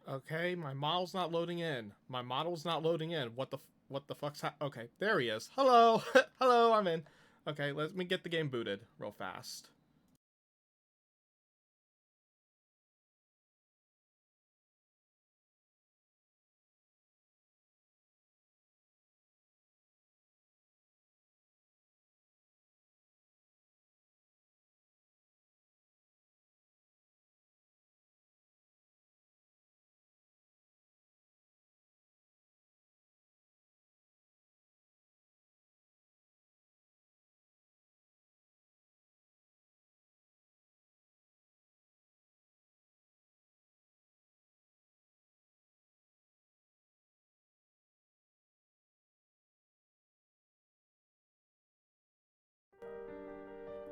Okay, my model's not loading in. My model's not loading in. What the fuck's okay, there he is. Hello. Hello, I'm in. Okay, let me get the game booted real fast.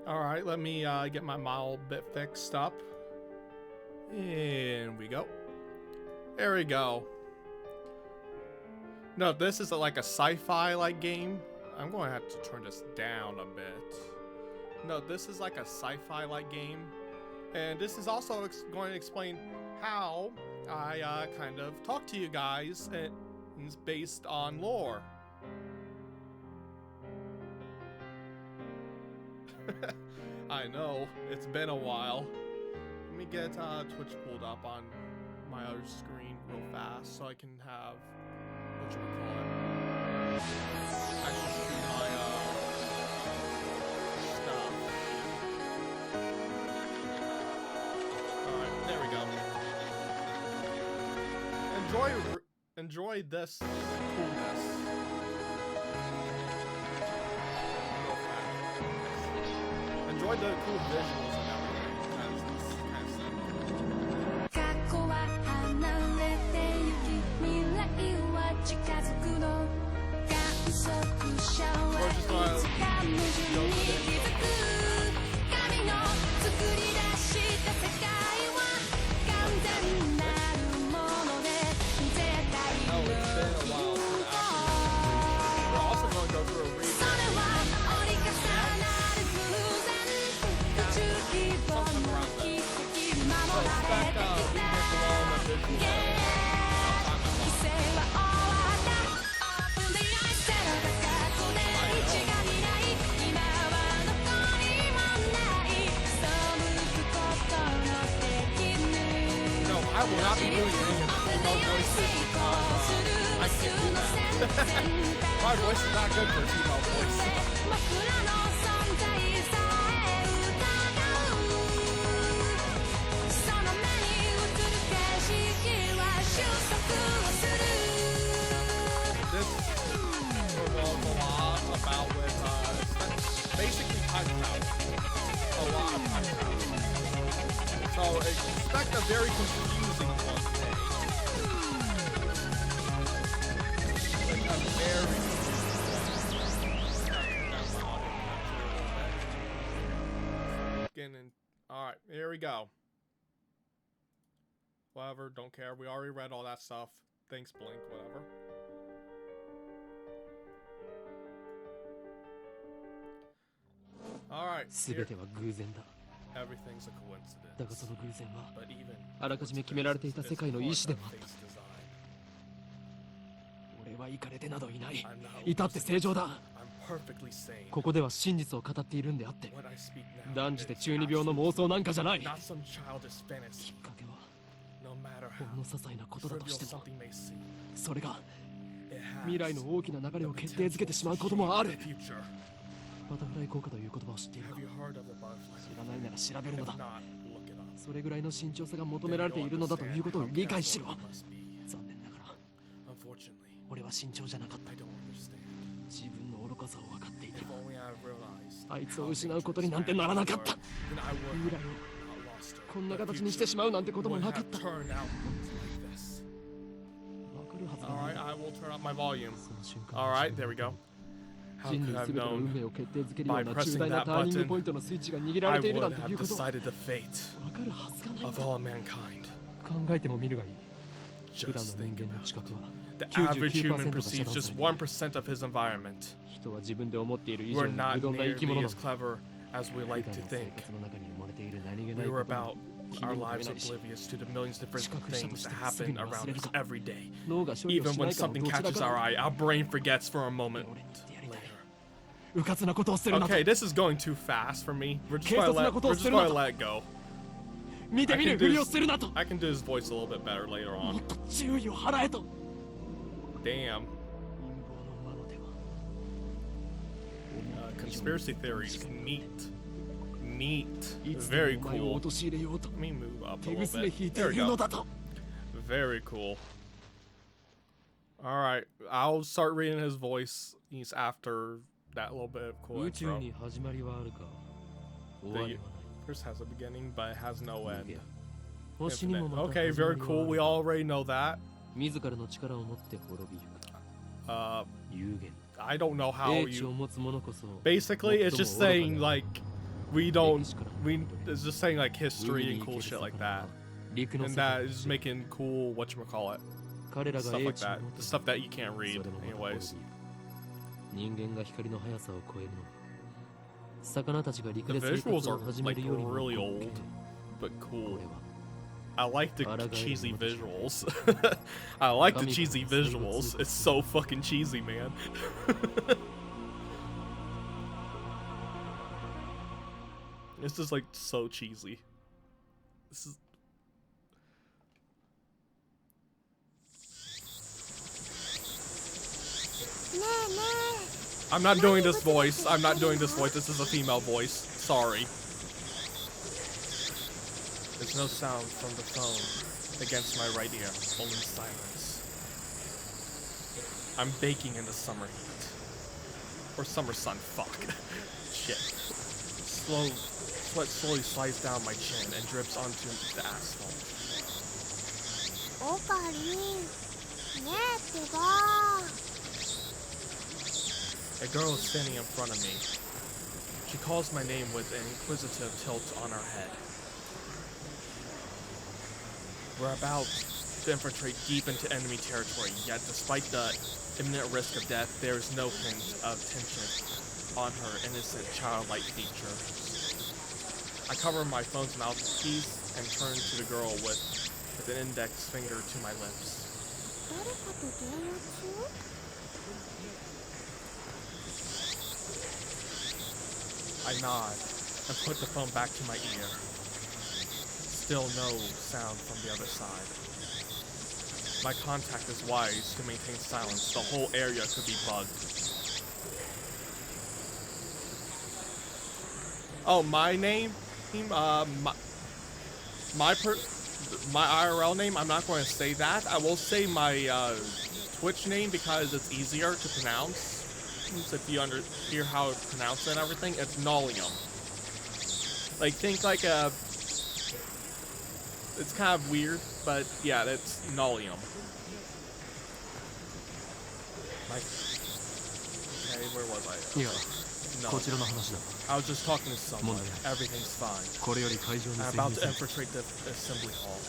Alright, let me get my model bit fixed up. In we go. There we go. No, this is like a sci-fi like game. I'm going to have to turn this down a bit. No, this is like a sci-fi like game. And this is also going to explain how I kind of talk to you guys. It's based on lore. I know, it's been a while. Let me get Twitch pulled up on my other screen real fast so I can have, whatchamacallit, actually see my stuff. Alright, there we go. Enjoy this coolness. Enjoy the cool visuals and everything. It's kind of sick. We're just gonna go with it. Oh, it's been a while since actually. We're also going to go through a read. I will not be doing female voices because I can't do that. My voice is not good for female voice. This revolves a lot about with basically time travel. A lot of time travel. So expect a very confusing one today. Like a very confusing. Alright, here we go. Whatever, don't care. We already read all that stuff. Thanks, Blink, whatever. Alright. Everything's a coincidence. だがその偶然は But even あらかじめ決められていた世界の意志でもあった。俺はイカれてなどいない。至って正常だ。ここでは真実を語っているんであって、断じて中二病の妄想なんかじゃない。きっかけはほんの些細なことだとしても、それが未来の大きな流れを決定づけてしまうこともある。バタフライ効果という言葉を知っているか？知らないなら調べるのだ。それぐらいの慎重さが求められているのだということを理解しろ。残念ながら俺は慎重じゃなかった。自分の愚かさを分かっていてもあいつを失うことになんてならなかった。未来をこんな形にしてしまうなんてこともなかった。分かるはずがない。 Alright, there we go. How could I have known by pressing that button I would have decided the fate of all mankind? Just think about it. The average human perceives just 1% of his environment. We're not nearly as clever as we like to think. We were about our lives oblivious to the millions of different things that happen around us every day. Even when something catches our eye, our brain forgets for a moment later. Okay, this is going too fast for me. We're just going to let it go. I can do his voice a little bit better later on. Damn. Conspiracy theories. Neat. Very cool. Let me move up a little bit. There we go. Very cool. Alright, I'll start reading his voice after that little bit of cool intro. This has a beginning, but it has no end. Infinite. Okay, very cool. We already know that. I don't know how you... Basically, it's just saying, like, it's just saying, like, history and cool shit like that. And that is making cool, whatchamacallit, stuff like that. The stuff that you can't read, anyways. The visuals are, like, really old, but cool. I like the cheesy visuals. I like the cheesy visuals. It's so fucking cheesy, man. It's just like so cheesy. This is... I'm not doing this voice. I'm not doing this voice. This is a female voice. Sorry. There's no sound from the phone against my right ear, only silence. I'm baking in the summer heat. Or summer sun, fuck. Shit. Sweat slowly slides down my chin and drips onto the asphalt. A girl is standing in front of me. She calls my name with an inquisitive tilt on her head. We're about to infiltrate deep into enemy territory, yet despite the imminent risk of death, there is no hint of tension on her innocent childlike features. I cover my phone's mouthpiece and turn to the girl with an index finger to my lips. I nod and put the phone back to my ear. Still no sound from the other side. My contact is wise to maintain silence. The whole area could be bugged. Oh, my name? My IRL name? I'm not going to say that. I will say my Twitch name because it's easier to pronounce. If you hear how it's pronounced and everything, it's Nolium. Like, think like a... It's kind of weird, but yeah, that's Nolium. Like, okay, where was I? Okay. No. I was just talking to someone. Everything's fine. I'm about to infiltrate the assembly hall.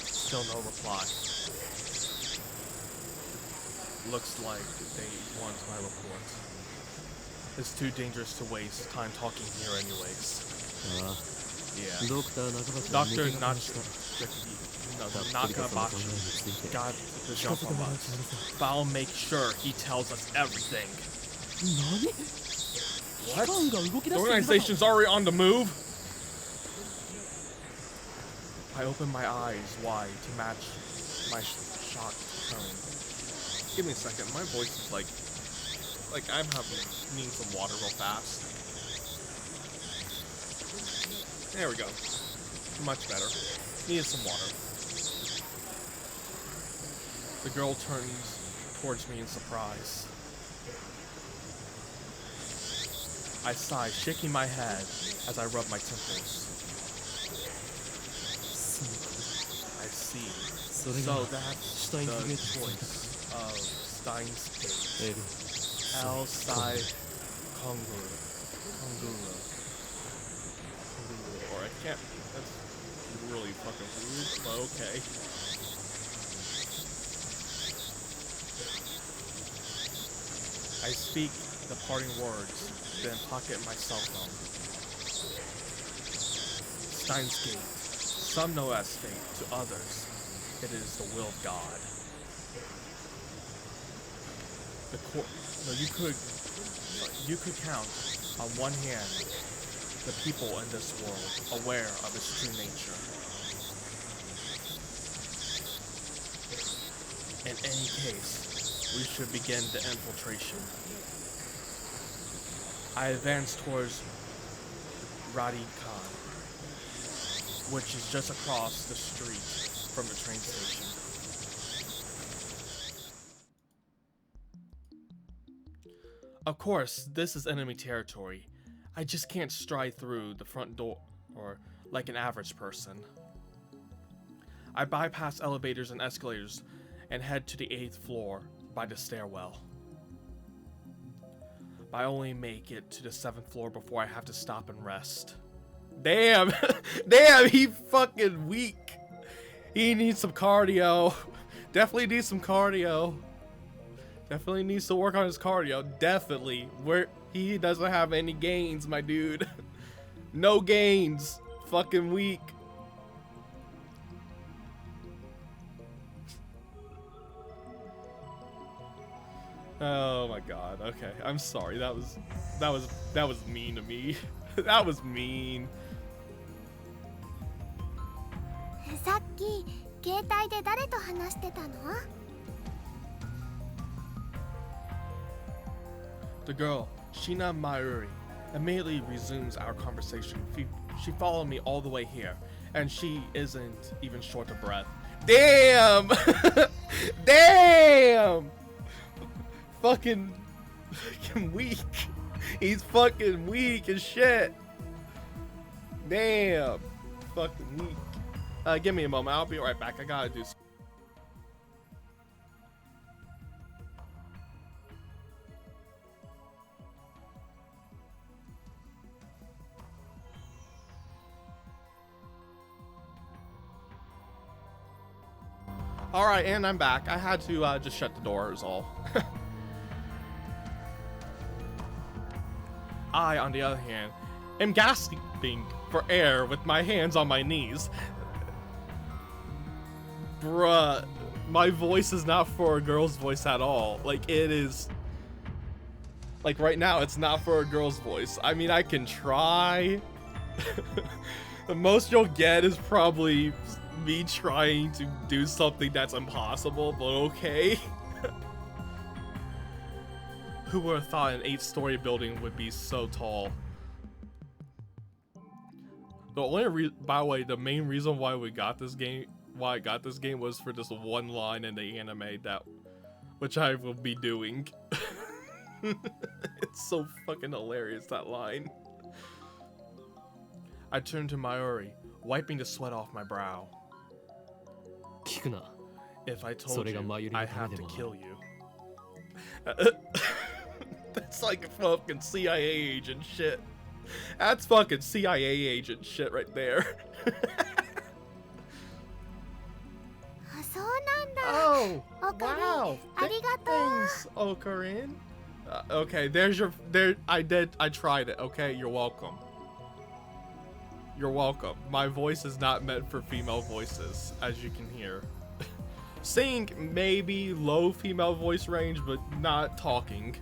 Still no reply. Looks like they want my report. It's too dangerous to waste time talking here anyways. Yeah. Dr. Nakabashi got the jump on us. But I'll make sure he tells us everything. What? The organization's already on the move? I open my eyes wide to match my shocked tone. Give me a second, my voice is like I'm needing some water real fast. There we go. Much better. Needed some water. The girl turns towards me in surprise. I sigh, shaking my head as I rub my temples. I see. So that's the choice of steins. L-Psi Konguru. Or I can't. That's really fucking weird, but okay. I speak the parting words, then pocket my cell phone. Steins Gate. Some know as fate, to others, it is the will of God. You could count on one hand the people in this world aware of its true nature. In any case, we should begin the infiltration. I advanced towards Radi Khan, which is just across the street from the train station. Of course, this is enemy territory. I just can't stride through the front door like an average person. I bypass elevators and escalators and head to the 8th floor by the stairwell. But I only make it to the 7th floor before I have to stop and rest. Damn! Damn, he fucking weak. He needs some cardio. Definitely needs some cardio. Definitely needs to work on his cardio. Definitely. He doesn't have any gains, my dude. No gains. Fucking weak. Oh my god. Okay. I'm sorry. That was mean to me. That was mean. さっき携帯で誰と話してたの? The girl, Shina Mayuri, immediately resumes our conversation. She followed me all the way here, and she isn't even short of breath. Damn! Damn! Fucking weak. He's fucking weak as shit. Damn. Fucking weak. Give me a moment. I'll be right back. I gotta do. All right, and I'm back. I had to just shut the door is all. I, on the other hand, am gasping for air with my hands on my knees. Bruh, my voice is not for a girl's voice at all. Like, it is... Like, right now, it's not for a girl's voice. I mean, I can try. The most you'll get is probably me trying to do something that's impossible, but okay. Who would have thought an 8-story building would be so tall? The only by the way, the main reason why I got this game was for this one line in the anime which I will be doing. It's so fucking hilarious, that line. I turned to Mayuri, wiping the sweat off my brow. If I told you, I have to kill you. That's like fucking CIA agent shit. That's fucking CIA agent shit right there. Oh, wow. Thanks, Okarin. Okay, I tried it, okay? You're welcome. You're welcome. My voice is not meant for female voices, as you can hear. Sing, maybe low female voice range, but not talking.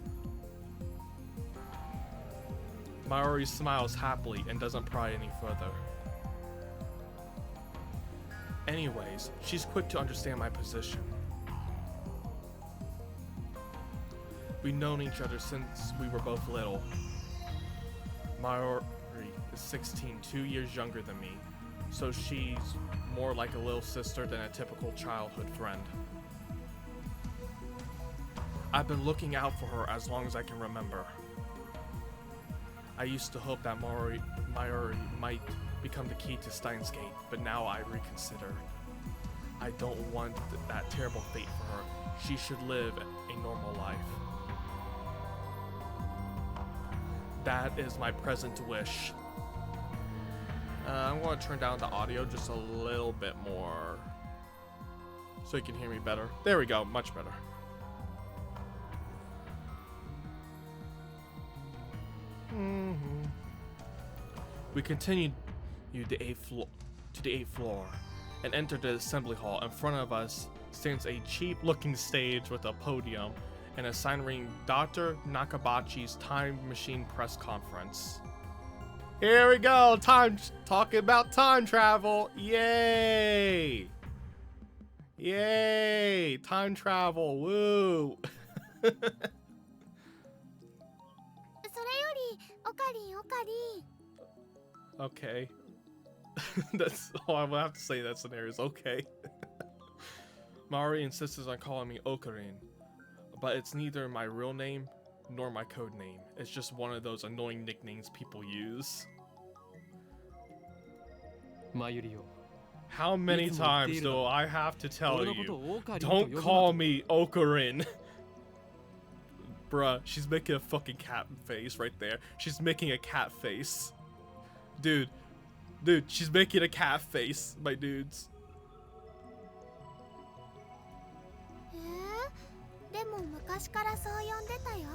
Mayuri smiles happily and doesn't pry any further. Anyways, she's quick to understand my position. We've known each other since we were both little. Mayuri is 16, 2 years younger than me, so she's more like a little sister than a typical childhood friend. I've been looking out for her as long as I can remember. I used to hope that Mayuri might become the key to Steins Gate, but now I reconsider. I don't want that terrible fate for her. She should live a normal life. That is my present wish. I'm going to turn down the audio just a little bit more so you can hear me better. There we go, much better. We continued you to the 8th floor and enter the assembly hall. In front of us stands a cheap-looking stage with a podium and a sign reading Dr. Nakabachi's Time Machine Press Conference. Here we go, talking about time travel. Yay! Yay! Time travel, woo! それよりオカリンオカリン Okay. That's all I have to say. That scenario is okay. Mari insists on calling me Okarin, but it's neither my real name nor my code name. It's just one of those annoying nicknames people use. How many times do I have to tell you? Don't call me Okarin. Bruh, she's making a fucking cat face right there. She's making a cat face. Dude, she's making a cat face, my dudes. でも昔からそう呼んでたよ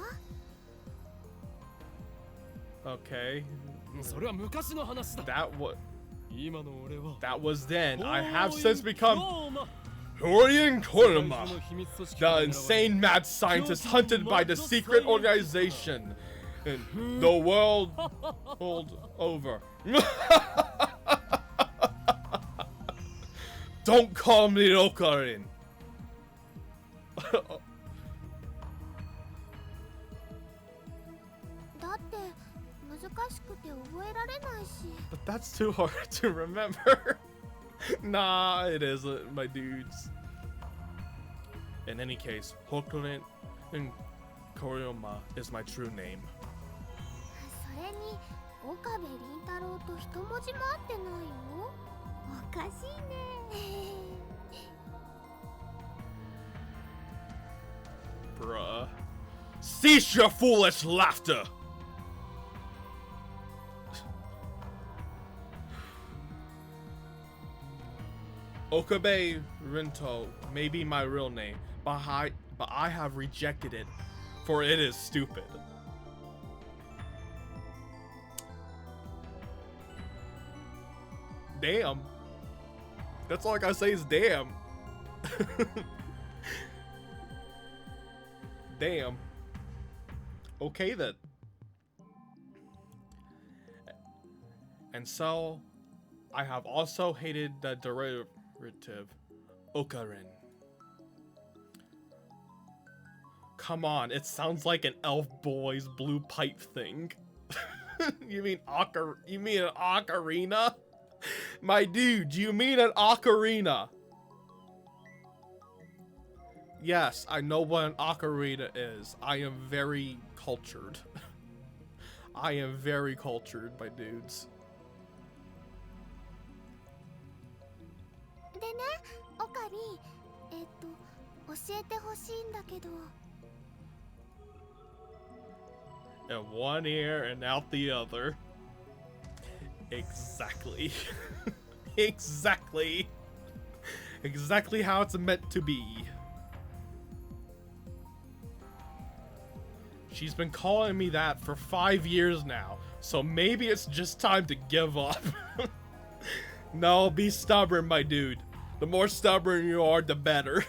Okay. それは昔の話だ That was then. I have since become Horian Koruma, the insane mad scientist hunted by the secret organization in the world over. Don't call me Okarin. But that's too hard to remember. Nah, it isn't, my dudes. In any case, Hokurin Koriyama is my true name. それに岡部倫太郎と一文字も合ってないよおかしいね Bruh. Cease your foolish laughter! Okabe Rinto may be my real name, but I have rejected it, for it is stupid. Damn. That's all I gotta say is damn. Damn. Okay then. And so, I have also hated the derivative Okarin. Come on, it sounds like an elf boy's blue pipe thing. You mean an ocarina? My dude, you mean an ocarina? Yes, I know what an ocarina is. I am very cultured. I am very cultured, my dudes. でね、オカリン、教えてほしいんだけど。In one ear and out the other. Exactly. Exactly. Exactly how it's meant to be. She's been calling me that for 5 years now, so maybe it's just time to give up. No, be stubborn, my dude. The more stubborn you are, the better.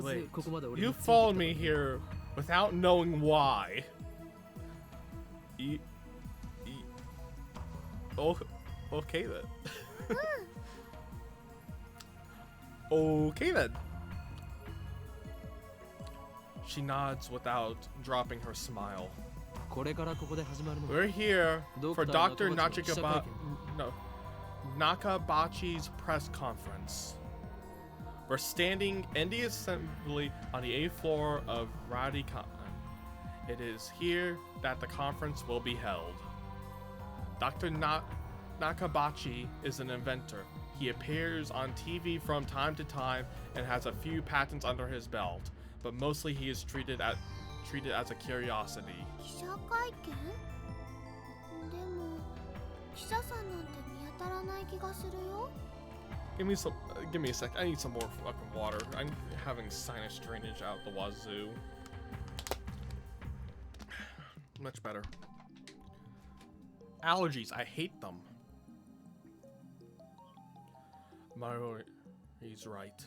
Wait, you followed me here without knowing why. Oh, okay then. Okay then. She nods without dropping her smile. We're here for Dr. Nakabachi's press conference. We're standing in the assembly on the 8th floor of Radikan. It is here that the conference will be held. Dr. Nakabachi is an inventor. He appears on TV from time to time and has a few patents under his belt, but mostly he is treated as a curiosity. Give me a sec. I need some more fucking water. I'm having sinus drainage out the wazoo. Much better. Allergies, I hate them. Mario, he's right.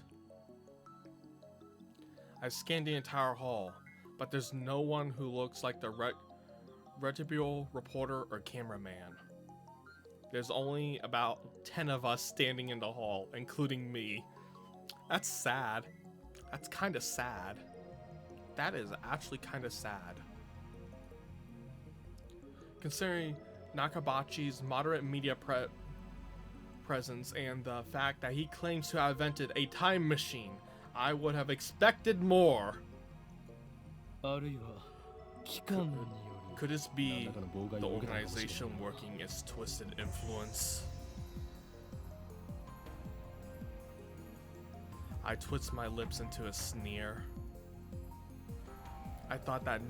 I scanned the entire hall, but there's no one who looks like the reputable reporter or cameraman. There's only about 10 of us standing in the hall, including me. That's sad. That's kind of sad. That is actually kind of sad. Considering Nakabachi's moderate media presence and the fact that he claims to have invented a time machine, I would have expected more. Could this be the organization working its twisted influence? I twist my lips into a sneer. I thought that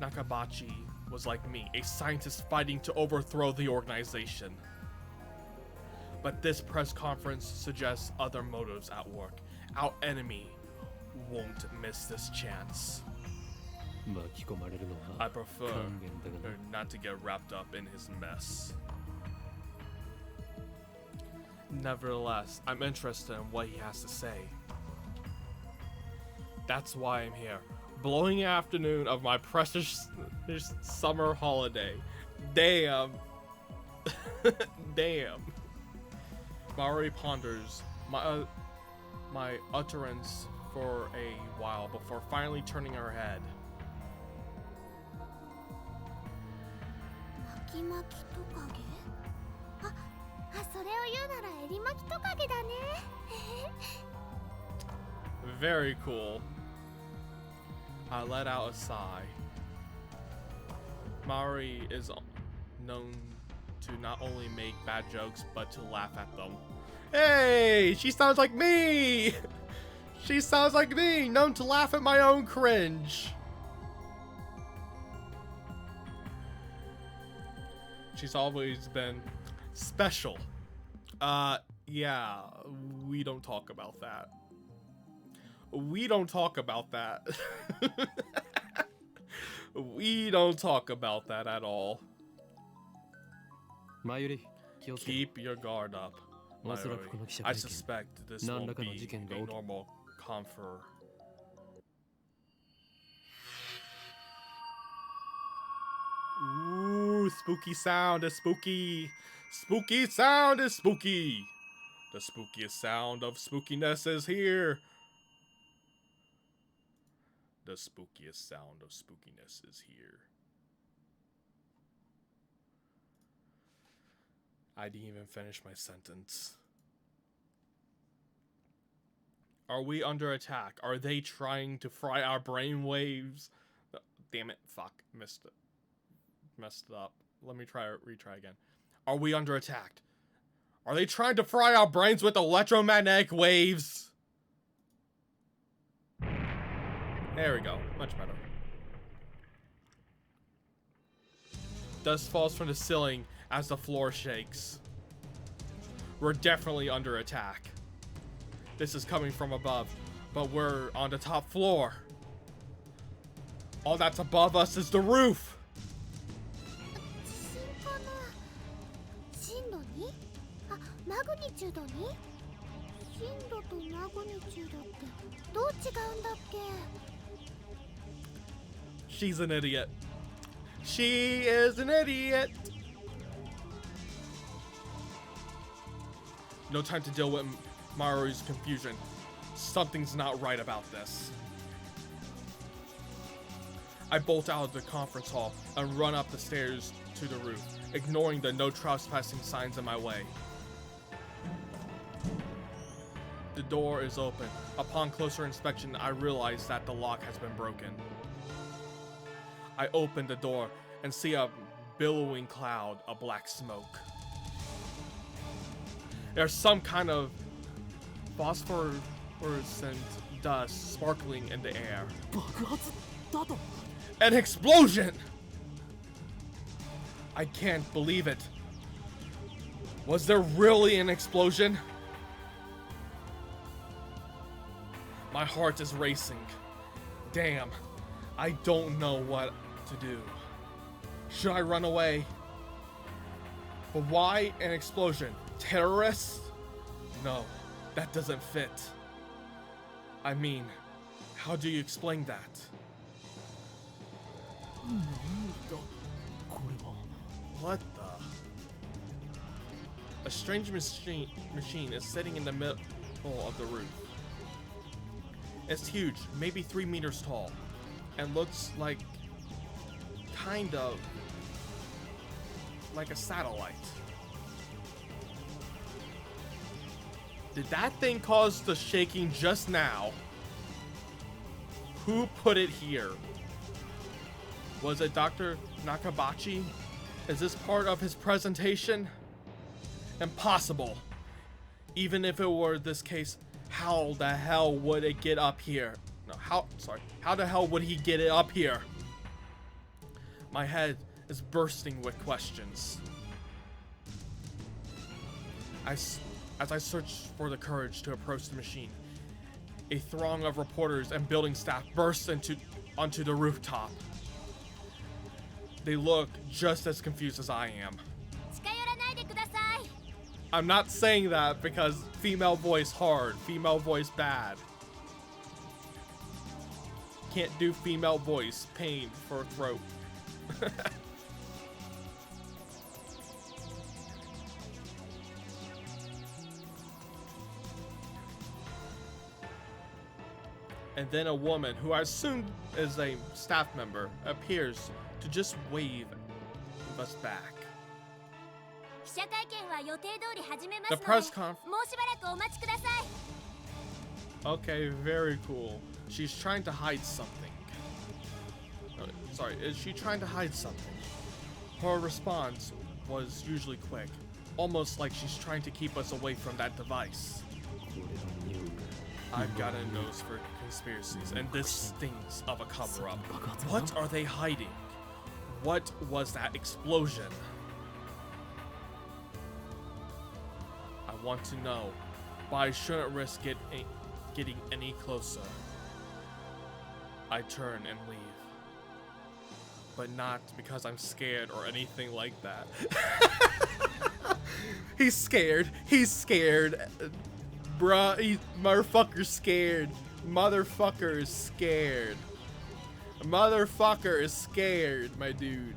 Nakabachi was like me, a scientist fighting to overthrow the organization. But this press conference suggests other motives at work. Our enemy won't miss this chance. I prefer not to get wrapped up in his mess. Nevertheless, I'm interested in what he has to say. That's why I'm here. Blowing afternoon of my precious summer holiday. Damn. Damn. Maori ponders my utterance for a while before finally turning her head. Very cool. I let out a sigh. Maori is known to not only make bad jokes, but to laugh at them. Hey, she sounds like me! She sounds like me, known to laugh at my own cringe. She's always been special. Yeah, we don't talk about that. We don't talk about that. We don't talk about that at all. Keep your guard up, Mayuri. I suspect this won't be a normal confer. Ooh, spooky sound is spooky. Spooky sound is spooky. The spookiest sound of spookiness is here. The spookiest sound of spookiness is here. I didn't even finish my sentence. Are we under attack? Are they trying to fry our brainwaves? Damn it, fuck, messed it up. Let me retry again. Are we under attack? Are they trying to fry our brains with electromagnetic waves? There we go, much better. Dust falls from the ceiling as the floor shakes. We're definitely under attack. This is coming from above, but we're on the top floor. All that's above us is the roof. She's an idiot. She is an idiot. No time to deal with Maru's confusion. Something's not right about this. I bolt out of the conference hall and run up the stairs to the roof, ignoring the no trespassing signs in my way. The door is open. Upon closer inspection, I realize that the lock has been broken. I open the door and see a billowing cloud of black smoke. There's some kind of phosphorescent dust sparkling in the air. An explosion! I can't believe it. Was there really an explosion? My heart is racing. Damn, I don't know what to do. Should I run away? But why an explosion? Terrorists? No, that doesn't fit. I mean, how do you explain that? What the? A strange machine is sitting in the middle of the roof. It's huge, maybe 3 meters tall, and looks like kind of like a satellite. Did that thing cause the shaking just now? Who put it here? Was it Dr. Nakabachi? Is this part of his presentation? Impossible. Even if it were this case, how the hell would it get up here? No, how the hell would he get it up here? My head is bursting with questions. As I search for the courage to approach the machine, a throng of reporters and building staff bursts onto the rooftop. They look just as confused as I am. I'm not saying that because female voice hard, female voice bad. Can't do female voice, pain for throat. And then a woman, who I assume is a staff member, appears to just wave us back. The press conference. Okay, very cool. She's trying to hide something. Sorry, is she trying to hide something? Her response was usually quick, almost like she's trying to keep us away from that device. I've got a nose for conspiracies, and this stinks of a cover-up. What are they hiding? What was that explosion? I want to know, but I shouldn't risk getting any closer. I turn and leave. But not because I'm scared or anything like that. He's scared. He's scared. Bruh, motherfucker's scared. Motherfucker is scared. Motherfucker is scared, my dude.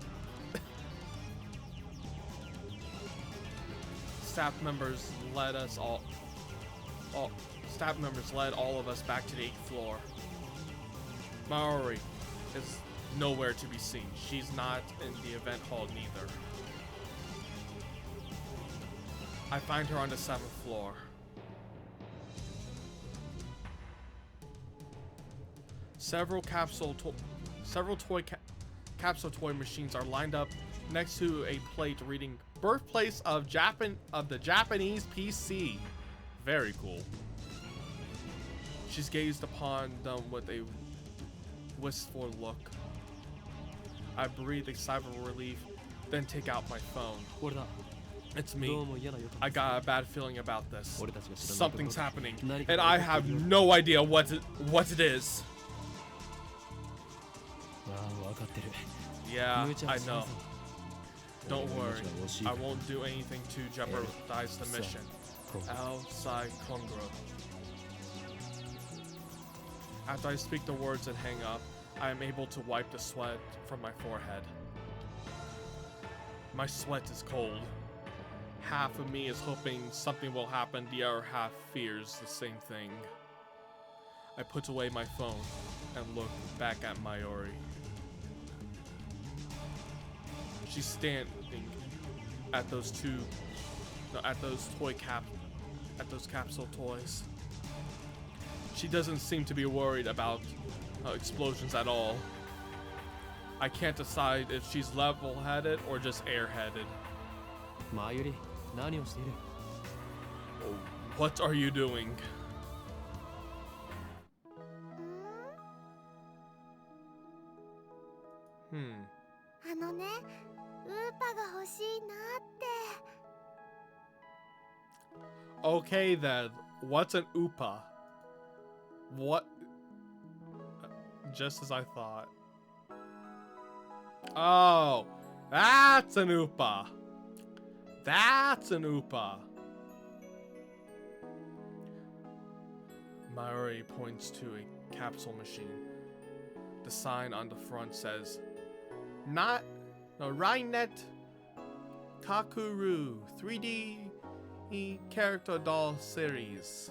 Staff members led all of us back to the 8th floor. Maori is nowhere to be seen. She's not in the event hall neither. I find her on the 7th floor. Several capsule toy machines are lined up next to a plate reading "Birthplace of the Japanese PC." Very cool. She's gazed upon them with a wistful look. I breathe a sigh of relief, then take out my phone. It's me. I got a bad feeling about this. Something's happening, and I have no idea what it is. Yeah, I know. Don't worry. I won't do anything to jeopardize the mission. Outside Kongro. After I speak the words and hang up, I am able to wipe the sweat from my forehead. My sweat is cold. Half of me is hoping something will happen, the other half fears the same thing. I put away my phone and look back at Mayuri. She's standing at those capsule toys. She doesn't seem to be worried about explosions at all. I can't decide if she's level-headed or just airheaded. Mayuri, what are you doing? Okay then, what's an Upa? What? Just as I thought. Oh, That's an Oopa. That's an Oopa. Mayuri points to a capsule machine. The sign on the front says, Rainet Kakuru 3D character doll series.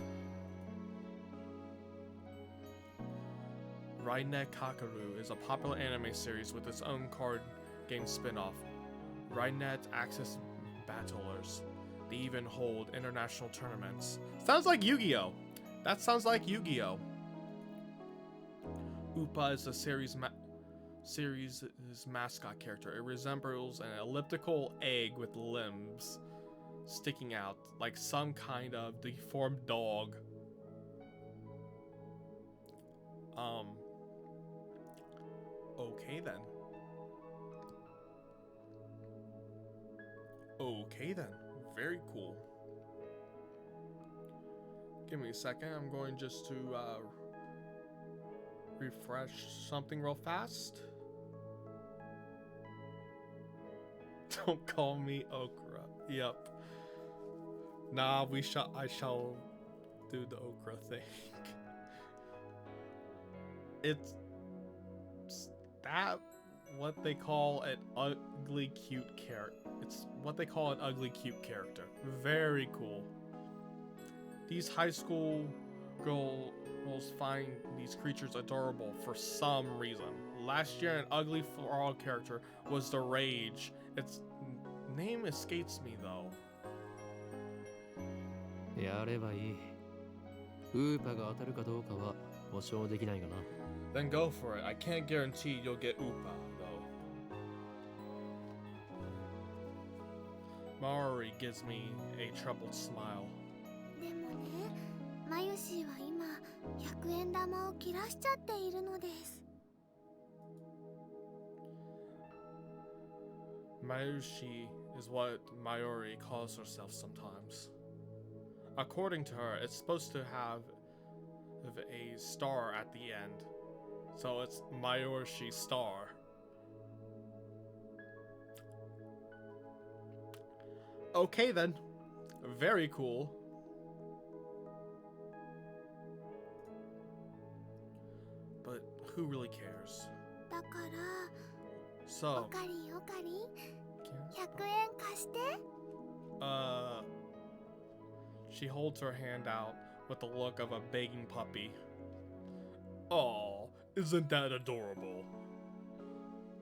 Rainet Kakuru is a popular anime series with its own card game spin-off. Rainet access battlers. They even hold international tournaments. Sounds like Yu-Gi-Oh! That sounds like Yu-Gi-Oh! Oopa is the series' mascot character. It resembles an elliptical egg with limbs sticking out, like some kind of deformed dog. Okay then. Okay then. Very cool. Give me a second. I'm going just to refresh something real fast. Don't call me okra. Yep. Nah, I shall do the okra thing. It's that what they call an ugly cute character. It's what they call an ugly cute character. Very cool. These high school girls find these creatures adorable for some reason. Last year, an ugly frog character was the rage. Its name escapes me though. Then go for it. I can't guarantee you'll get Oopa though. Mayuri gives me a troubled smile. でもね、マユシーは今100円玉を切らしちゃっているのです。Mayushi is what Mayuri calls herself sometimes. According to her, it's supposed to have a star at the end. So it's Mayushi Star. Okay then. Very cool. But who really cares? だから、 So, おかりんおかりん、100円貸して。She holds her hand out with the look of a begging puppy. Aw, isn't that adorable?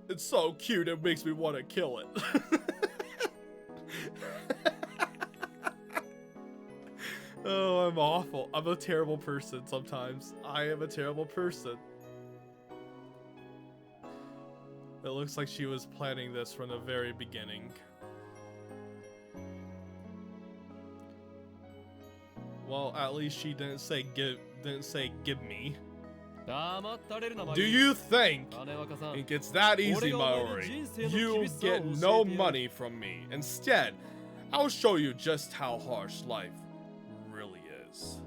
It's so cute it makes me want to kill it. Oh, I'm awful. I'm a terrible person sometimes. I am a terrible person. It looks like she was planning this from the very beginning. Well, at least she didn't say give me. Do you think it's that easy, Mayuri? You get no money from me. Instead, I'll show you just how harsh life really is.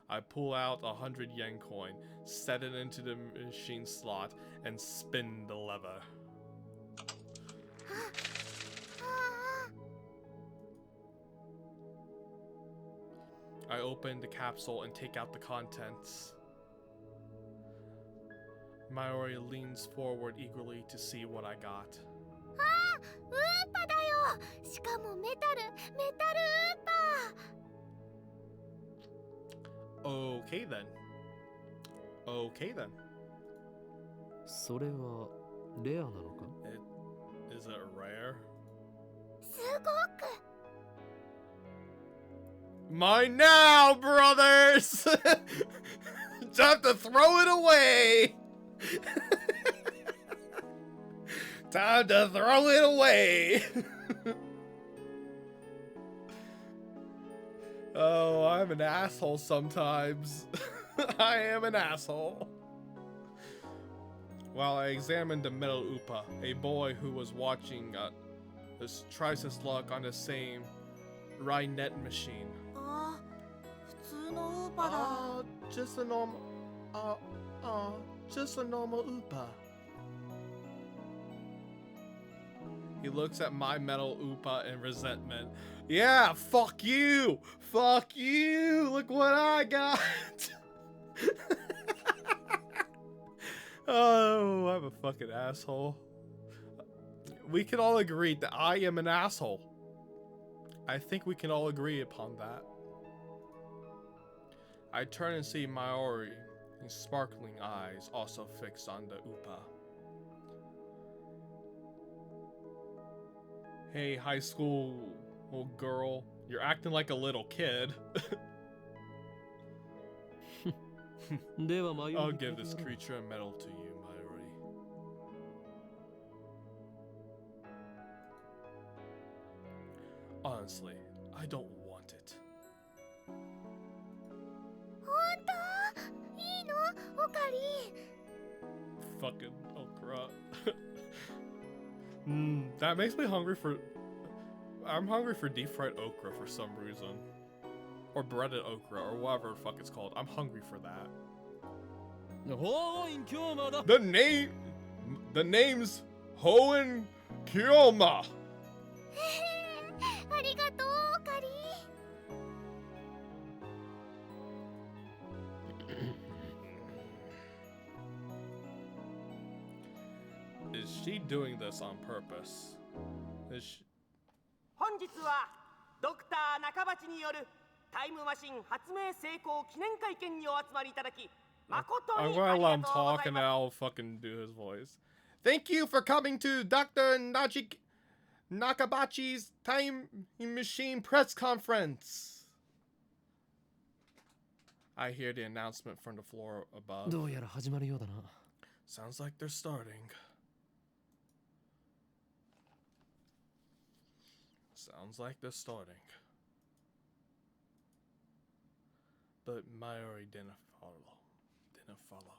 I pull out a 100 yen coin, set it into the machine slot, and spin the lever. I open the capsule and take out the contents. Mayuri leans forward eagerly to see what I got. あ、ウーパだよ。しかもメタルウーパ。Okay then. Okay then. それはレアなのか? Is it rare? すごく。 Mine now, brothers! Time to throw it away! Time to throw it away! Oh, I'm an asshole sometimes. I am an asshole. While I examined the metal Oopa, a boy who was watching tries his luck on the same Rainet machine. あ、普通のウーパだ。Just a normal, just a normal Oopa. He looks at my metal Upa in resentment. Yeah, fuck you! Fuck you! Look what I got! Oh, I'm a fucking asshole. We can all agree that I am an asshole. I think we can all agree upon that. I turn and see Maori, his sparkling eyes also fixed on the Upa. Hey, high school old girl, you're acting like a little kid. I'll give this creature a medal to you, Maori. Honestly, I don't want it. Fucking okra. That makes me hungry for... I'm hungry for deep fried okra for some reason. Or breaded okra, or whatever the fuck it's called. I'm hungry for that. The name's Hoen Kyoma. Is she doing this on purpose? Is she... 本日はドクター中鉢によるタイムマシン発明成功記念会見にお集まりいただき誠に I'm あ gonna り let が him とうござ talk い and ま then す。 I'll fucking do his voice. Thank you for coming to Dr. Nakabachi's Time Machine press conference. I hear the announcement from the floor above. どうやら始まるようだな。 Sounds like they're starting. Sounds like they're starting. But Mayuri didn't follow. Didn't follow.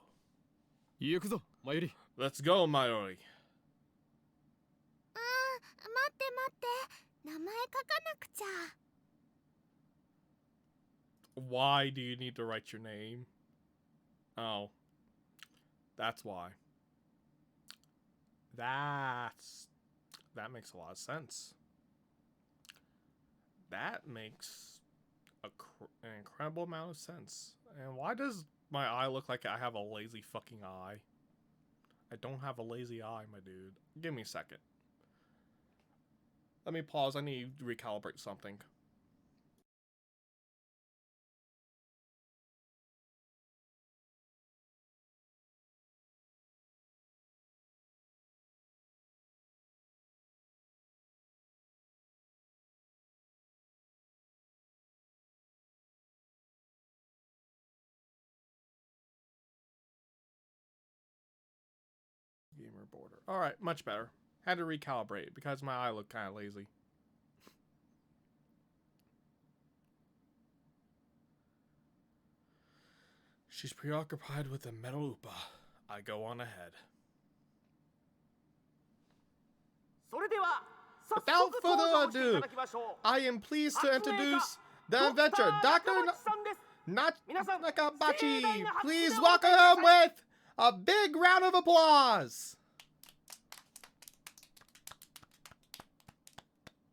行くぞ、マユリ。 Let's go, Mayuri. 待って待って、名前書かなくちゃ。 Why do you need to write your name? Oh. That's why. That makes a lot of sense. That makes an incredible amount of sense. And why does my eye look like I have a lazy fucking eye? I don't have a lazy eye, my dude. Give me a second. Let me pause. I need to recalibrate something. Gamer border. Alright, much better. Had to recalibrate because my eye looked kind of lazy. She's preoccupied with the metal Upa. I go on ahead. Without further ado, I am pleased to introduce the inventor, Dr. Nakabachi. Please welcome him with a big round of applause.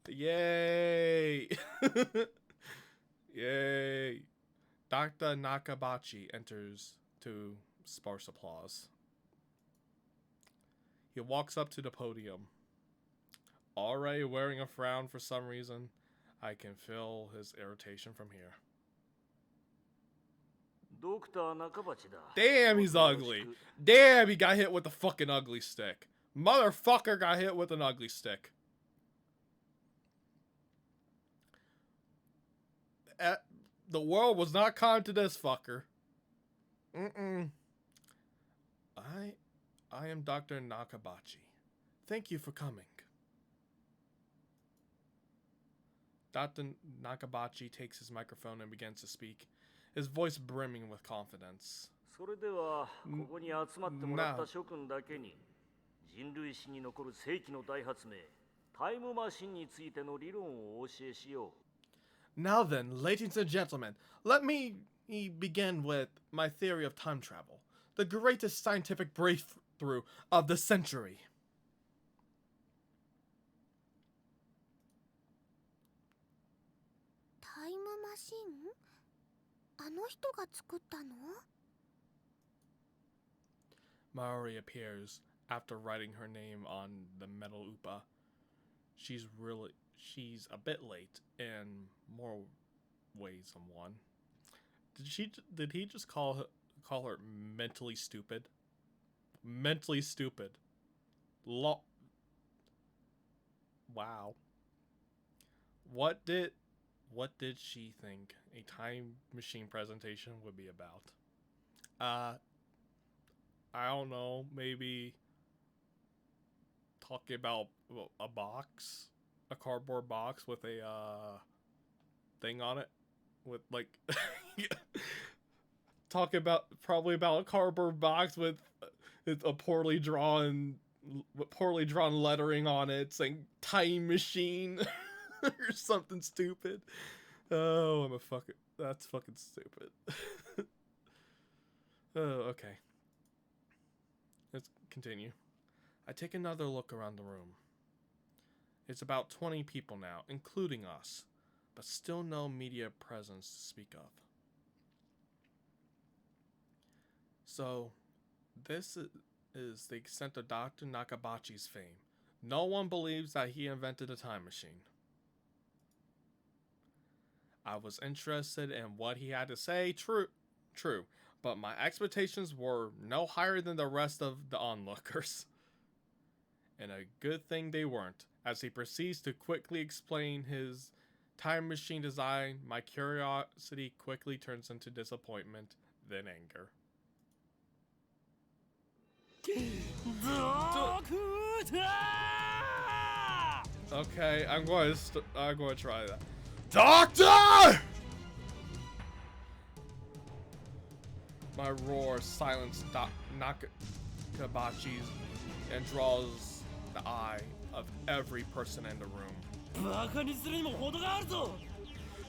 Yay. Yay. Dr. Nakabachi enters to sparse applause. He walks up to the podium. Already wearing a frown for some reason, I can feel his irritation from here. Damn, he's ugly. Damn, he got hit with a fucking ugly stick. Motherfucker got hit with an ugly stick. The world was not kind to this fucker. I am Dr. Nakabachi. Thank you for coming. Dr. Nakabachi takes his microphone and begins to speak, his voice brimming with confidence. Now then, ladies and gentlemen, let me begin with my theory of time travel, the greatest scientific breakthrough of the century. マシン？あの人が作ったの？ Maori appears after writing her name on the metal upa. She's a bit late in more ways than one. Did he just call her mentally stupid? Mentally stupid. Wow. What did she think a time machine presentation would be about? I don't know, maybe talking about a box, a cardboard box with a thing on it, with like talking about probably about a cardboard box with a poorly drawn lettering on it saying time machine or something stupid. Oh, that's fucking stupid. Oh, okay. Let's continue. I take another look around the room. It's about 20 people now, including us, but still no media presence to speak of. So, this is the extent of Dr. Nakabachi's fame. No one believes that he invented a time machine. I was interested in what he had to say, true, but my expectations were no higher than the rest of the onlookers. And a good thing they weren't, as he proceeds to quickly explain his time machine design. My curiosity quickly turns into disappointment, then anger. Okay, I'm going to try that. Doctor! My roar silences Nakabachi's and draws the eye of every person in the room.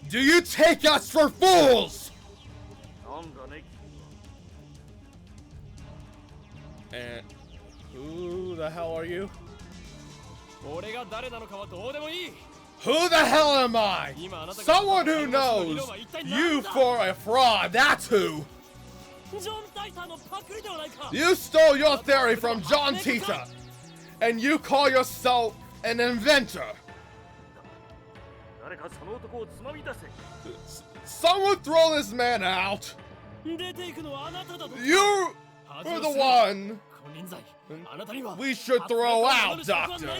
Do you take us for fools? And who the hell are you? Who the hell am I? Someone who knows you for a fraud, that's who! You stole your theory from John Tita, and you call yourself an inventor. Someone throw this man out. You were the one we should throw out, Doctor.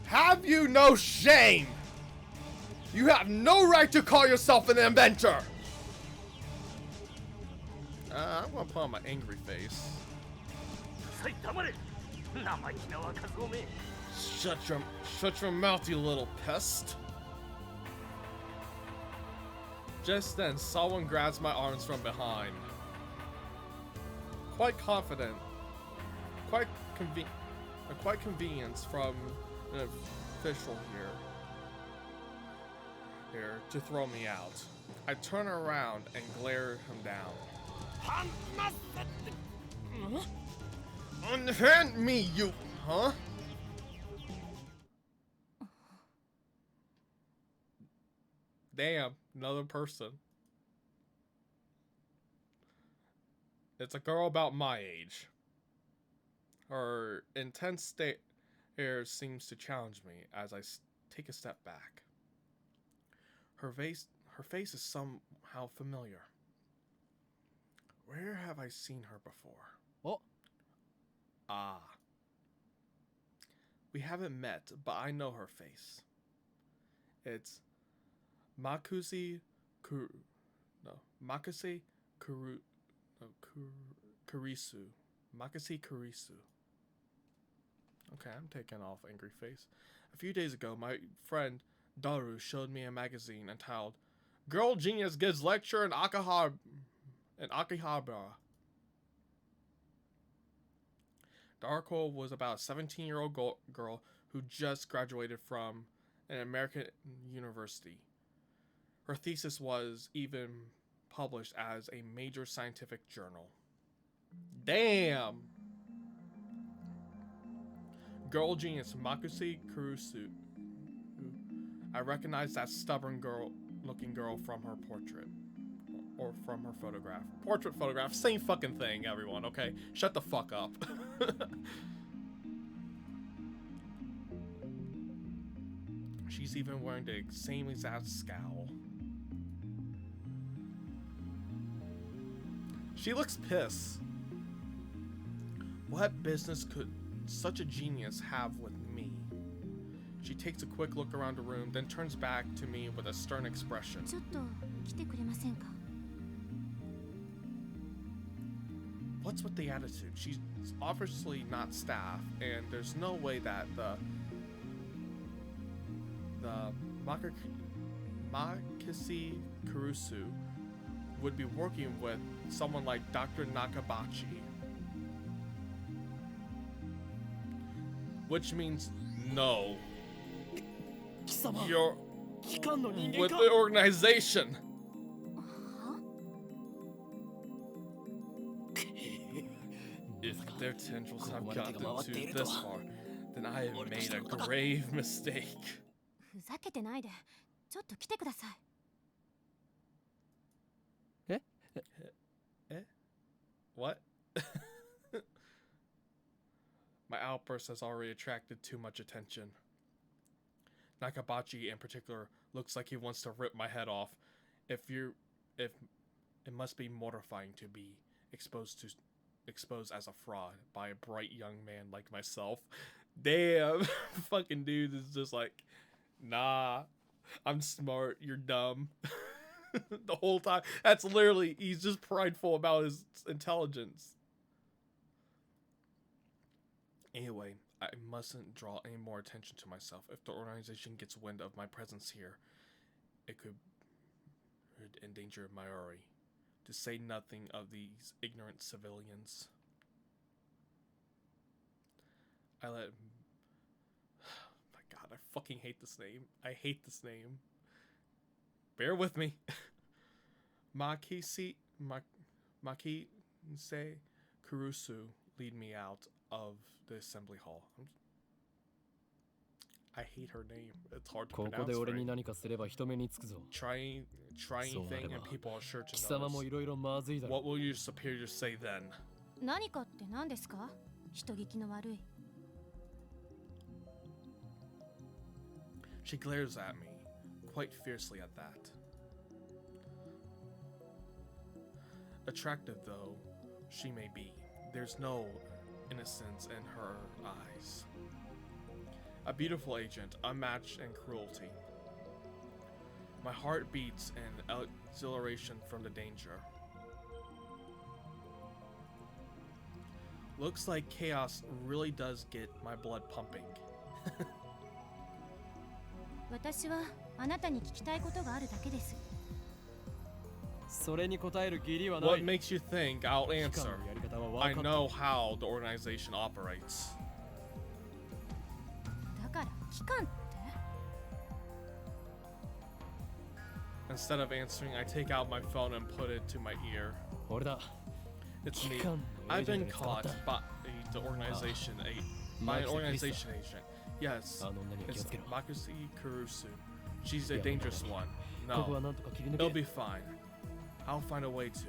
Have you no shame? You have no right to call yourself an inventor. I'm gonna put on my angry face. Shut your mouth, you little pest. Just then, someone grabs my arms from behind. Quite confident, quite convenient from an official here to throw me out. I turn around and glare him down. Unhand me, you, huh? Damn, another person. It's a girl about my age. Her intense stare seems to challenge me as I take a step back. Her face is somehow familiar. Where have I seen her before? Oh. Ah. We haven't met, but I know her face. It's Makuse Kurisu. Makase Kurisu. Okay, I'm taking off angry face. A few days ago, my friend Daru showed me a magazine entitled Girl Genius Gives Lecture in Akihabara. The article was about a 17-year-old girl who just graduated from an American university. Her thesis was even published as a major scientific journal. Damn! Girl genius Makuse Kurusu I recognize that stubborn looking girl from her portrait. Or from her photograph. Portrait photograph, same fucking thing, everyone, okay? Shut the fuck up. She's even wearing the same exact scowl. She looks pissed. What business could such a genius have with me? She takes a quick look around the room, then turns back to me with a stern expression. What's with the attitude? She's obviously not staff, and there's no way that the Makisi Kurusu would be working with someone like Dr. Nakabachi. Which means no. You're with the organization. If their tendrils have gotten to this far, then I have made a grave mistake. What? My outburst has already attracted too much attention. Nakabachi in particular looks like he wants to rip my head off. If it must be mortifying to be exposed as a fraud by a bright young man like myself. Damn, fucking dude is just like, nah, I'm smart, you're dumb. The whole time. That's literally, he's just prideful about his intelligence. Anyway, I mustn't draw any more attention to myself. If the organization gets wind of my presence here, it could endanger Mayuri, to say nothing of these ignorant civilians. Oh my god, I fucking hate this name. I hate this name. Bear with me. Makise Kurusu lead me out of the assembly hall. I hate her name. It's hard to pronounce. Try anything and people are sure to notice. What will your superiors say then? She glares at me, quite fiercely at that. Attractive though she may be, there's no innocence in her eyes. A beautiful agent, unmatched in cruelty. My heart beats in exhilaration from the danger. Looks like chaos really does get my blood pumping. What makes you think I'll answer? I know how the organization operates. Instead of answering, I take out my phone and put it to my ear. It's me. I've been caught by the organization, by an organization agent. Yes, it's Makise Kurusu. She's a dangerous one. No, it'll be fine. I'll find a way to.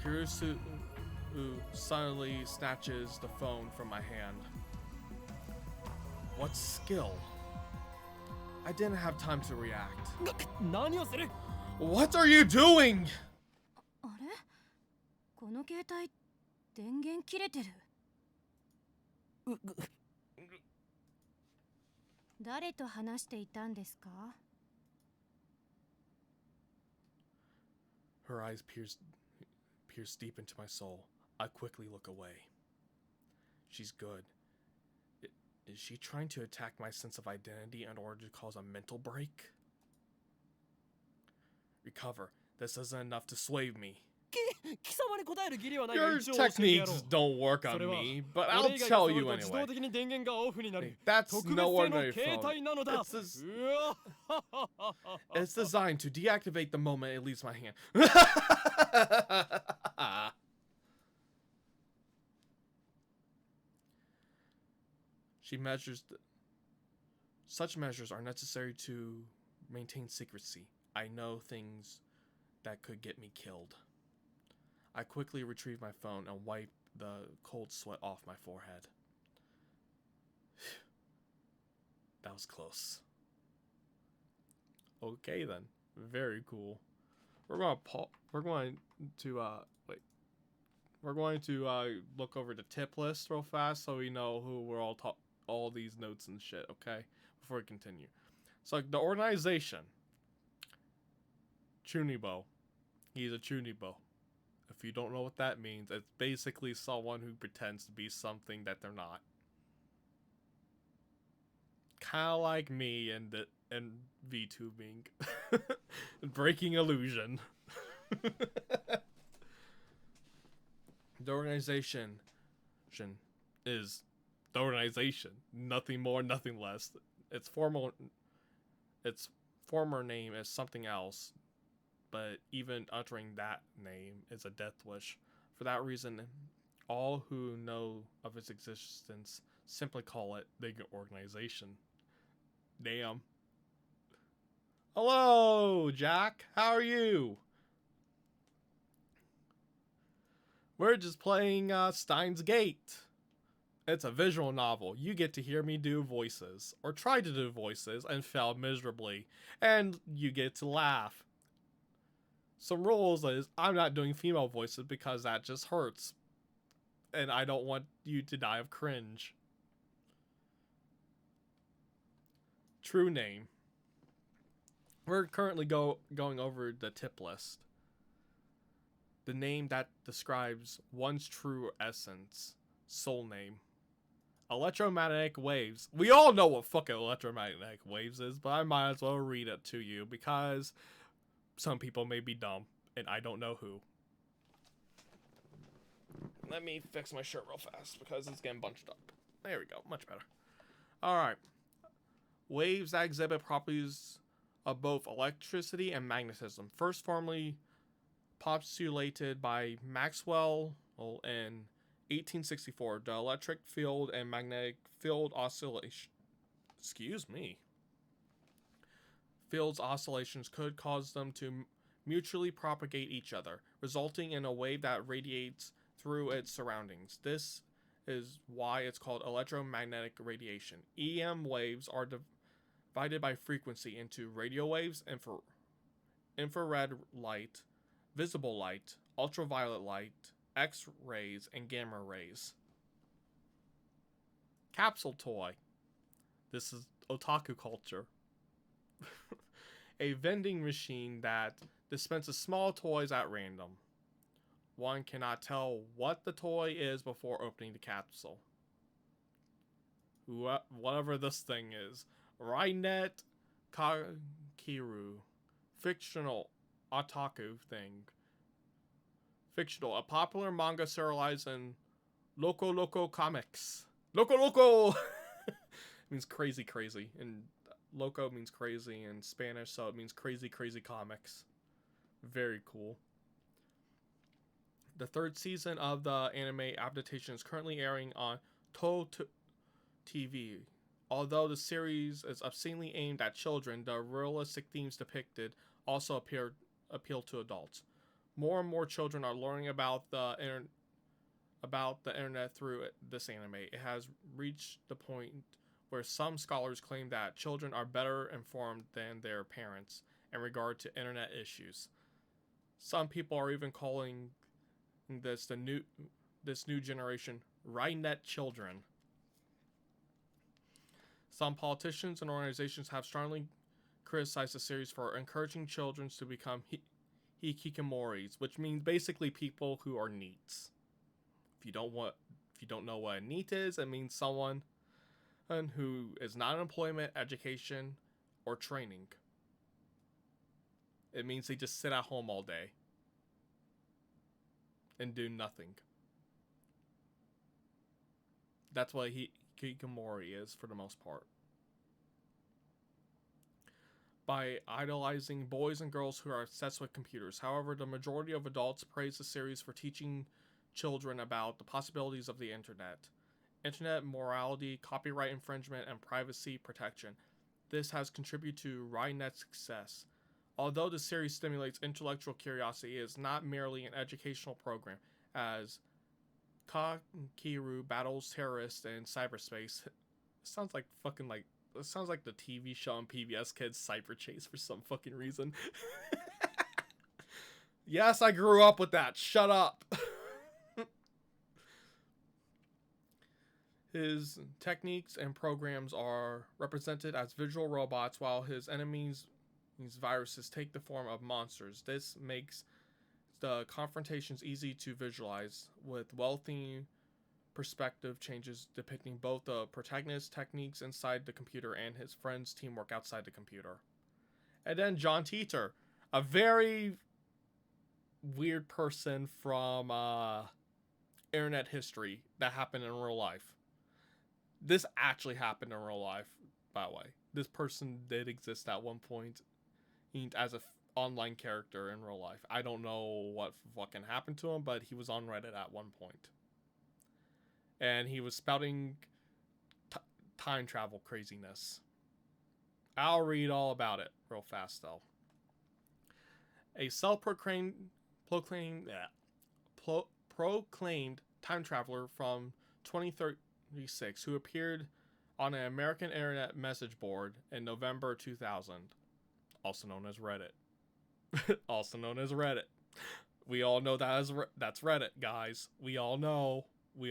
Kurusu suddenly snatches the phone from my hand. What skill? I didn't have time to react. What are you doing? Her eyes pierce deep into my soul. I quickly look away. She's good. Is she trying to attack my sense of identity in order to cause a mental break? Recover. This isn't enough to sway me. Your techniques don't work on me, but I'll tell you anyway. That's no ordinary phone. It's designed to deactivate the moment it leaves my hand. Such measures are necessary to maintain secrecy. I know things that could get me killed. I quickly retrieve my phone and wipe the cold sweat off my forehead. That was close. Okay then. Very cool. We're going to look over the tip list real fast so we know who we're all these notes and shit, okay? Before we continue. So the organization, Chunibo. He's a Chunibo. If you don't know what that means, it's basically someone who pretends to be something that they're not. Kind of like me and VTubing. Breaking illusion. The organization is the organization. Nothing more, nothing less. Its former name is something else, but even uttering that name is a death wish. For that reason, all who know of its existence simply call it the organization. Damn. Hello, Jack. How are you? We're just playing Steins Gate. It's a visual novel. You get to hear me do voices, or try to do voices, and fail miserably. And you get to laugh. Some rules is, I'm not doing female voices because that just hurts. And I don't want you to die of cringe. True name. We're currently going over the tip list. The name that describes one's true essence. Soul name. Electromagnetic waves. We all know what fucking electromagnetic waves is, but I might as well read it to you because some people may be dumb, and I don't know who. Let me fix my shirt real fast because it's getting bunched up. There we go. Much better. Alright. Waves that exhibit properties of both electricity and magnetism. First formally postulated by Maxwell in 1864, the electric field and magnetic field oscillation. Excuse me. Fields oscillations could cause them to mutually propagate each other, resulting in a wave that radiates through its surroundings. This is why it's called electromagnetic radiation. EM waves are divided by frequency into radio waves, infrared light, visible light, ultraviolet light, X-rays, and gamma rays. Capsule toy. This is otaku culture. A vending machine that dispenses small toys at random. One cannot tell what the toy is before opening the capsule. Whatever this thing is. Rainet Kakiru. Fictional otaku thing. Fictional. A popular manga serialized in Loco Loco Comics. Loco Loco! Means crazy crazy. And Loco means crazy in Spanish, so it means crazy crazy comics. Very cool. The third season of the anime adaptation is currently airing on To TV. Although the series is obscenely aimed at children, the realistic themes depicted also appeal to adults. More and more children are learning about the internet through this anime. It has reached the point where some scholars claim that children are better informed than their parents in regard to internet issues. Some people are even calling this new generation Rainet children. Some politicians and organizations have strongly criticized the series for encouraging children to become hikikomoris, which means basically people who are neets. If you don't know what a neet is, it means someone who is not in employment, education, or training. It means they just sit at home all day and do nothing. That's what hikikomori is for the most part. By idolizing boys and girls who are obsessed with computers. However, the majority of adults praise the series for teaching children about the possibilities of the internet. internet morality, copyright infringement, and privacy protection. This has contributed to RaiNet's success. Although the series stimulates intellectual curiosity, it is not merely an educational program, as Kakiru battles terrorists in cyberspace. It sounds like it sounds like the TV show on PBS Kids, Cyber Chase, for some fucking reason. Yes, I grew up with that. Shut up. His techniques and programs are represented as visual robots, while his enemies, these viruses, take the form of monsters. This makes the confrontations easy to visualize, with well-themed perspective changes depicting both the protagonist's techniques inside the computer and his friend's teamwork outside the computer. And then John Titor, a very weird person from internet history that happened in real life. This actually happened in real life, by the way. This person did exist at one point as a online character in real life. I don't know what fucking happened to him, but he was on Reddit at one point. And he was spouting time travel craziness. I'll read all about it real fast, though. A self-proclaimed time traveler from 2036 who appeared on an American internet message board in November 2000, also known as Reddit. Also known as Reddit. We all know that's Reddit, guys. We all know. The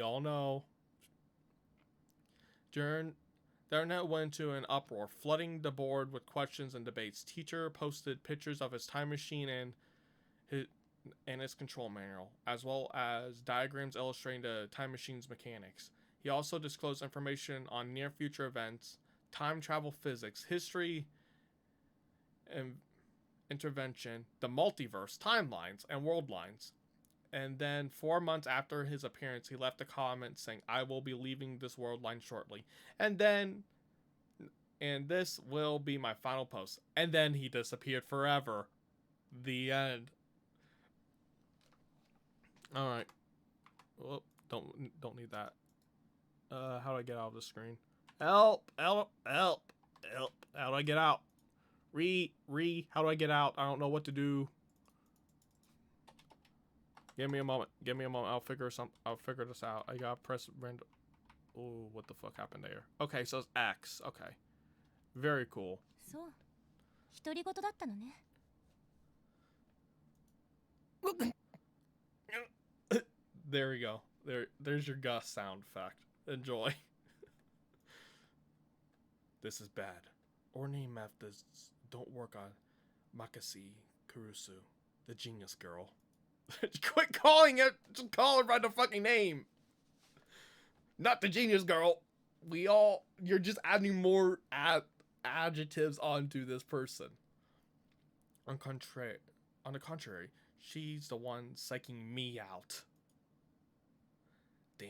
internet went into an uproar, flooding the board with questions and debates. Teacher posted pictures of his time machine and its control manual, as well as diagrams illustrating the time machine's mechanics. He also disclosed information on near-future events, time travel physics, history, and intervention, the multiverse, timelines, and world lines. And then 4 months after his appearance, he left a comment saying, "I will be leaving this world line shortly. And this will be my final post." And then he disappeared forever. The end. Alright. Oh, don't need that. How do I get out of the screen? Help! How do I get out? How do I get out? I don't know what to do. Give me a moment. I'll figure this out. I gotta press random. Oh, what the fuck happened there? Okay, so it's X. Okay. Very cool. There we go. There's your Gus sound effect. Enjoy. This is bad. Ordinary methods don't work on Makasi Kurusu, the genius girl. Quit calling it. Just call her by the fucking name. Not the genius girl. You're just adding more adjectives onto this person. On the contrary, she's the one psyching me out. Damn.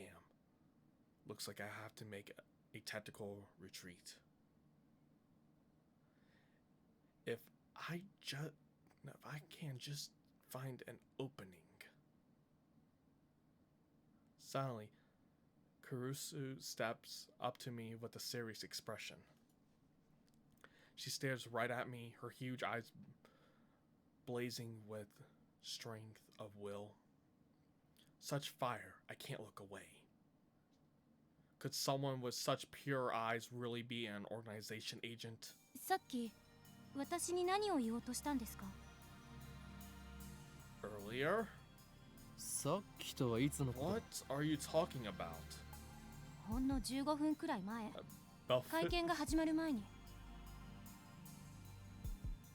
Looks like I have to make a tactical retreat. If I can just find an opening. Suddenly, Kurusu steps up to me with a serious expression. She stares right at me, her huge eyes blazing with strength of will. Such fire, I can't look away. Could someone with such pure eyes really be an organization agent? Earlier? What are you talking about?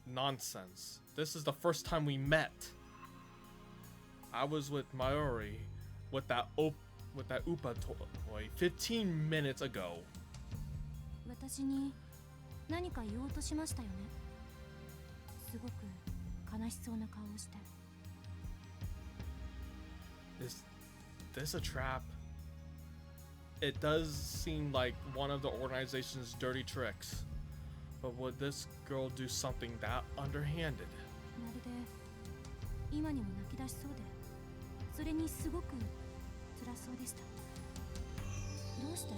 Nonsense. This is the first time we met. I was with Mayuri with that Upa toy 15 minutes ago. Is this a trap? It does seem like one of the organization's dirty tricks. But would this girl do something that underhanded? どうして？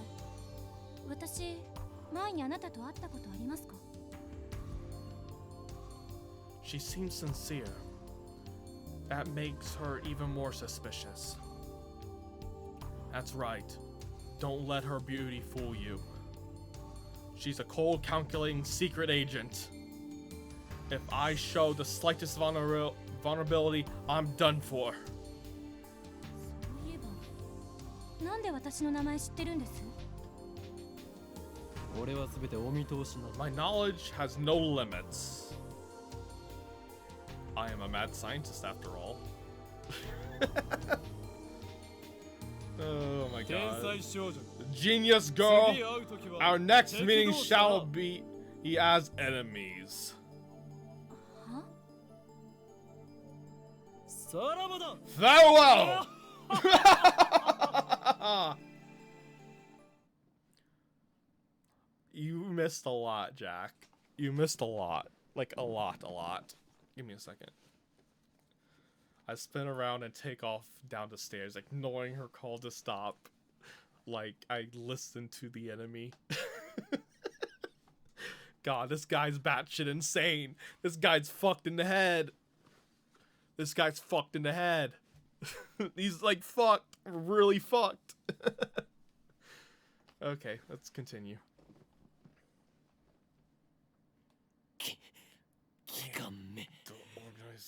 私、前にあなたと会ったことありますか？ She seems sincere. That makes her even more suspicious. That's right. Don't let her beauty fool you. She's a cold, calculating secret agent. If I show the slightest vulnerability, I'm done for. そういえば、なんで私の名前知ってるんです？俺は全てお見通しな。 My knowledge has no limits. I am a mad scientist after all. Oh my god. Genius girl. Our next meeting shall be as enemies. は？ Farewell! You missed a lot, Jack. You missed a lot. Like, a lot. Give me a second. I spin around and take off down the stairs, ignoring her call to stop. Like, I listen to the enemy. God, this guy's batshit insane. This guy's fucked in the head. This guy's fucked in the head. He's like fucked. Really fucked. Okay, let's continue.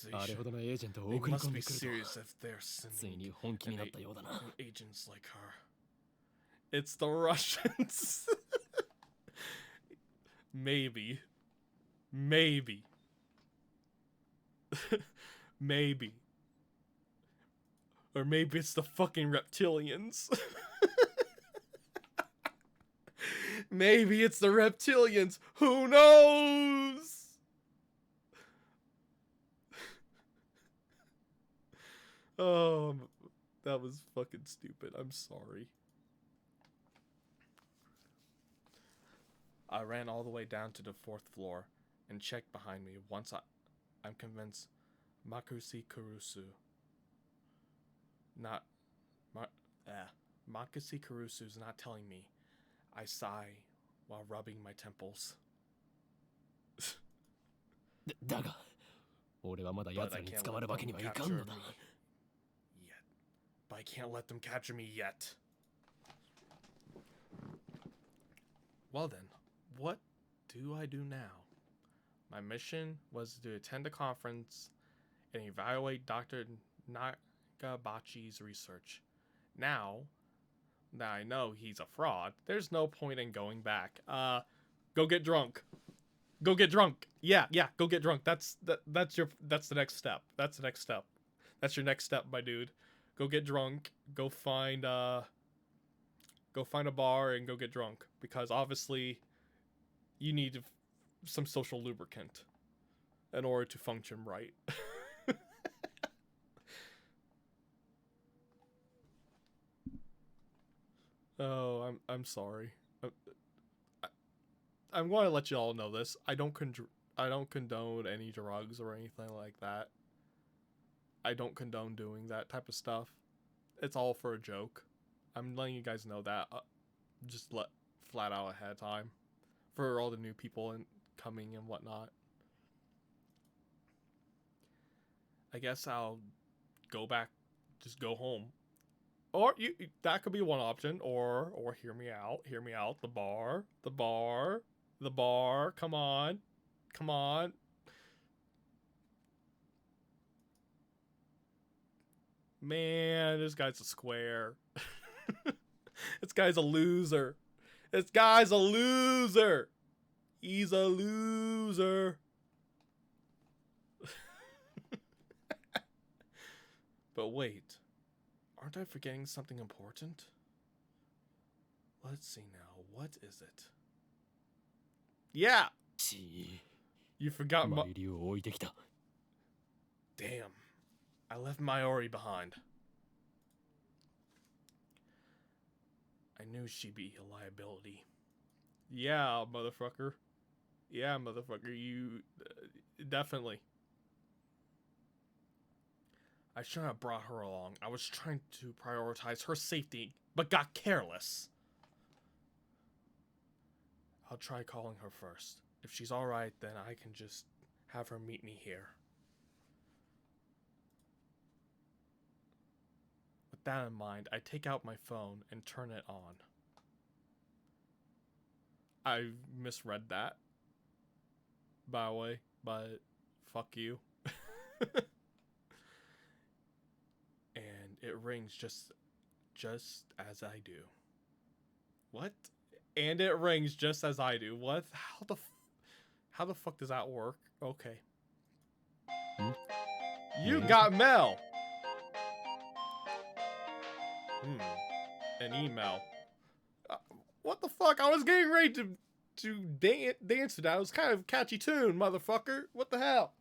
They must be serious if they're sending agents like her. It's the Russians. Maybe. Maybe. Maybe. Or maybe it's the fucking reptilians. Maybe it's the reptilians. Who knows? Oh, that was fucking stupid. I'm sorry. I ran all the way down to the 4th floor and checked behind me. Once I'm convinced Makusi Kurusu. Makusi Kurusu's not telling me. I sigh while rubbing my temples. But I can't let them capture me yet. Well then, what do I do now? My mission was to attend a conference and evaluate Dr. Nagabachi's research. Now that I know he's a fraud, there's no point in going back. Go get drunk. Go get drunk. Yeah, go get drunk. That's the next step. That's the next step. That's your next step, my dude. Go get drunk. Go find a bar and go get drunk, because obviously you need some social lubricant in order to function right. Oh, I'm sorry. I'm going to let you all know this. I don't condone any drugs or anything like that. I don't condone doing that type of stuff. It's all for a joke. I'm letting you guys know that. Just flat out ahead of time. For all the new people coming and whatnot. I guess I'll go back. Just go home. Or that could be one option. Or hear me out. Hear me out. The bar. Come on. Man, this guy's a square. This guy's a loser. He's a loser. But wait. Aren't I forgetting something important? Let's see now. What is it? Yeah! You forgot my... Damn. I left Mayuri behind. I knew she'd be a liability. Yeah, motherfucker. You... definitely. I shouldn't have brought her along. I was trying to prioritize her safety, but got careless. I'll try calling her first. If she's alright, then I can just have her meet me here. With that in mind, I take out my phone and turn it on. I misread that, by the way, but fuck you. And it rings just as I do. What? And it rings just as I do. What? How the fuck does that work? Okay. You got mail. An email. What the fuck? I was getting ready to dance to that. It was kind of a catchy tune, motherfucker. What the hell?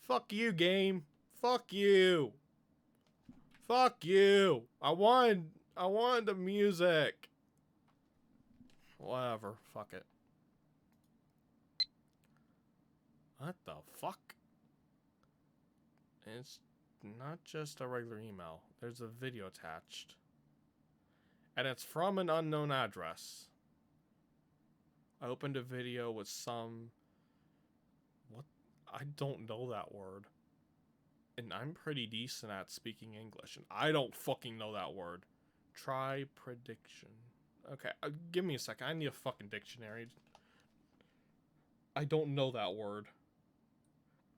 Fuck you, game. Fuck you. Fuck you. I wanted the music. Whatever. Fuck it. What the fuck? It's not just a regular email. There's a video attached. And it's from an unknown address. I opened a video with some... What? I don't know that word. And I'm pretty decent at speaking English. And I don't fucking know that word. Try prediction. Okay, give me a second. I need a fucking dictionary. I don't know that word.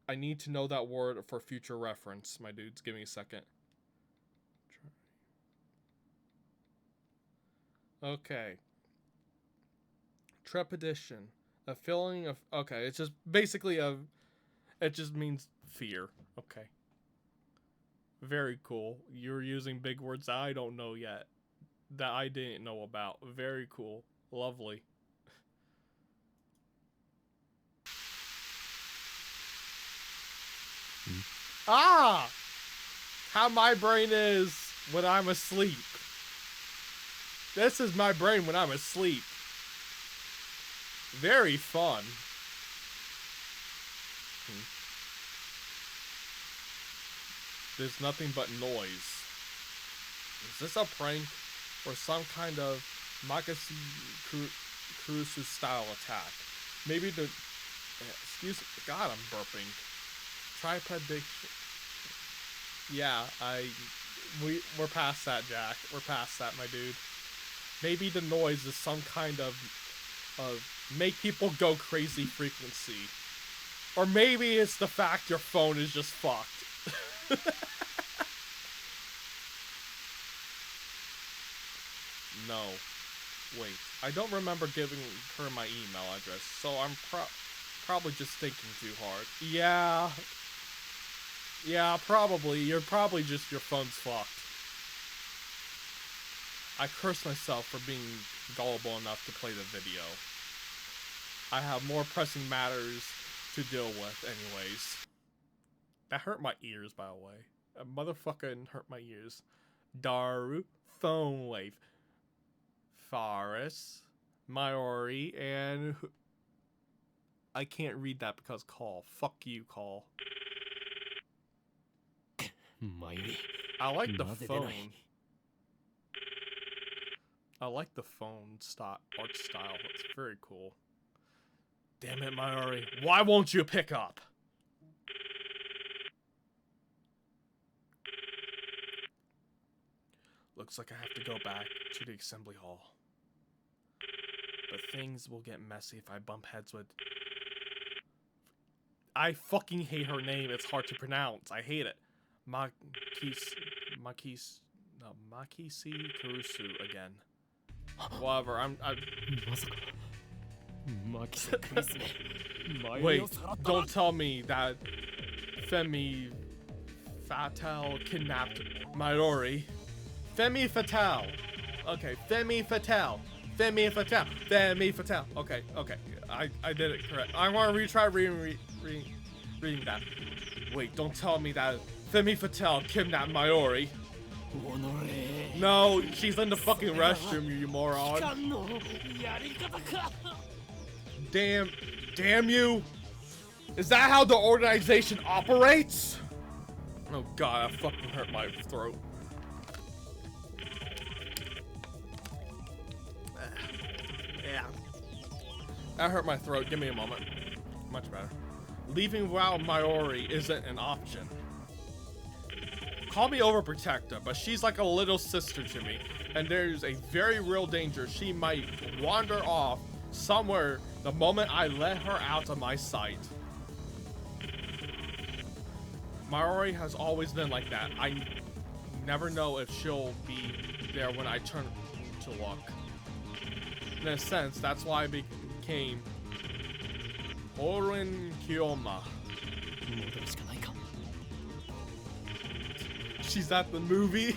I need to know that word for future reference, my dudes. Give me a second. Okay. Trepidation. A feeling of... Okay, it's just basically it just means fear. Okay. Very cool. You're using big words that I don't know yet. That I didn't know about. Very cool. Lovely. Ah! How my brain is when I'm asleep. This is my brain when I'm asleep. Very fun. There's nothing but noise. Is this a prank or some kind of Makasi Kurusu style attack? Maybe the... Excuse me. God, I'm burping. Tripod diction. Yeah, we're past that, Jack. We're past that, my dude. Maybe the noise is some kind of make people go crazy frequency. Or maybe it's the fact your phone is just fucked. No. Wait. I don't remember giving her my email address, so I'm probably just thinking too hard. Yeah. Yeah, probably. You're probably just your phone's fucked. I curse myself for being gullible enough to play the video. I have more pressing matters to deal with anyways. That hurt my ears, by the way. A motherfucking hurt my ears. Daru, phone wave. Faris, Maori, and... I can't read that because call. Fuck you, call. I like the phone. I like the phone art style. It's very cool. Damn it, Maori. Why won't you pick up? Looks like I have to go back to the assembly hall. But things will get messy if I bump heads with... I fucking hate her name. It's hard to pronounce. I hate it. Makisi Kurusu again. Whatever, Wait, don't tell me that Femi Fatale kidnapped Maori. Femi Fatale. Okay, Femi Fatale. Femi Fatale. Femi Fatale. Okay, okay. I did it correct. I want to retry reading that. Wait, don't tell me that Femi Fatale kidnapped Maori. No, she's in the fucking restroom, you moron. Damn you. Is that how the organization operates? Oh god, that fucking hurt my throat. Yeah. That hurt my throat. Give me a moment. Much better. Leaving without Mayuri isn't an option. Call me overprotector, but she's like a little sister to me, and there's a very real danger she might wander off somewhere the moment I let her out of my sight. Mayuri has always been like that. I never know if she'll be there when I turn to look. In a sense, that's why I became Orin Kyoma. She's at the movie.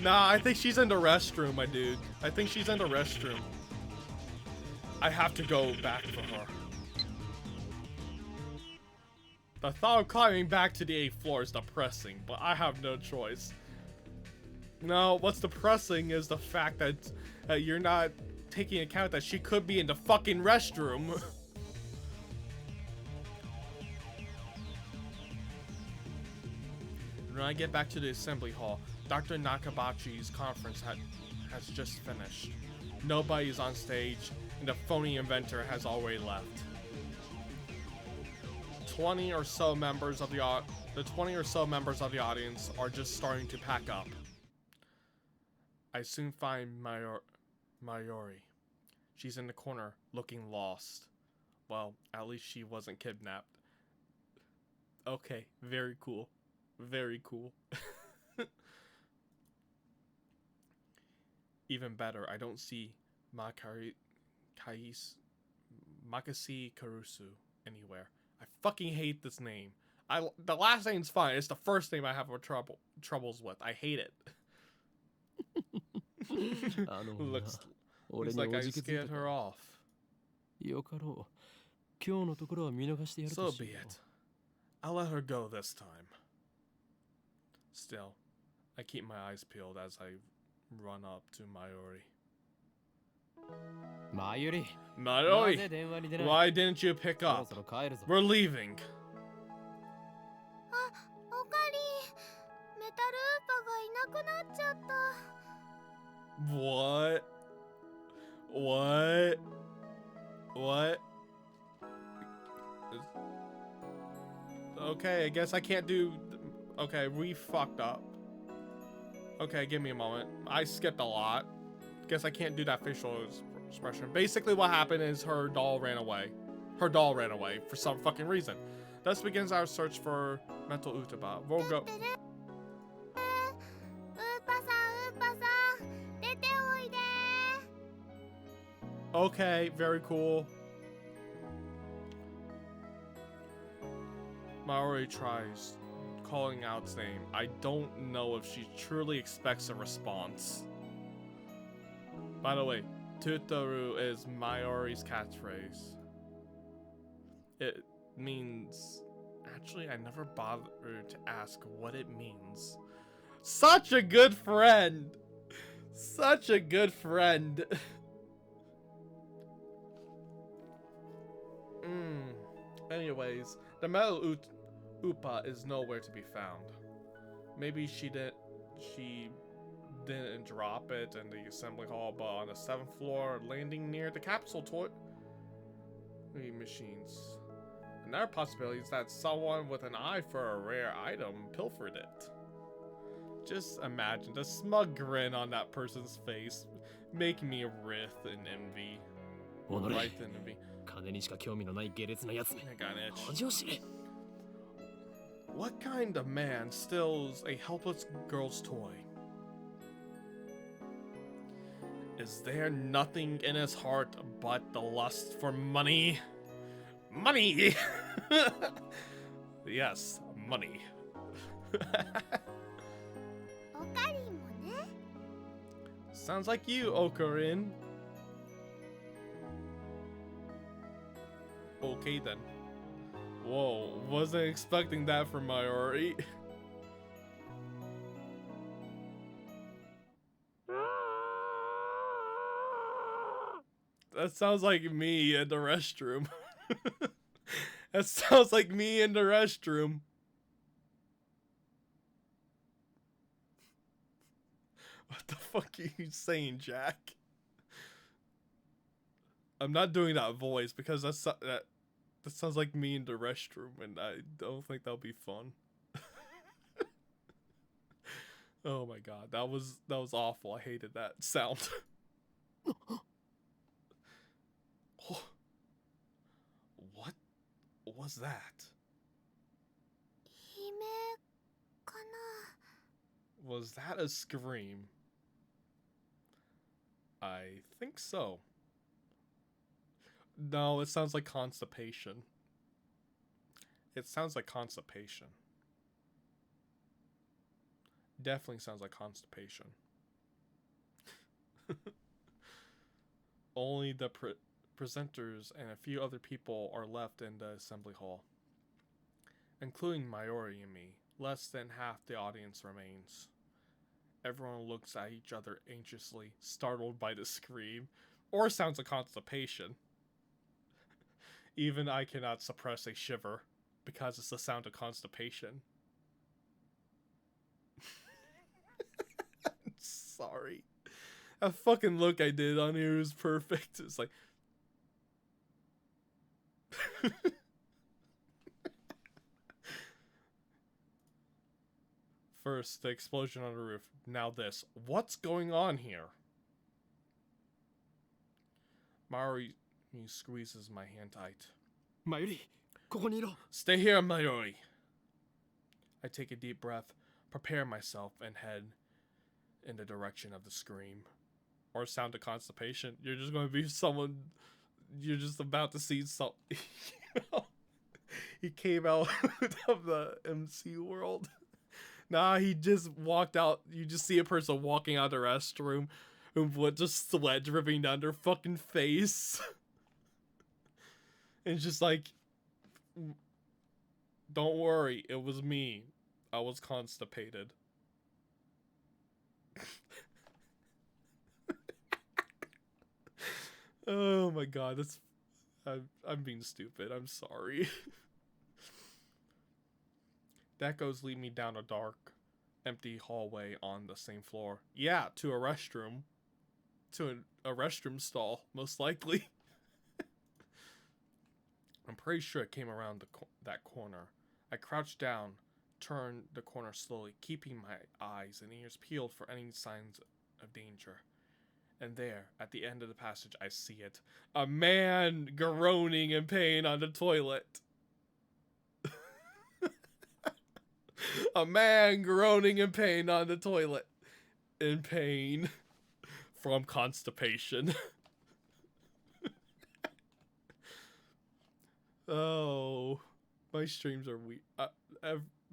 Nah, I think she's in the restroom, my dude. I think she's in the restroom. I have to go back for her. The thought of climbing back to the 8th floor is depressing, but I have no choice. No, what's depressing is the fact that you're not taking account that she could be in the fucking restroom. When I get back to the assembly hall, Dr. Nakabachi's conference has just finished. Nobody's on stage, and the phony inventor has already left. 20 or so members of the audience are just starting to pack up. I soon find Mayuri. She's in the corner, looking lost. Well, at least she wasn't kidnapped. Okay, very cool. Very cool. Even better, I don't see Makasi Karusu anywhere. I fucking hate this name. The last name's fine. It's the first name I have troubles with. I hate it. Looks like I scared her off. So be it. I'll let her go this time. Still, I keep my eyes peeled as I run up to Mayuri. Mayuri! Why didn't you pick up? We're leaving. What? What? What? Okay, I guess I can't do... Okay, we fucked up. Okay, give me a moment. I skipped a lot. Guess I can't do that facial expression. Basically what happened is her doll ran away. Her doll ran away for some fucking reason. Thus begins our search for mental Utaba. We'll go... Okay, very cool. Mayuri tries calling out its name. I don't know if she truly expects a response. By the way, Tutoru is Mayuri's catchphrase. It means... Actually, I never bothered to ask what it means. Such a good friend! Such a good friend. Anyways, the metal Upa is nowhere to be found. Maybe she didn't drop it in the assembly hall, but on the 7th floor, landing near the capsule toy machines. Another possibility is that someone with an eye for a rare item pilfered it. Just imagine the smug grin on that person's face, making me writhe in envy. Right in envy. I got an itch. What kind of man steals a helpless girl's toy? Is there nothing in his heart but the lust for money? Money! Yes, money. Sounds like you, Okarin. Okay then. Whoa, wasn't expecting that from Mayuri. That sounds like me in the restroom. That sounds like me in the restroom. What the fuck are you saying, Jack? I'm not doing that voice because that sounds like me in the restroom, and I don't think that'll be fun. Oh my god, that was awful. I hated that sound. What was that? 悲鳴かな。 Was that a scream? I think so. No, it sounds like constipation. It sounds like constipation. Definitely sounds like constipation. Only the presenters and a few other people are left in the assembly hall, including Mayuri and me. Less than half the audience remains. Everyone looks at each other anxiously, startled by the scream, or sounds of constipation. Even I cannot suppress a shiver, because it's the sound of constipation. I'm sorry. That fucking look I did on here was perfect. It's like... First, the explosion on the roof. Now this. What's going on here? Mayuri squeezes my hand tight. Mayuri, ここにいろ. Stay here, Mayuri. I take a deep breath, prepare myself, and head in the direction of the scream. Or sound of constipation. You're just going to be someone... You're just about to see some... He came out of the MC world. Nah, he just walked out. You just see a person walking out of the restroom with just sweat dripping down their fucking face. And just like, don't worry, it was me. I was constipated. Oh my god, that's... I'm being stupid. I'm sorry. That goes lead me down a dark, empty hallway on the same floor. Yeah, to a restroom. To a restroom stall, most likely. I'm pretty sure it came around that corner. I crouched down, turned the corner slowly, keeping my eyes and ears peeled for any signs of danger. And there, at the end of the passage, I see it. A man groaning in pain on the toilet. A man groaning in pain on the toilet. In pain. From constipation. Oh. My streams are weird.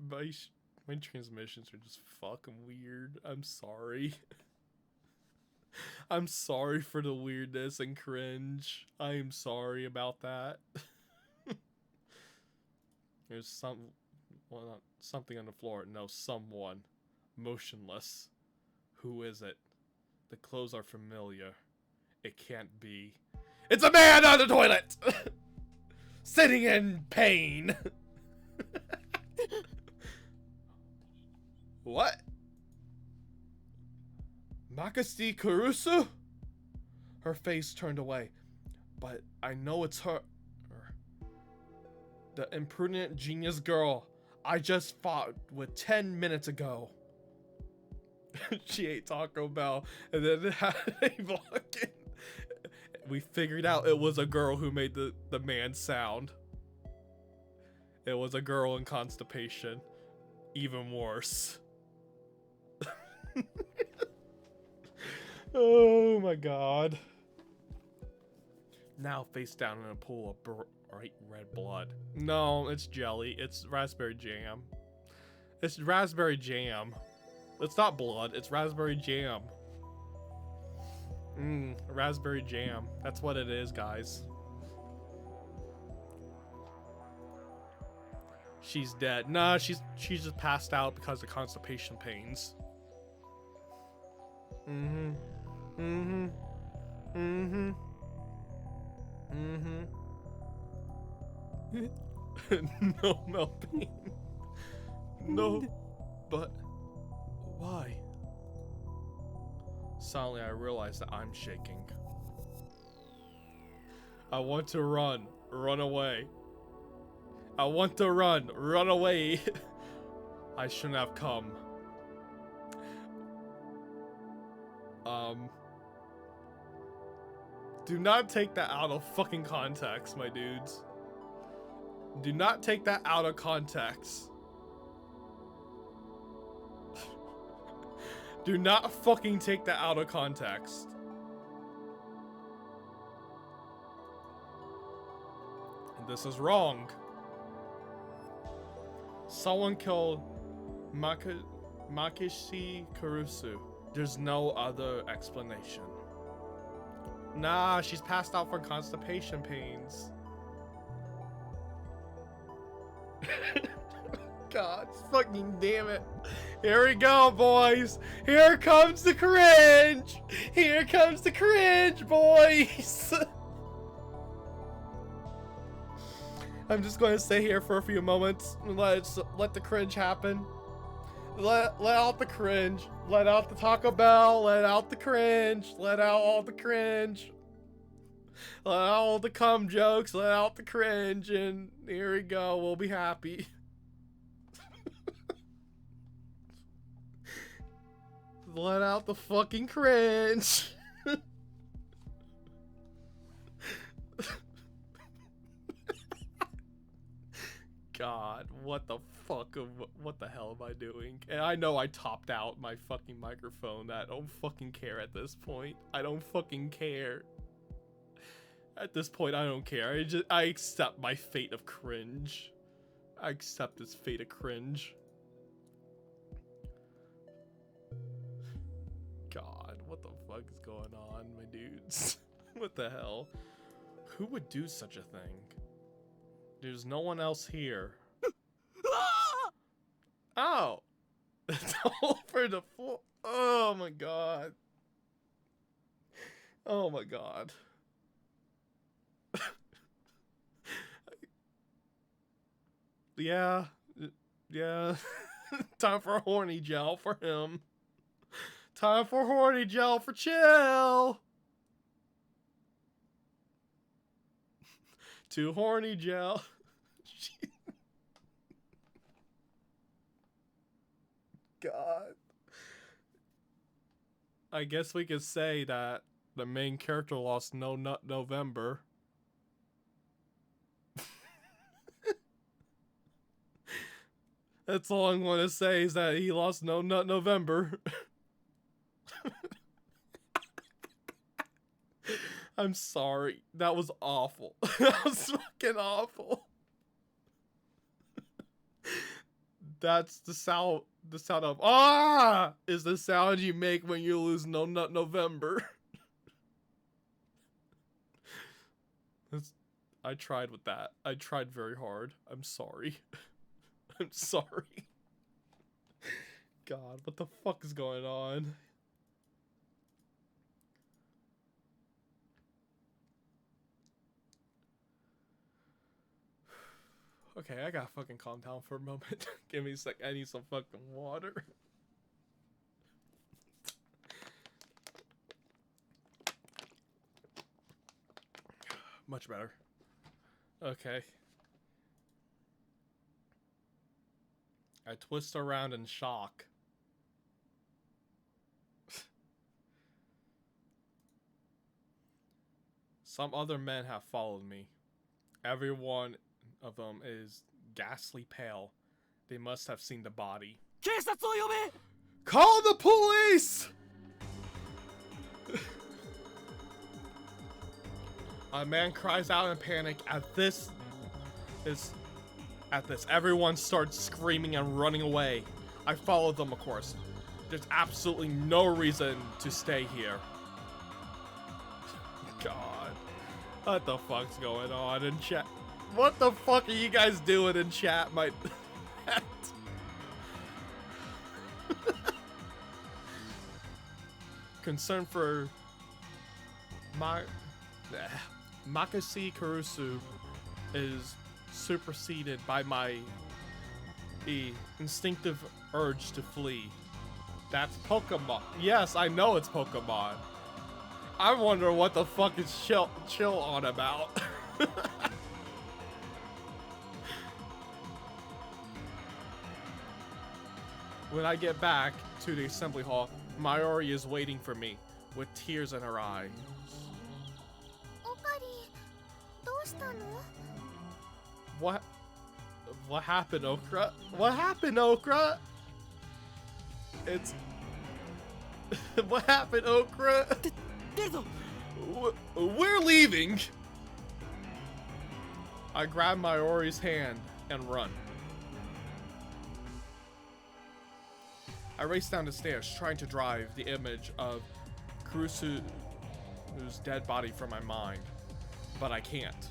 My transmissions are just fucking weird. I'm sorry. I'm sorry for the weirdness and cringe. I am sorry about that. There's something on the floor. No, someone. Motionless. Who is it? The clothes are familiar. It can't be. It's a man on the toilet! Sitting in pain! What? Makasi Kurusu? Her face turned away. But I know it's her. The imprudent genius girl I just fought with 10 minutes ago. She ate Taco Bell and then had a walk in. We figured out it was a girl who made the man sound. It was a girl in constipation. Even worse. Oh my god. Now face down in a pool of bright red blood. No, it's jelly. It's raspberry jam. It's raspberry jam. It's not blood. It's raspberry jam. Raspberry jam. That's what it is, guys. She's dead. Nah, she's just passed out because of constipation pains. No, Melpine. No, but why? Suddenly I realize that I'm shaking. I want to run. Run away. I want to run. Run away. I shouldn't have come. Do not take that out of fucking context, my dudes. Do not take that out of context. Do not fucking take that out of context. This is wrong. Someone killed Makishi Kurusu. There's no other explanation. Nah, she's passed out from constipation pains. God fucking damn it. Here we go, boys. Here comes the cringe. Here comes the cringe, boys. I'm just going to stay here for a few moments and let the cringe happen. Let out the cringe. Let out the Taco Bell. Let out the cringe. Let out all the cringe. Let out all the cum jokes. Let out the cringe. And here we go. We'll be happy. Let out the fucking cringe. God, what the fuck? What the hell am I doing? And I know I topped out my fucking microphone. I don't fucking care at this point. I don't fucking care. At this point, I don't care. I accept my fate of cringe. I accept this fate of cringe. God, what the fuck is going on, my dudes? What the hell? Who would do such a thing? There's no one else here. Oh! It's all over the floor. Oh my god. Oh my god. Yeah. Yeah. Time for horny gel for him. Time for horny gel for Chill. Too horny gel. God. I guess we could say that the main character lost no nut November. That's all I'm going to say is that he lost no nut November. I'm sorry. That was awful. That was fucking awful. That's the sound. The sound of ah is the sound you make when you lose no nut November. I tried with that. I tried very hard. I'm sorry. I'm sorry. God, what the fuck is going on? Okay, I gotta fucking calm down for a moment. Give me a sec. I need some fucking water. Much better. Okay. I twist around in shock. Some other men have followed me. Everyone of them is ghastly pale. They must have seen the body. Call the police! A man cries out in panic at this. Everyone starts screaming and running away. I follow them, of course. There's absolutely no reason to stay here. God. What the fuck's going on in chat? What the fuck are you guys doing in chat, my... Concern for... Makishi Kurusu is superseded by my instinctive urge to flee. That's Pokemon. Yes, I know it's Pokemon. I wonder what the fuck is chill on about. When I get back to the assembly hall, Mayuri is waiting for me with tears in her eyes. Okari, どうしたの? What happened, Okra? What happened, Okra? It's what happened, Okra? We're leaving. I grab Mayuri's hand and run. I race down the stairs, trying to drive the image of Kurusu's dead body from my mind, but I can't.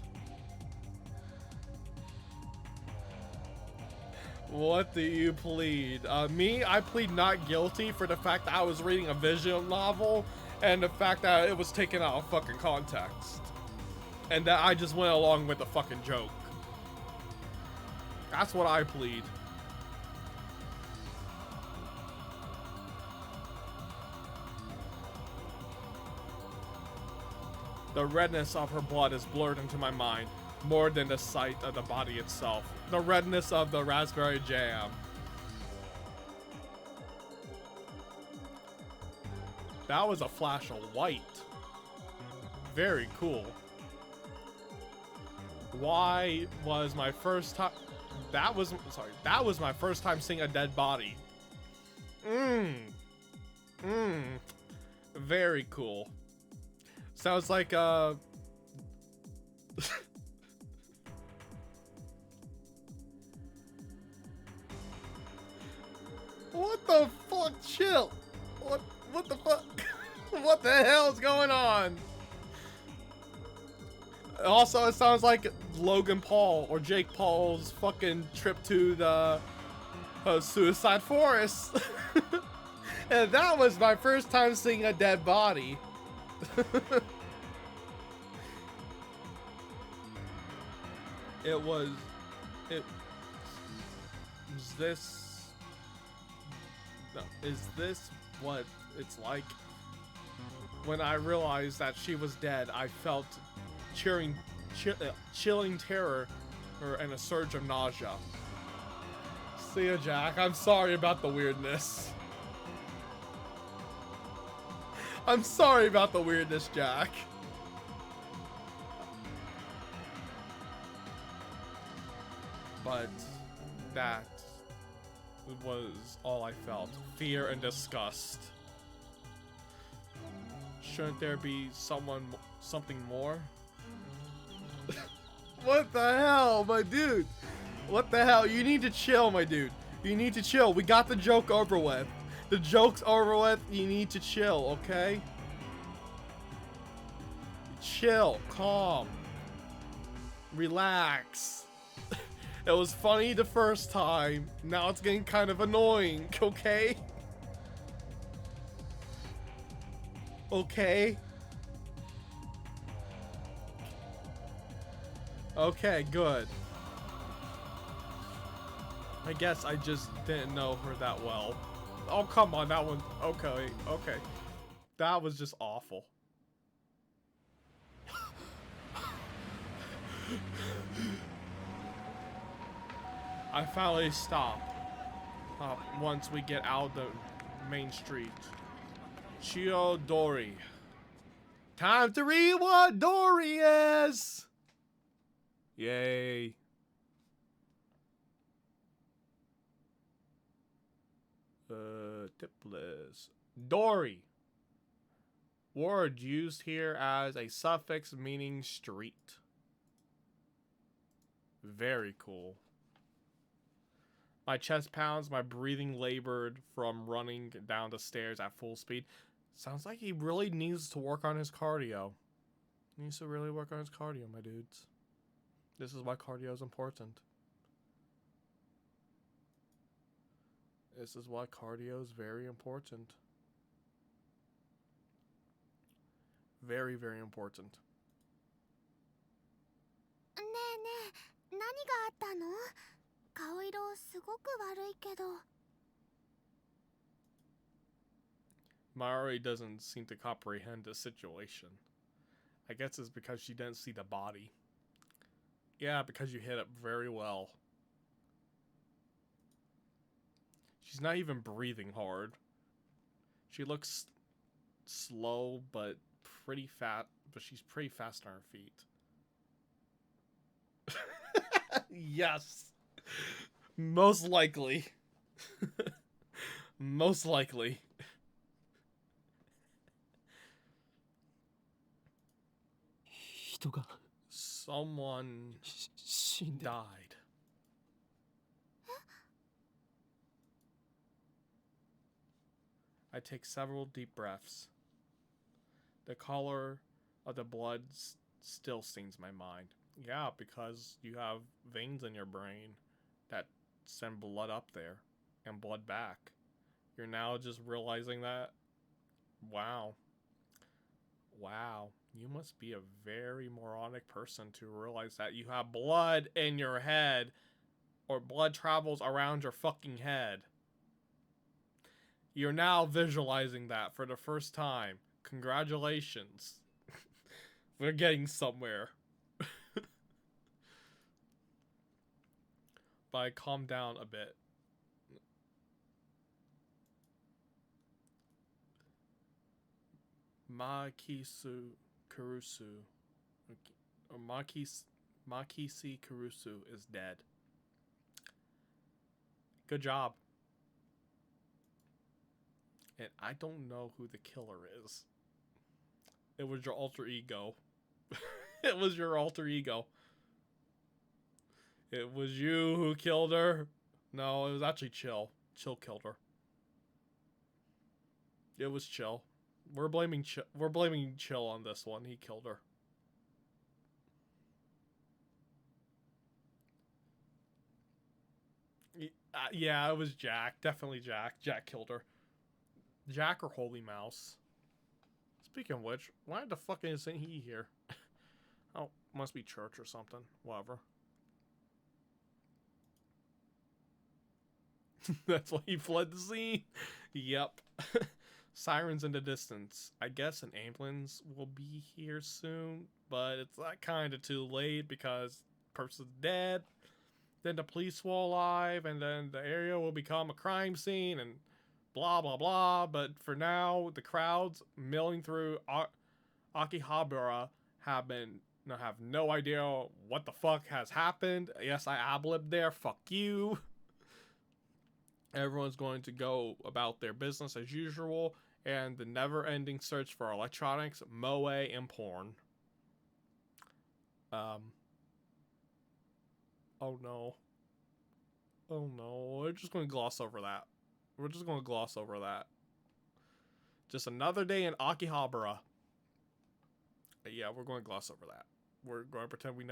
What do you plead? Me? I plead not guilty for the fact that I was reading a visual novel and the fact that it was taken out of fucking context. And that I just went along with the fucking joke. That's what I plead. The redness of her blood is blurred into my mind more than the sight of the body itself. The redness of the raspberry jam. That was a flash of white. Very cool. Why was my first time... That was my first time seeing a dead body. Very cool. Sounds like, What the fuck? Chill. What the fuck? What the hell's going on? Also, it sounds like Logan Paul or Jake Paul's fucking trip to the Suicide Forest. And that was my first time seeing a dead body. Is this what it's like? When I realized that she was dead, I felt chilling terror and a surge of nausea. See ya, Jack. I'm sorry about the weirdness. I'm sorry about the weirdness, Jack. But that was all I felt. Fear and disgust. Shouldn't there be something more? What the hell, my dude? What the hell? You need to chill, my dude. You need to chill. We got the joke over with. The joke's over with. You need to chill, okay? Chill. Calm. Relax. It was funny the first time. Now it's getting kind of annoying, okay? Okay? Okay, good. I guess I just didn't know her that well. Oh, come on, that one. Okay, okay. That was just awful. I finally stop once we get out of the main street. Chiodori. Time to read what Dory is! Yay. Tip list. Dory. Word used here as a suffix meaning street. Very cool. My chest pounds, my breathing labored from running down the stairs at full speed. Sounds like he really needs to work on his cardio. He needs to really work on his cardio, my dudes. This is why cardio is important. This is why cardio is very important. Very, very important. ねえねえ、何があったの? 顔色すごく悪いけど。Mari doesn't seem to comprehend the situation. I guess it's because she didn't see the body. Yeah, because you hit it very well. She's not even breathing hard. She looks slow, but pretty fat. But she's pretty fast on her feet. Yes. Most likely. Most likely. Someone died. I take several deep breaths. The color of the blood still stings my mind. Yeah, because you have veins in your brain that send blood up there and blood back. You're now just realizing that? Wow. Wow. You must be a very moronic person to realize that you have blood in your head, or blood travels around your fucking head. You're now visualizing that for the first time. Congratulations. We're getting somewhere. But calm down a bit. Makisu Kurusu. Or Makisi Kurusu is dead. Good job. And I don't know who the killer is. It was your alter ego. It was your alter ego. It was you who killed her. No, it was actually Chill. Chill killed her. It was Chill. We're blaming Chill on this one. He killed her. Yeah, it was Jack. Definitely Jack. Jack killed her. Jack or Holy Mouse. Speaking of which, why the fuck isn't he here? Oh, must be church or something. Whatever. That's why he fled the scene. Yep. Sirens in the distance. I guess an ambulance will be here soon, but it's like kind of too late because the person's dead. Then the police will arrive, and then the area will become a crime scene, and blah blah blah. But for now, the crowds milling through Akihabara have no idea what the fuck has happened. Yes, I ad-libbed there. Fuck you. Everyone's going to go about their business as usual, and the never-ending search for electronics, moe, and porn. Oh no. Oh no. We're just going to gloss over that. We're just going to gloss over that. Just another day in Akihabara. Yeah, we're going to gloss over that. We're going to pretend we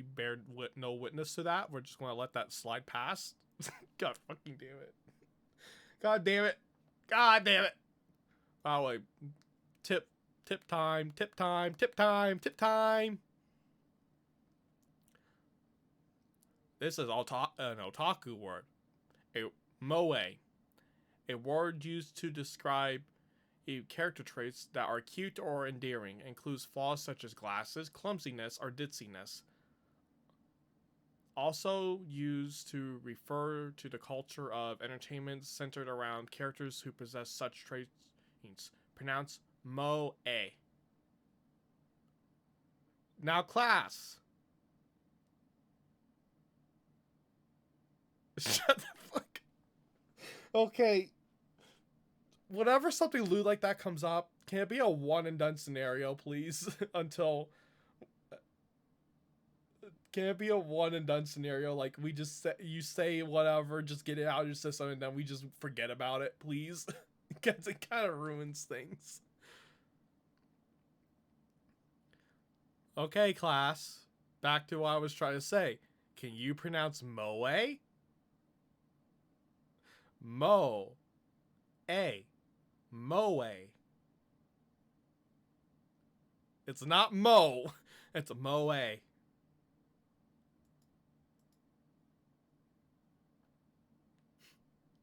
bared no witness to that. We're just going to let that slide past. God fucking damn it. God damn it. God damn it. Oh, wait. Tip time. Tip time. Tip time. Tip time. This is an otaku word. A moe. A word used to describe character traits that are cute or endearing. Includes flaws such as glasses, clumsiness, or ditziness. Also used to refer to the culture of entertainment centered around characters who possess such traits. Pronounce moe. Now class. Shut the fuck. Okay. Whenever something lewd like that comes up, can it be a one and done scenario, please? Can it be a one and done scenario? Like, we just you say whatever, just get it out of your system, and then we just forget about it, please? Because it kind of ruins things. Okay, class. Back to what I was trying to say. Can you pronounce moe? Moe. Moe. It's not mo. It's moe.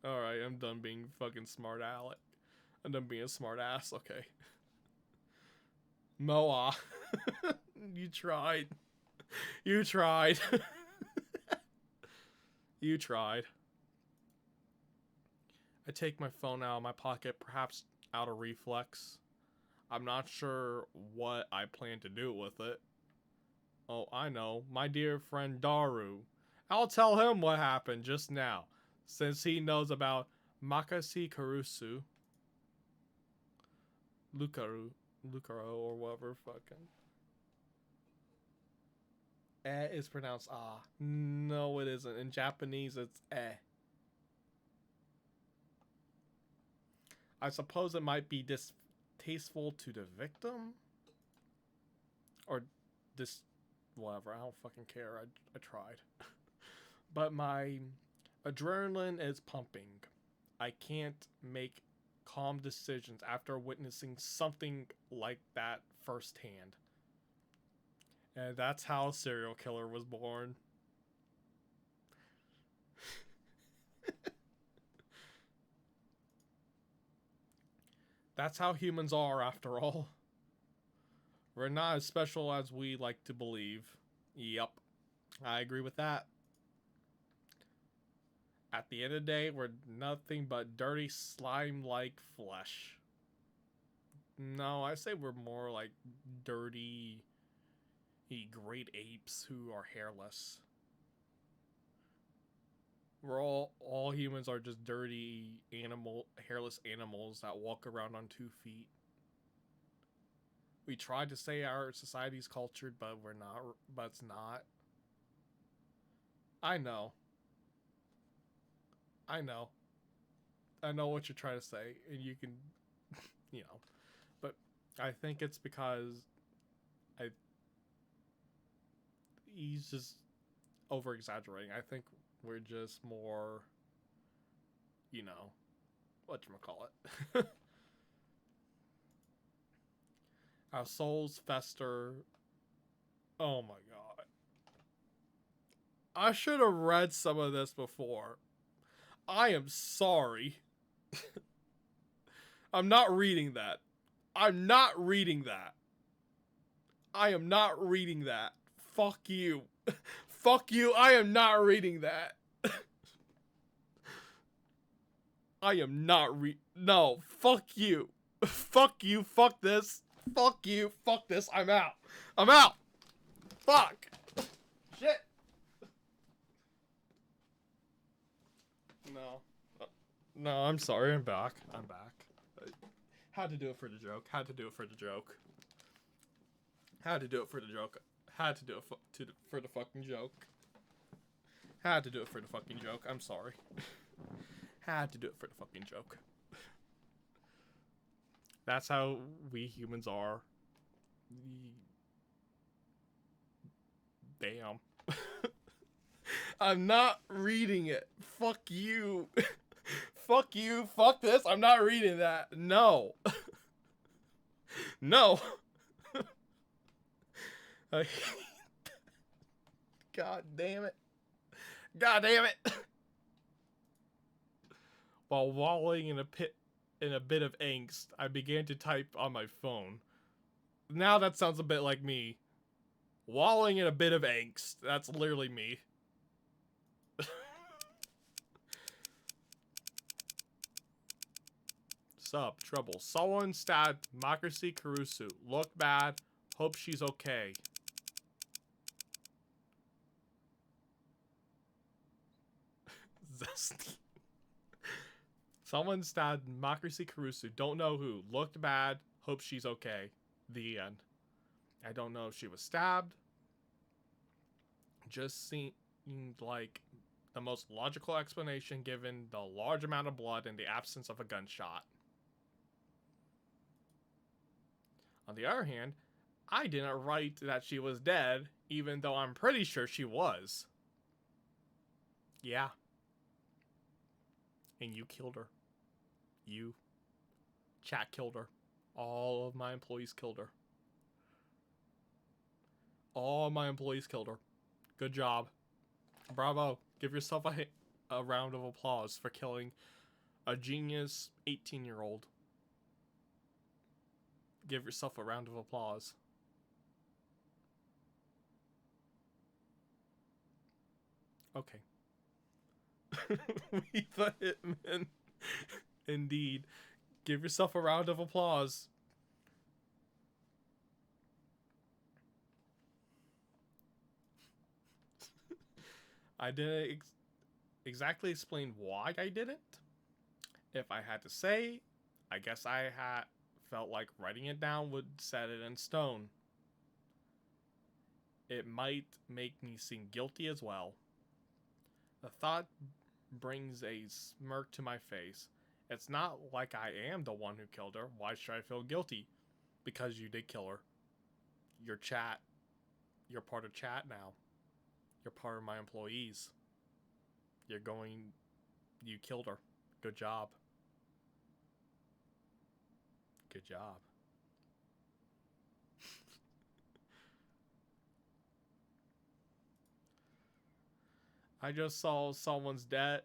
Alright, I'm done being fucking smart Alec. And then being a smart ass. Okay. Moa. You tried. You tried. You tried. I take my phone out of my pocket, perhaps out of reflex. I'm not sure what I plan to do with it. Oh, I know. My dear friend Daru. I'll tell him what happened just now, since he knows about Makasi Karusu. Lukaro, or whatever fucking. Eh is pronounced ah. No, it isn't. In Japanese, it's eh. I suppose it might be distasteful to the victim? Or whatever, I don't fucking care. I tried. But my adrenaline is pumping. I can't make calm decisions after witnessing something like that firsthand. And that's how a serial killer was born. That's how humans are, after all. We're not as special as we like to believe. Yep, I agree with that. At the end of the day, we're nothing but dirty slime-like flesh. No, I say we're more like dirty, great apes who are hairless. We're all humans are just dirty hairless animals that walk around on 2 feet. We try to say our society's cultured, but we're not. But it's not. I know. I know what you're trying to say, and you can, you know, but I think it's because he's just over-exaggerating. I think we're just more, you know, whatchamacallit. Our souls fester. Oh my god. I should have read some of this before. I am sorry. I'm not reading that. I'm not reading that. I am not reading that. Fuck you. Fuck you. I am not reading that. I am not No. Fuck you. Fuck you. Fuck this. Fuck you. Fuck this. I'm out. I'm out. Fuck. Shit. No. No, I'm sorry. I'm back. I'm back. Had to do it for the joke. Had to do it for the joke. Had to do it for the joke. Had to do it for the fucking joke. Had to do it for the fucking joke. I'm sorry. Had to do it for the fucking joke. That's how we humans are. Damn. I'm not reading it. Fuck you. Fuck you. Fuck this. I'm not reading that. No. No. God damn it. God damn it. While wallowing in a bit of angst, I began to type on my phone. Now that sounds a bit like me. Wallowing in a bit of angst. That's literally me. Sup, trouble. Someone stabbed Makasi Karusu. Look bad. Hope she's okay. Zesty. Someone stabbed Makasi Karusu. Don't know who. Looked bad. Hope she's okay. The end. I don't know if she was stabbed. Just seemed like the most logical explanation given the large amount of blood and the absence of a gunshot. On the other hand, I didn't write that she was dead, even though I'm pretty sure she was. Yeah. And you killed her. You. Chat killed her. All of my employees killed her. All my employees killed her. Good job. Bravo. Give yourself a round of applause for killing a genius 18-year-old. Give yourself a round of applause. Okay. We the Hitman. Indeed. Give yourself a round of applause. I didn't exactly explain why I didn't. If I had to say, I guess I felt like writing it down would set it in stone. It might make me seem guilty as well. The thought brings a smirk to my face. It's not like I am the one who killed her. Why should I feel guilty? Because you did kill her. You're part of chat now. You're part of my employees. You killed her. Good job. Good job. I just saw someone's death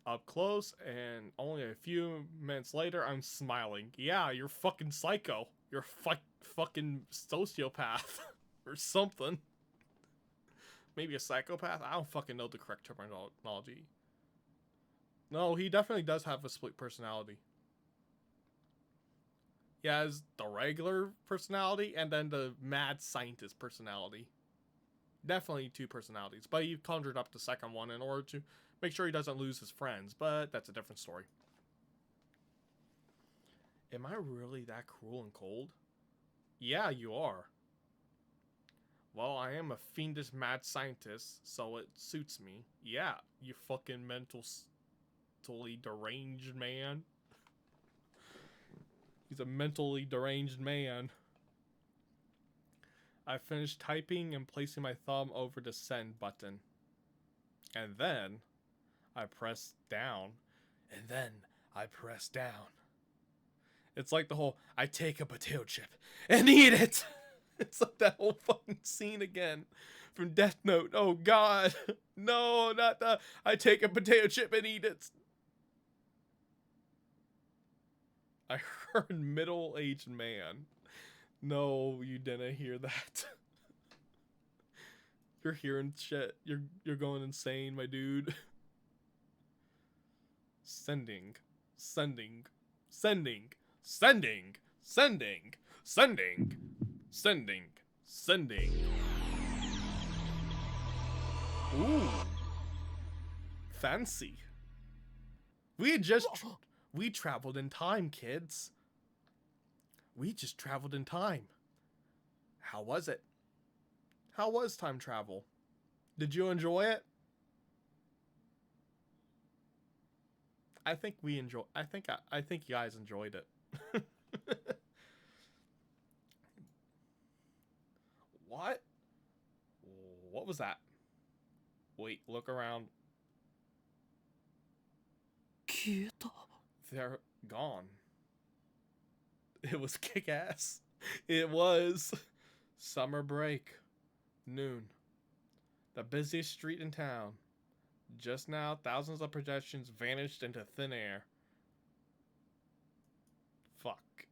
up close, and only a few minutes later, I'm smiling. Yeah, you're fucking psycho. You're fucking sociopath. Or something. Maybe a psychopath? I don't fucking know the correct terminology. No, he definitely does have a split personality. He has the regular personality and then the mad scientist personality. Definitely two personalities, but he conjured up the second one in order to make sure he doesn't lose his friends, but that's a different story. Am I really that cruel and cold? Yeah, you are. Well, I am a fiendish mad scientist, so it suits me. Yeah, you fucking mentally deranged man. He's a mentally deranged man. I finished typing and placing my thumb over the send button. And then I pressed down. And then I pressed down. It's like the whole, I take a potato chip and eat it! It's like that whole fucking scene again from Death Note. Oh god. No, not the, I take a potato chip and eat it. I heard middle-aged man. No, you didn't hear that. You're hearing shit. You're going insane, my dude. Sending. Sending. Sending. Sending. Sending. Sending. Sending. Sending. Ooh. Fancy. We traveled in time, kids. We just traveled in time. How was it? How was time travel? Did you enjoy it? I think you guys enjoyed it. What? What was that? Wait, look around. They're gone. It was kick-ass. It was. Summer break. Noon. The busiest street in town. Just now, thousands of projections vanished into thin air. Fuck.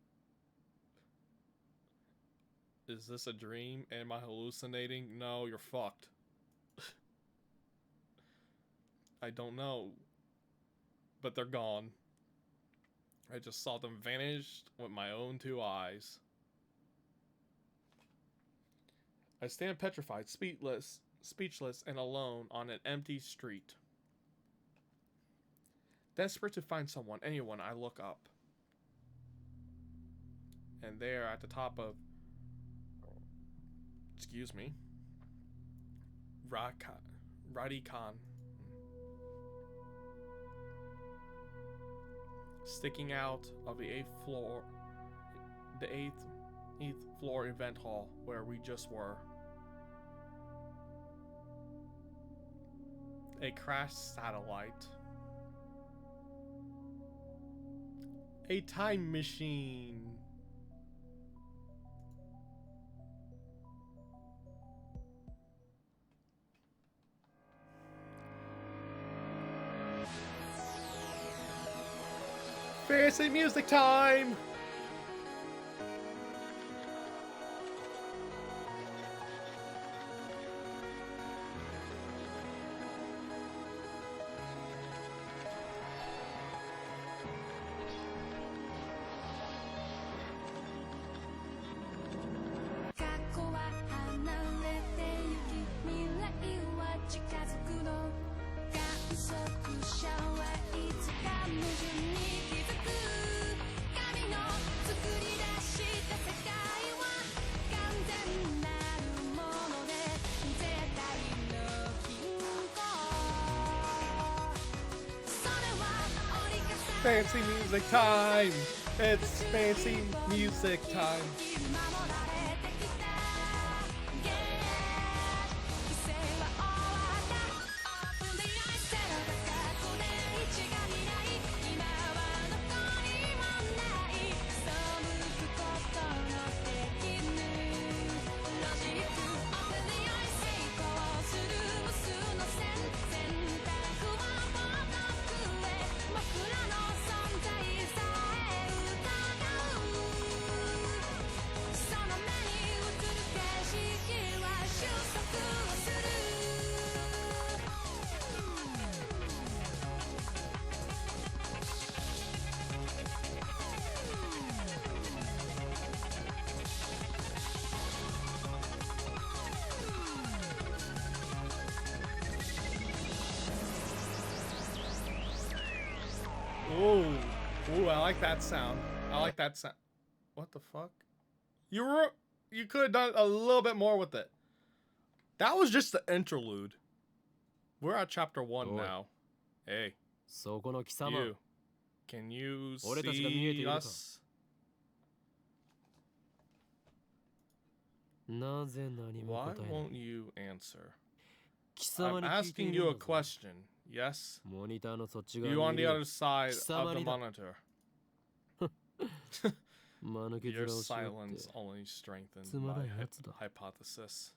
Is this a dream? Am I hallucinating? No, you're fucked. I don't know. But they're gone. I just saw them vanish with my own two eyes. I stand petrified, speechless and alone on an empty street. Desperate to find someone, anyone, I look up. And there at the top of... Excuse me. Radikan. Sticking out of the 8th floor, the 8th floor event hall where we just were. A crashed satellite. A time machine. Fancy music time! Fancy music time! It's fancy music time! Ooh, I like that sound. I like that sound. What the fuck? You could have done a little bit more with it. That was just the interlude. We're at chapter 1 now. Hey, you. Can you see us? Why won't you answer? I'm asking you a question. Yes? You on the other side of the monitor. Your silence only strengthens my hypothesis.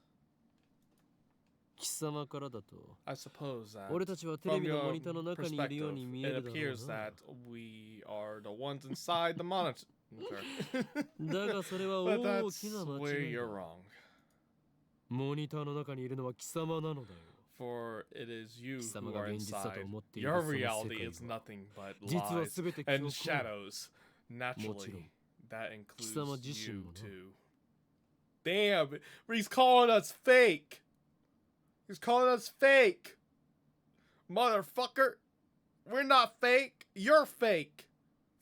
I suppose that from your perspective, it appears that we are the ones inside the monitor. But that's where you're wrong. For it is you who are inside. Your reality is nothing but lies and shadows. Naturally, that includes you too. Damn, he's calling us fake. He's calling us fake. Motherfucker. We're not fake. You're fake.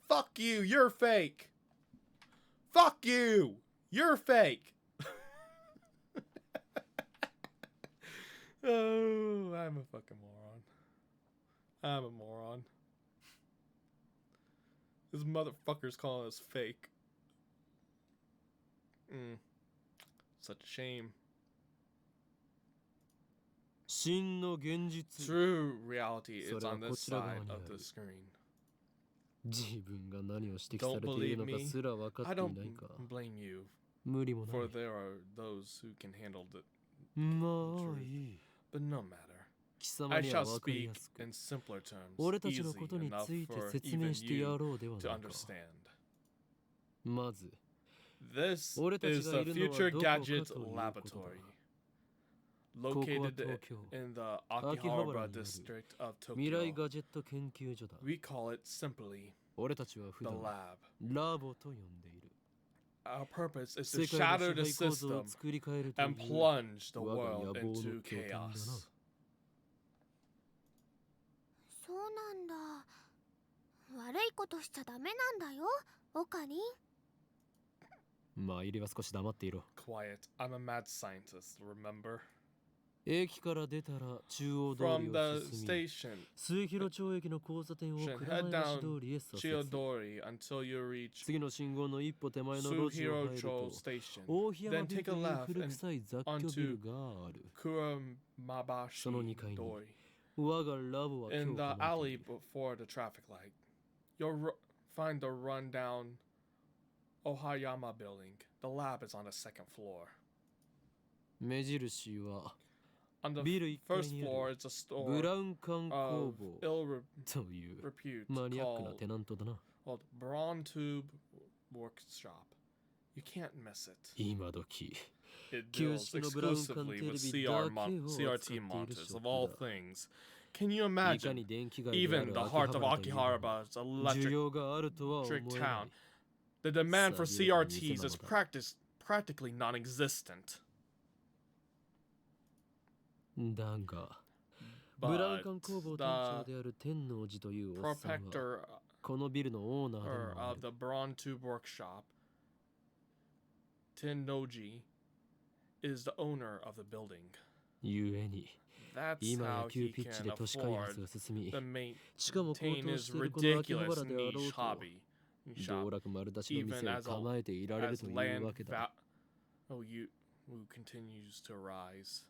Fuck you. You're fake. Fuck you. You're fake. Oh, I'm a fucking moron. I'm a moron. This motherfucker's calling us fake. Such a shame. True reality is on this side of the screen. Don't believe me? I don't blame you. For there are those who can handle the truth. But no matter. I shall speak in simpler terms, easy enough for even you to understand. This is the Future Gadget Laboratory, located in the Akihabara district of Tokyo. We call it simply the lab. Our purpose is to shatter the system and plunge the world into chaos. そうなんだ。悪いことしちゃダメなんだよ、オカリン。Quiet. I'm a mad scientist, remember? 駅から出たら中央通り From を the 進み station, 末広町駅の交差点を head 車橋 down 通りへ左折 Chiodori until you reach 次の信号の一歩手前の路地を入る Suhirocho と Station. 大檜山 Then ビル take と a いう left 古 and 臭い雑居ビルがある Kuramabashi その2階に Dori. 我がラボは今 In 日 the 構えてい alley る before the traffic light, you'll find the rundown Ohayama building. The lab is on the second floor. 目印は On the ビル1階 first にあ floor る is a ブ store ラウン管工 of 房 ill という repute マニアックな called テナントだな Braun Tube Workshop. You can't miss it. 今時 It 旧 deals 式のブラウン管テ exclusively レ with ビだけを扱ってい CRT る monitors ショ of ッ all プだ things. Can you いか imagine? に電気街であ Even る the heart of 秋葉原という Akihabara's 需 electric 要があるとは思えない town. The demand for さあ、 CRTs is 見せ場だ。 practically non-existent. だがブラウン But 管工房店長である天王寺というおっさんは protector このビルのオーナーでもあ of る the Braun Tube Workshop, Tennoji, is the owner of the building. ゆえに That's 今や how 急 he ピッチ can で都市開発 afford が進み to しかも高 maintain 騰 his しているこの秋葉 ridiculous 原であろう niche と hobby 道 shop, 楽丸出しの even 店を as 構えていられる as という land わけだ who continues to rise.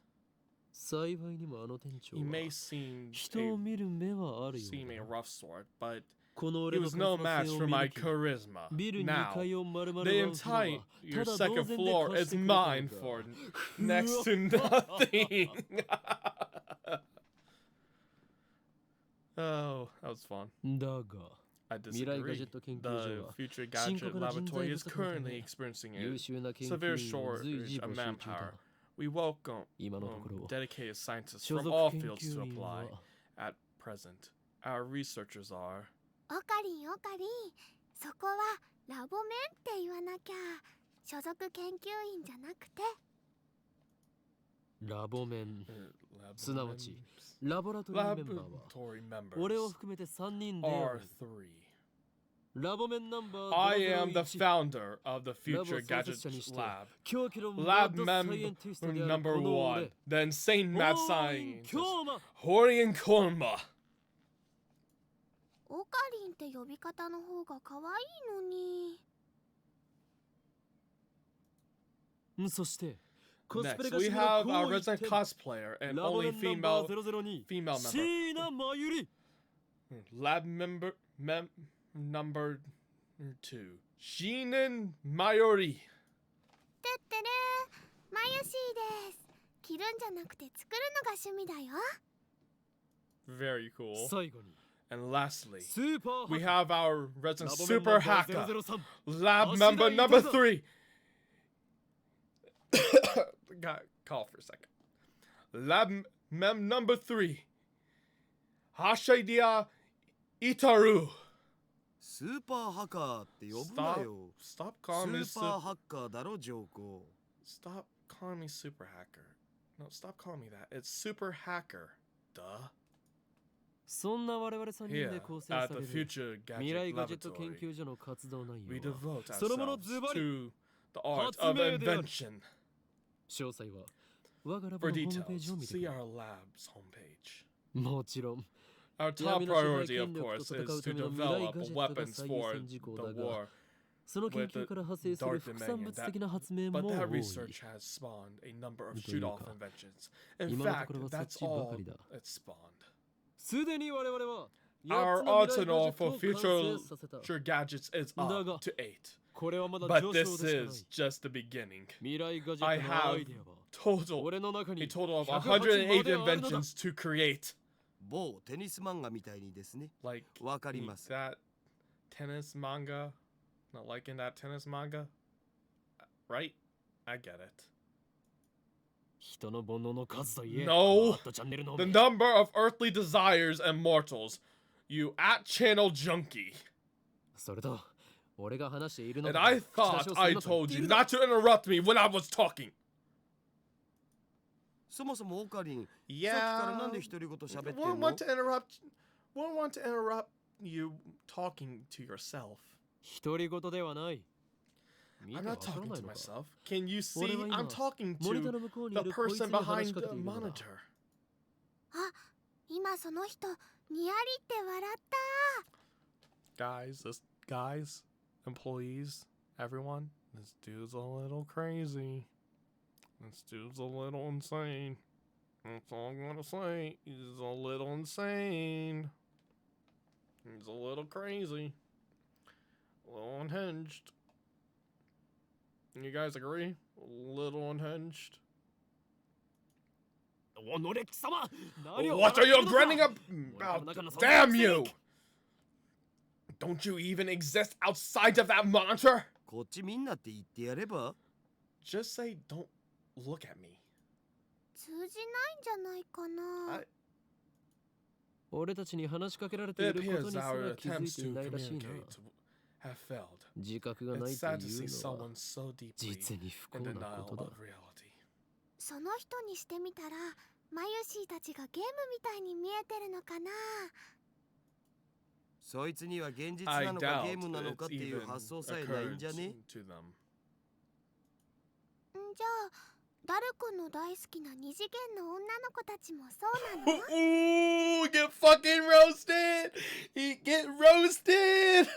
幸いにもあの店長 He は may seem 人を見る目はあるよ seem う a だ rough sort, but この he 俺の was カリ no スマ match 性を for 見 my 抜き charisma. ビル2 Now, 階を丸々 the ワンフロア entire た your だ同 second 然で floor 貸し is てくれたの mine か for next to nothing. Oh, that was fun. だが I 未来ガ disagree. ジェット研究所 The は future 深 gadget 刻な人材 laboratory 不 is 足のた currently め experiencing 優 a 秀な研 severe 究員を随 shortage 時 of 募集中 manpower. だ We welcome 今のところ dedicated scientists 所 from 属 all 研 fields to 究員 apply は at present. Our researchers are オカリンオカリン、そこはラボメンって言わなきゃ。所属研究員じゃなくて。ラボメン lab すなわちラボラトリーメンバーは laboratory members 俺を含めて3人である are 3. ラボメンナンバー I am the 001 founder of the ラボ future 創 gadget 設者にして lab. 狂気のマ Lab ッドサイエンティストである member この 1, 俺 the insane mad ホーリン scientist, キョーマ Horian Korma. オカリンって呼び方の方が可愛いのに。そしてコスプレ Next, が we 趣味 have の our 高一 resident 点 cosplayer and ラボ only メンナンバ female ー002 member. 椎名真由里 Lab number 2, Shinen Mayori. てってるー、マユシーです。着るんじゃなくて作るのが趣味だよ。Very cool. 最後に And lastly, スーパー we ハッ have our resident ラボメン super ナンバ hacker, ー003 lab 芦田 member い number たぞ 3. Got call for a second. Lab number 3, Hashaidia Itaru. スーパーハッカーって呼ぶな Stop, よ。 stop ス calling me ーパーハッカーだろ、上皇。Stop calling me super hacker. No, stop calling me that. It's super hacker. Duh. そんな我々3人 Here で構成 at さ the れる future 未来 gadget ガジェット研 laboratory, 究所の活動内 we 容は devote そのもの ourselves ズバリ to the art 発 of 明である invention. 詳細は我がラボ For のホームページを details, 見てく see れ our lab's homepage. もちろん Our 闇 top の支配 priority, 権 of 力 course, と戦 is う to ための未来 develop ガジェットが weapons 最優 for 先事項 the だが war. その研 with 究 the から派生する dark 副産 dominion 物 that- 的な発明 But も that 多い research has spawned a number of という shoot-off か inventions. In 今のと fact, ころはそっ that's ちば all かりだ it spawned. すでに我々は Our 8つの arsenal 未来ガジェット for を future 完成させた gadgets is だ up が to 8. これはまだ But 上 this 昇でしかない is just the beginning. 未来ガジェ I ットのアイ have デアは total 俺の中 a に total of 108 108まであるのだ inventions to create. 某テニス漫画みたいにですね。 Like わかります。 that tennis manga. Not liking that tennis manga. Right? I get it. 人の煩悩の数といえ No バッドチャンネルの The number of earthly desires and mortals. You at channel junkie. それと俺が話しているの And だ I 口出し thought をす I るのと言っ told てい you るだ not to interrupt me when I was talking. そもそもオカリン、さっき Yeah. からなんで独り言喋ってん Won't の want to interrupt. Won't want to interrupt you talking to yourself. 独り言ではない見 I'm てわ not から talking な to いのか myself. Can you see? 俺は今 I'm talking モニター to の向こうに the いるこいつ person に話し behind かけ the ているのだ monitor. あ、今その人にやりって笑った。 Guys, employees, everyone, this dude's a little crazy. This dude's a little insane. That's all I'm gonna say. He's a little insane. He's a little crazy. A little unhinged. You guys agree? A little unhinged. おのれ貴様何を What are 笑 you ってるのか grinning about? 俺の中のそんな Damn you! Don't you even exist outside of that monitor? こっちみんなって言ってやれば Just say, don't look at me. 通じないんじゃないかな。 I- 俺たちに話しかけられてい It ることに appears すら our 気づ attempts いてい to ないらしいな communicate have failed. 自覚がない It's と sad い to see うのは someone so deeply 実に不幸 in な denial ことだ of reality. その人にしてみたら、マユシーたちがゲームみたいに見えてるのかな。そいつには現実 I なのか doubt ゲームなのか it's っていう even 発想さえないん occurred じゃね to them. んじゃあ、ダルコの大好きな二次元の女の子たちもそうなの？ Ooh, get fucking roasted! Get roasted!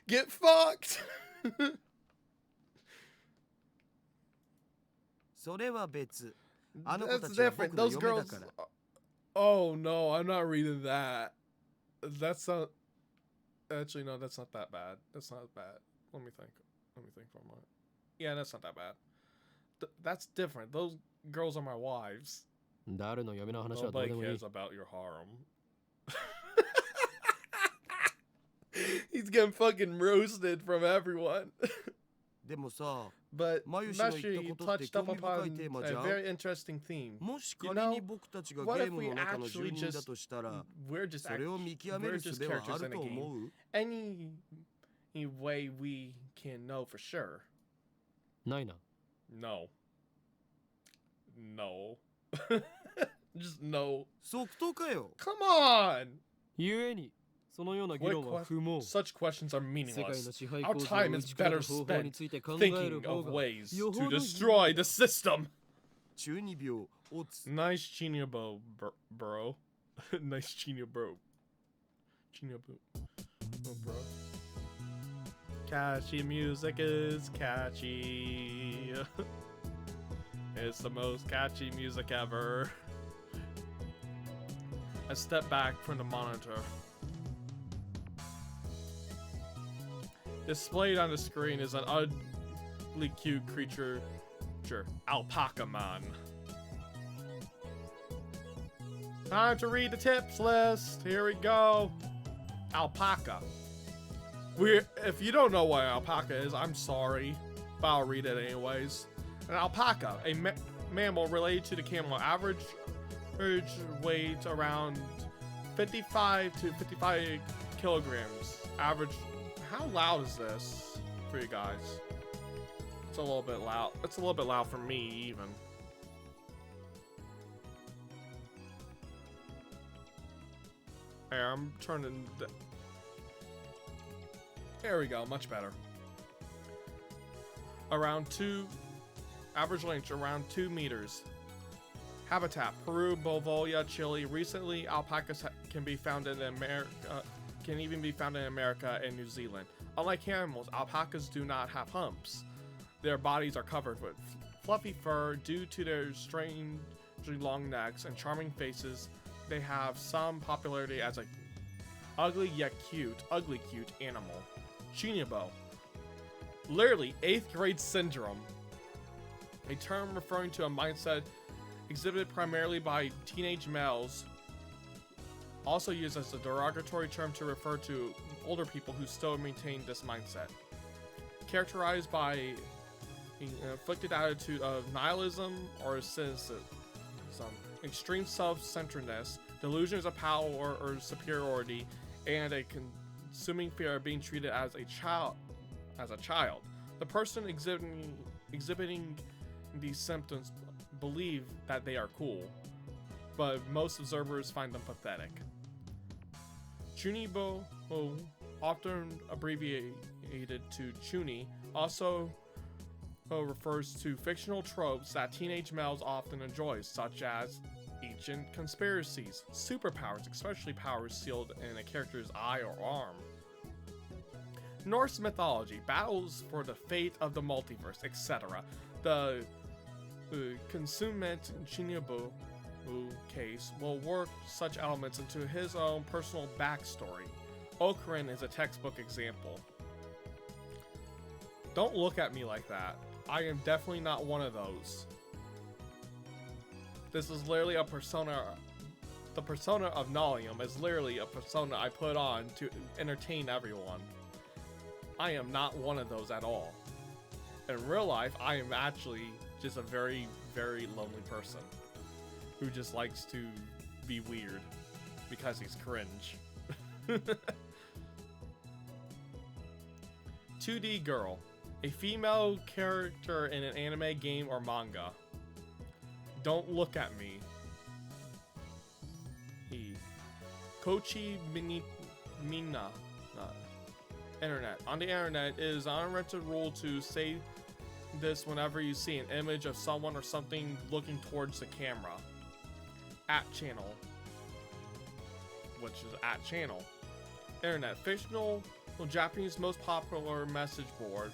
Get fucked! それは別。あの子 That's たちは different. 僕の Those 嫁だ girls. から。Oh no, I'm not reading that. That's not. Actually, no, that's not that bad. That's not bad. Let me think. Let me think for a moment. Yeah, that's not that bad. That's different. Those girls are my wives. 誰の嫁の話はどう Nobody でもいい cares。about your harem. He's getting fucking roasted from everyone. でもさ、 But マユシの言った Mashi ことって touched 興 up 味深い upon テーマ a じゃん。 very interesting theme. もし You 仮 know, に僕たちが what ゲ if ーム we の中の住 actually 人だ just としたら、 we're just それを見極め we're る just 術はあ characters る in a と game. 思う？ Any way we can know for sure. ないな。 No. No. Just no. 即答かよ。 Come on. ゆえに、そのような議 What 論は不毛。 such questions are 世界の meaningless. 支配 Our 構造を time 打 is ち砕 better く方法に spent ついて考え thinking る方 of が ways よ to ほどいい。 destroy the system. 中二病、オツ。 Nice Chino bro. Nice Chino bro. Chino bro. Oh, bro. Catchy music is catchy. It's the most catchy music ever. I step back from the monitor. Displayed on the screen is an ugly cute creature, Alpaca Man. Time to read the tips list. Here we go. Alpaca. If you don't know what an alpaca is, I'm sorry, but I'll read it anyways. An alpaca, a mammal related to the camel, average weight around 55 to 55 kilograms. Average. How loud is this for you guys? It's a little bit loud. It's a little bit loud for me, even. Here, I'm turning. There we go, much better. Average length around 2 meters. Habitat: Peru, Bolivia, Chile. Recently, alpacas can be found in America. Can even be found in America and New Zealand. Unlike animals, alpacas do not have humps. Their bodies are covered with fluffy fur. Due to their strangely long necks and charming faces, they have some popularity as a ugly yet cute animal. Chinibo. Literally 8th grade syndrome. A term referring to a mindset exhibited primarily by teenage males, also used as a derogatory term to refer to older people who still maintain this mindset. Characterized by an afflicted attitude of nihilism or cynicism, extreme self-centeredness, delusions of power or superiority, and a consuming fear of being treated as a child. The person exhibiting these symptoms believe that they are cool, but most observers find them pathetic. Chunibo, often abbreviated to Chuni, also refers to fictional tropes that teenage males often enjoy, such as ancient conspiracies, superpowers, especially powers sealed in a character's eye or arm. Norse mythology, battles for the fate of the multiverse, etc. The consummate Chinibo case will work such elements into his own personal backstory. Ocarin is a textbook example. Don't look at me like that. I am definitely not one of those. This is literally a persona. The persona of Nalium is literally a persona I put on to entertain everyone. I am not one of those at all. In real life, I am actually just a very, very lonely person who just likes to be weird because he's cringe. 2D girl, a female character in an anime, game, or manga. Don't look at me. Kochi Mina. Internet. On the internet, it is an unwritten rule to say this whenever you see an image of someone or something looking towards the camera. @channel, which is @channel. Internet. Fictional Japanese most popular message board.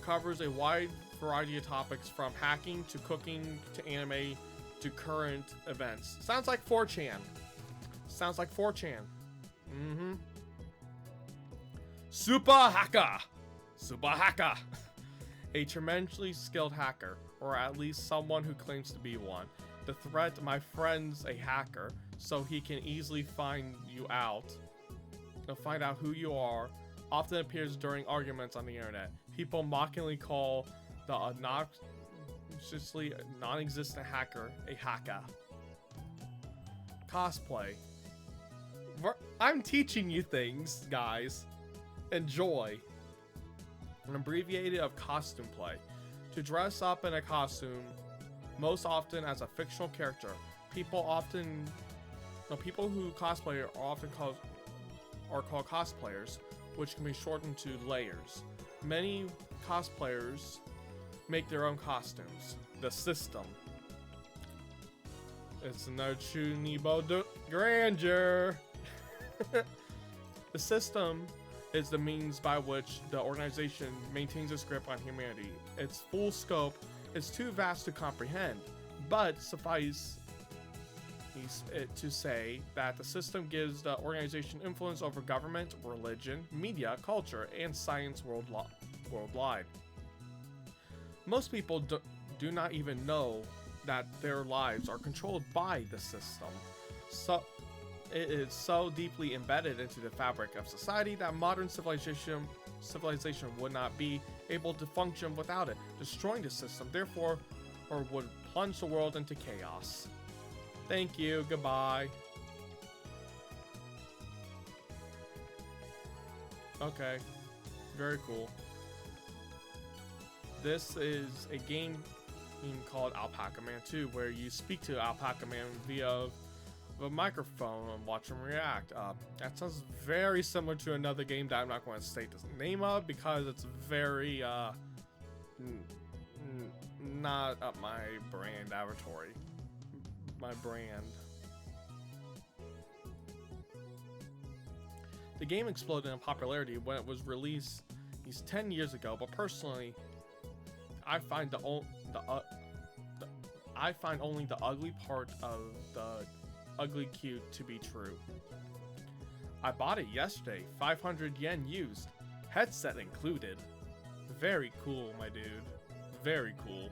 Covers a wide variety of topics from hacking to cooking to anime to current events. Sounds like 4chan. Sounds like 4chan. Super hacker. Super hacker. A tremendously skilled hacker, or at least someone who claims to be one. The threat, my friend's a hacker, so he can easily find you out. Find out who you are. Often appears during arguments on the internet. People mockingly call the obnoxiously non-existent hacker a hacker. Cosplay. I'm teaching you things, guys. Enjoy. An abbreviated of costume play. To dress up in a costume, most often as a fictional character. People who cosplay are often called cosplayers, which can be shortened to layers. Many cosplayers make their own costumes. The system. It's another Chunibo grandeur. The system is the means by which the organization maintains its grip on humanity. Its full scope is too vast to comprehend, but suffice it to say that the system gives the organization influence over government, religion, media, culture, and science worldwide. Most people do not even know that their lives are controlled by the system. So it is so deeply embedded into the fabric of society that modern civilization would not be able to function without it. Destroying the system, therefore, would plunge the world into chaos. Thank you, goodbye. Okay, very cool. This is a game called Alpaca Man 2, where you speak to Alpaca Man via a microphone and watch him react. That sounds very similar to another game that I'm not going to state the name of because it's very not up my brand laboratory. My brand. The game exploded in popularity when it was released 10 years ago, but personally, I find only the ugly part of the ugly cute to be true. I bought it yesterday, 500 yen used, headset included. Very cool, my dude. Very cool.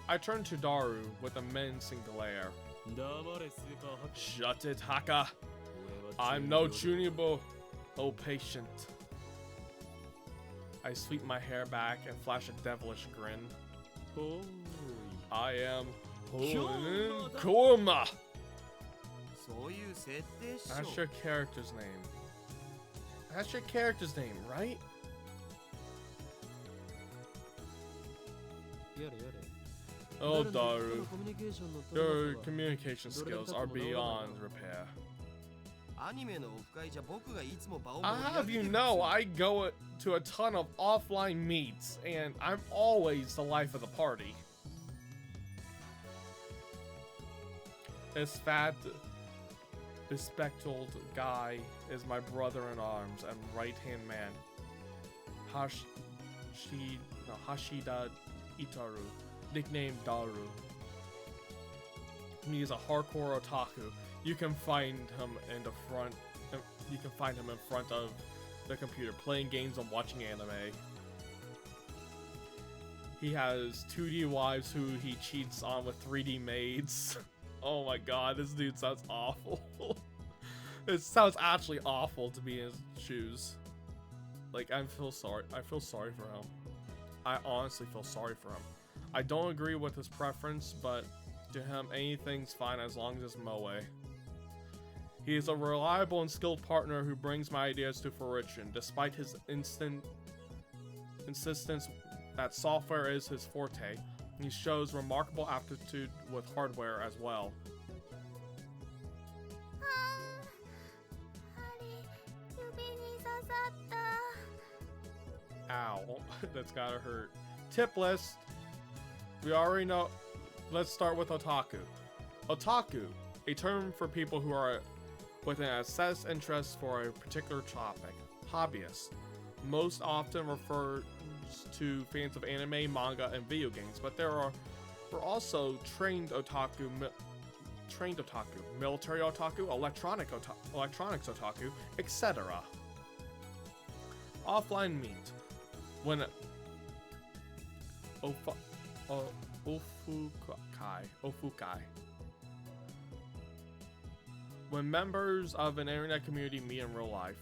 I turned to Daru with a menacing glare. Shut it, Haka. I'm no Chunibo. Oh, patient. I sweep my hair back and flash a devilish grin. I am Kurma. That's your character's name. That's your character's name, right? Oh, Daru, your communication skills are beyond repair. I'll have you know, I go to a ton of offline meets, and I'm always the life of the party. This fat, bespectacled guy is my brother-in-arms and right-hand man, Hashida Itaru, nicknamed Daru. He is a hardcore otaku. You can find him in front of the computer, playing games and watching anime. He has 2D wives who he cheats on with 3D maids. Oh my god, this dude sounds awful. It sounds actually awful to be in his shoes. Like, I feel sorry for him. I honestly feel sorry for him. I don't agree with his preference, but to him, anything's fine as long as it's moe. He is a reliable and skilled partner who brings my ideas to fruition, despite his insistence that software is his forte. He shows remarkable aptitude with hardware as well. Ow. That's gotta hurt. Tip list. We already know. Let's start with otaku. Otaku, a term for people who are with an obsessed interest for a particular topic. Hobbyist, most often refers to fans of anime, manga, and video games, but there are also trained otaku, military otaku, electronics otaku, etc. Offline means when ofukai. When members of an internet community meet in real life.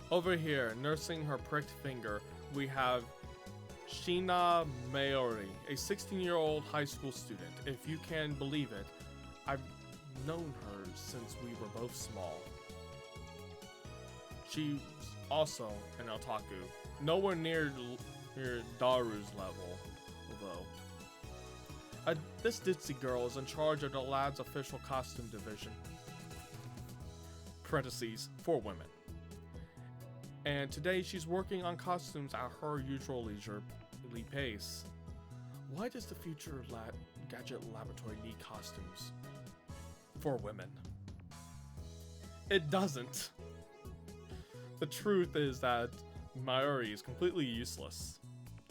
Over here, nursing her pricked finger, we have Shina Maori, a 16-year-old high school student. If you can believe it, I've known her since we were both small. She's also an otaku, nowhere near Daru's level, though. This ditzy girl is in charge of the lab's official costume division. Parentheses, for women. And today she's working on costumes at her usual leisurely pace. Why does the future gadget laboratory need costumes for women? It doesn't. The truth is that Maori is completely useless.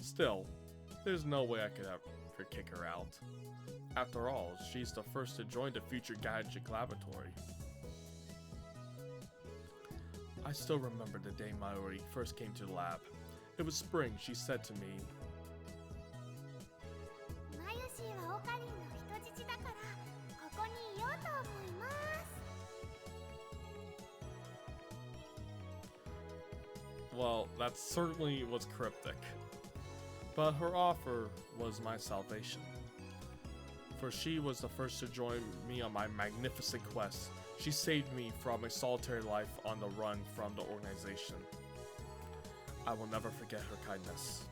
Still, there's no way I could ever kick her out. After all, she's the first to join the future gadget laboratory. I still remember the day Maori first came to the lab. It was spring, she said to me. Well, that certainly was cryptic. But her offer was my salvation. For she was the first to join me on my magnificent quest. She saved me from a solitary life on the run from the organization. I will never forget her kindness.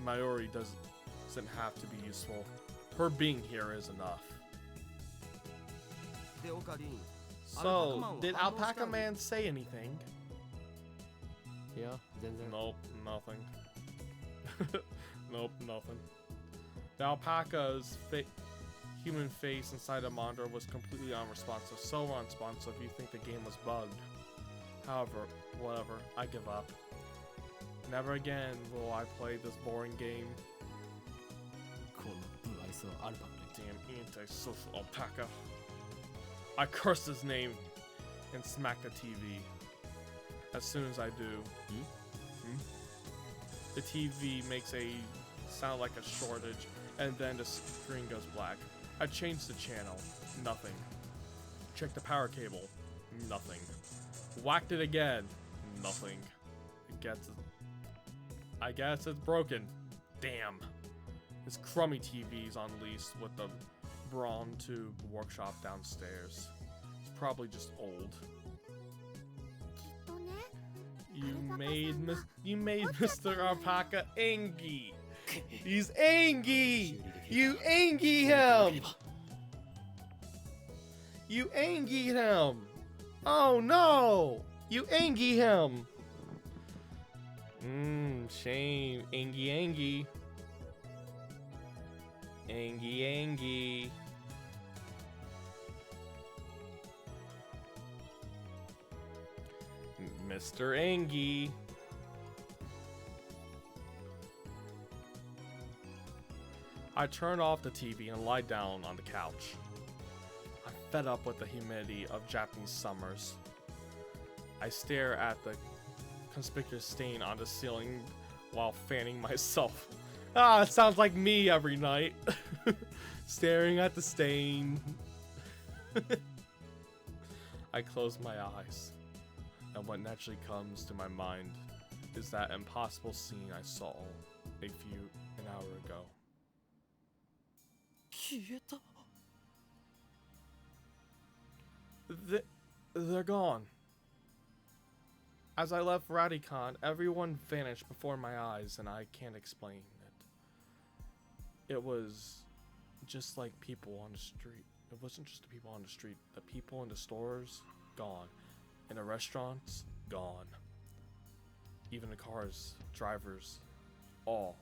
Maori doesn't have to be useful. Her being here is enough. So, did Alpaca Man say anything? Yeah, Nope, nothing. Nope, nothing. The alpaca's human face inside a monitor was completely unresponsive. So unresponsive you think the game was bugged. However, whatever, I give up. Never again will I play this boring game. Damn anti-social alpaca. I curse his name and smack the TV. As soon as I do, the TV makes a sound like a shortage, and then the screen goes black. I changed the channel, nothing. Checked the power cable, nothing. Whacked it again, nothing. I guess it's broken. Damn. This crummy TV's on lease with the brawn tube workshop downstairs. It's probably just old. You made Mr. Alpaca angry. He's angry. You angry him. You angry him. Oh no. You angry him. Shame. Angry. Angry. Mr. Angie. I turn off the TV and lie down on the couch. I'm fed up with the humidity of Japanese summers. I stare at the conspicuous stain on the ceiling while fanning myself. It sounds like me every night. Staring at the stain. I close my eyes. And what naturally comes to my mind is that impossible scene I saw an hour ago. They're gone. As I left Radicon, everyone vanished before my eyes, and I can't explain it. It was just like people on the street. It wasn't just the people on the street. The people in the stores, gone. In the restaurants, gone. Even the cars, drivers, all.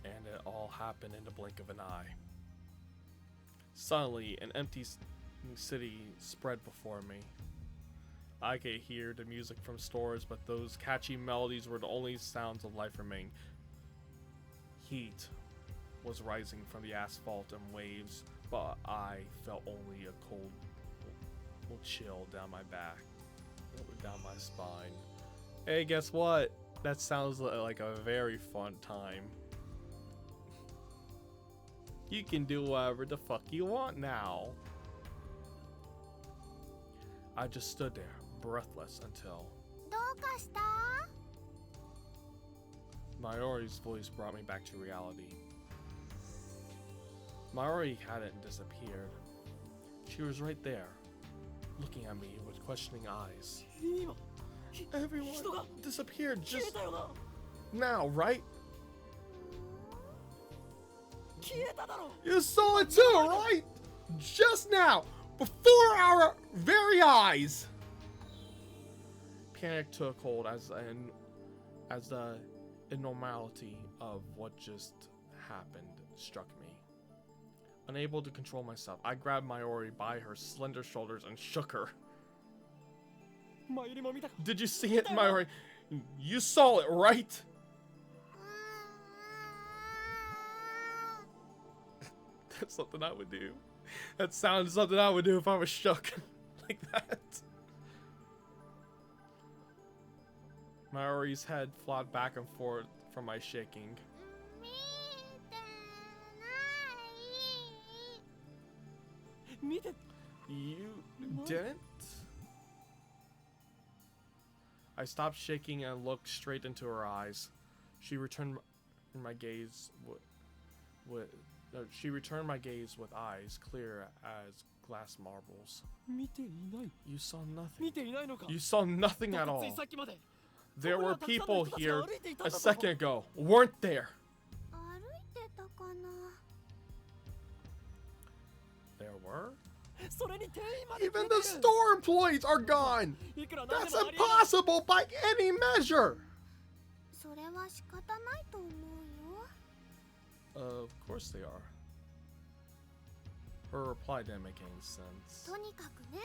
And it all happened in the blink of an eye. Suddenly, an empty city spread before me. I could hear the music from stores, but those catchy melodies were the only sounds of life remained. Heat was rising from the asphalt and waves, but I felt only a cold chill down my back, down my spine. Hey, guess what? That sounds like a very fun time. You can do whatever the fuck you want now. I just stood there, breathless, until どうかした？ Mayori's voice brought me back to reality. Mayori hadn't disappeared. She was right there, looking at me with questioning eyes. Everyone disappeared just now, right? You saw it too, right? Just now, before our very eyes. Panic took hold as the abnormality of what just happened struck me. Unable to control myself, I grabbed Mayori by her slender shoulders and shook her. Did you see it, Mayori? You saw it, right? That's something I would do. That sounds something I would do if I was shook like that. Mayori's head flopped back and forth from my shaking. 見てない。 You didn't? I stopped shaking and looked straight into her eyes. She returned my gaze she returned my gaze with eyes clear as glass marbles. 見ていない。 You saw nothing. 見ていないのか。 You saw nothing at だって all. ついさっきまで。 There were people here 歩いていたん a だぞ。 second ago. Weren't there? 歩いてたかな。 There were? それに店員まで Even the store employees are gone. いくらなんで That's もありえない。 impossible by any measure. それは仕方ないと思うよ。 Of course they are. Her reply didn't make any sense. とにかくね、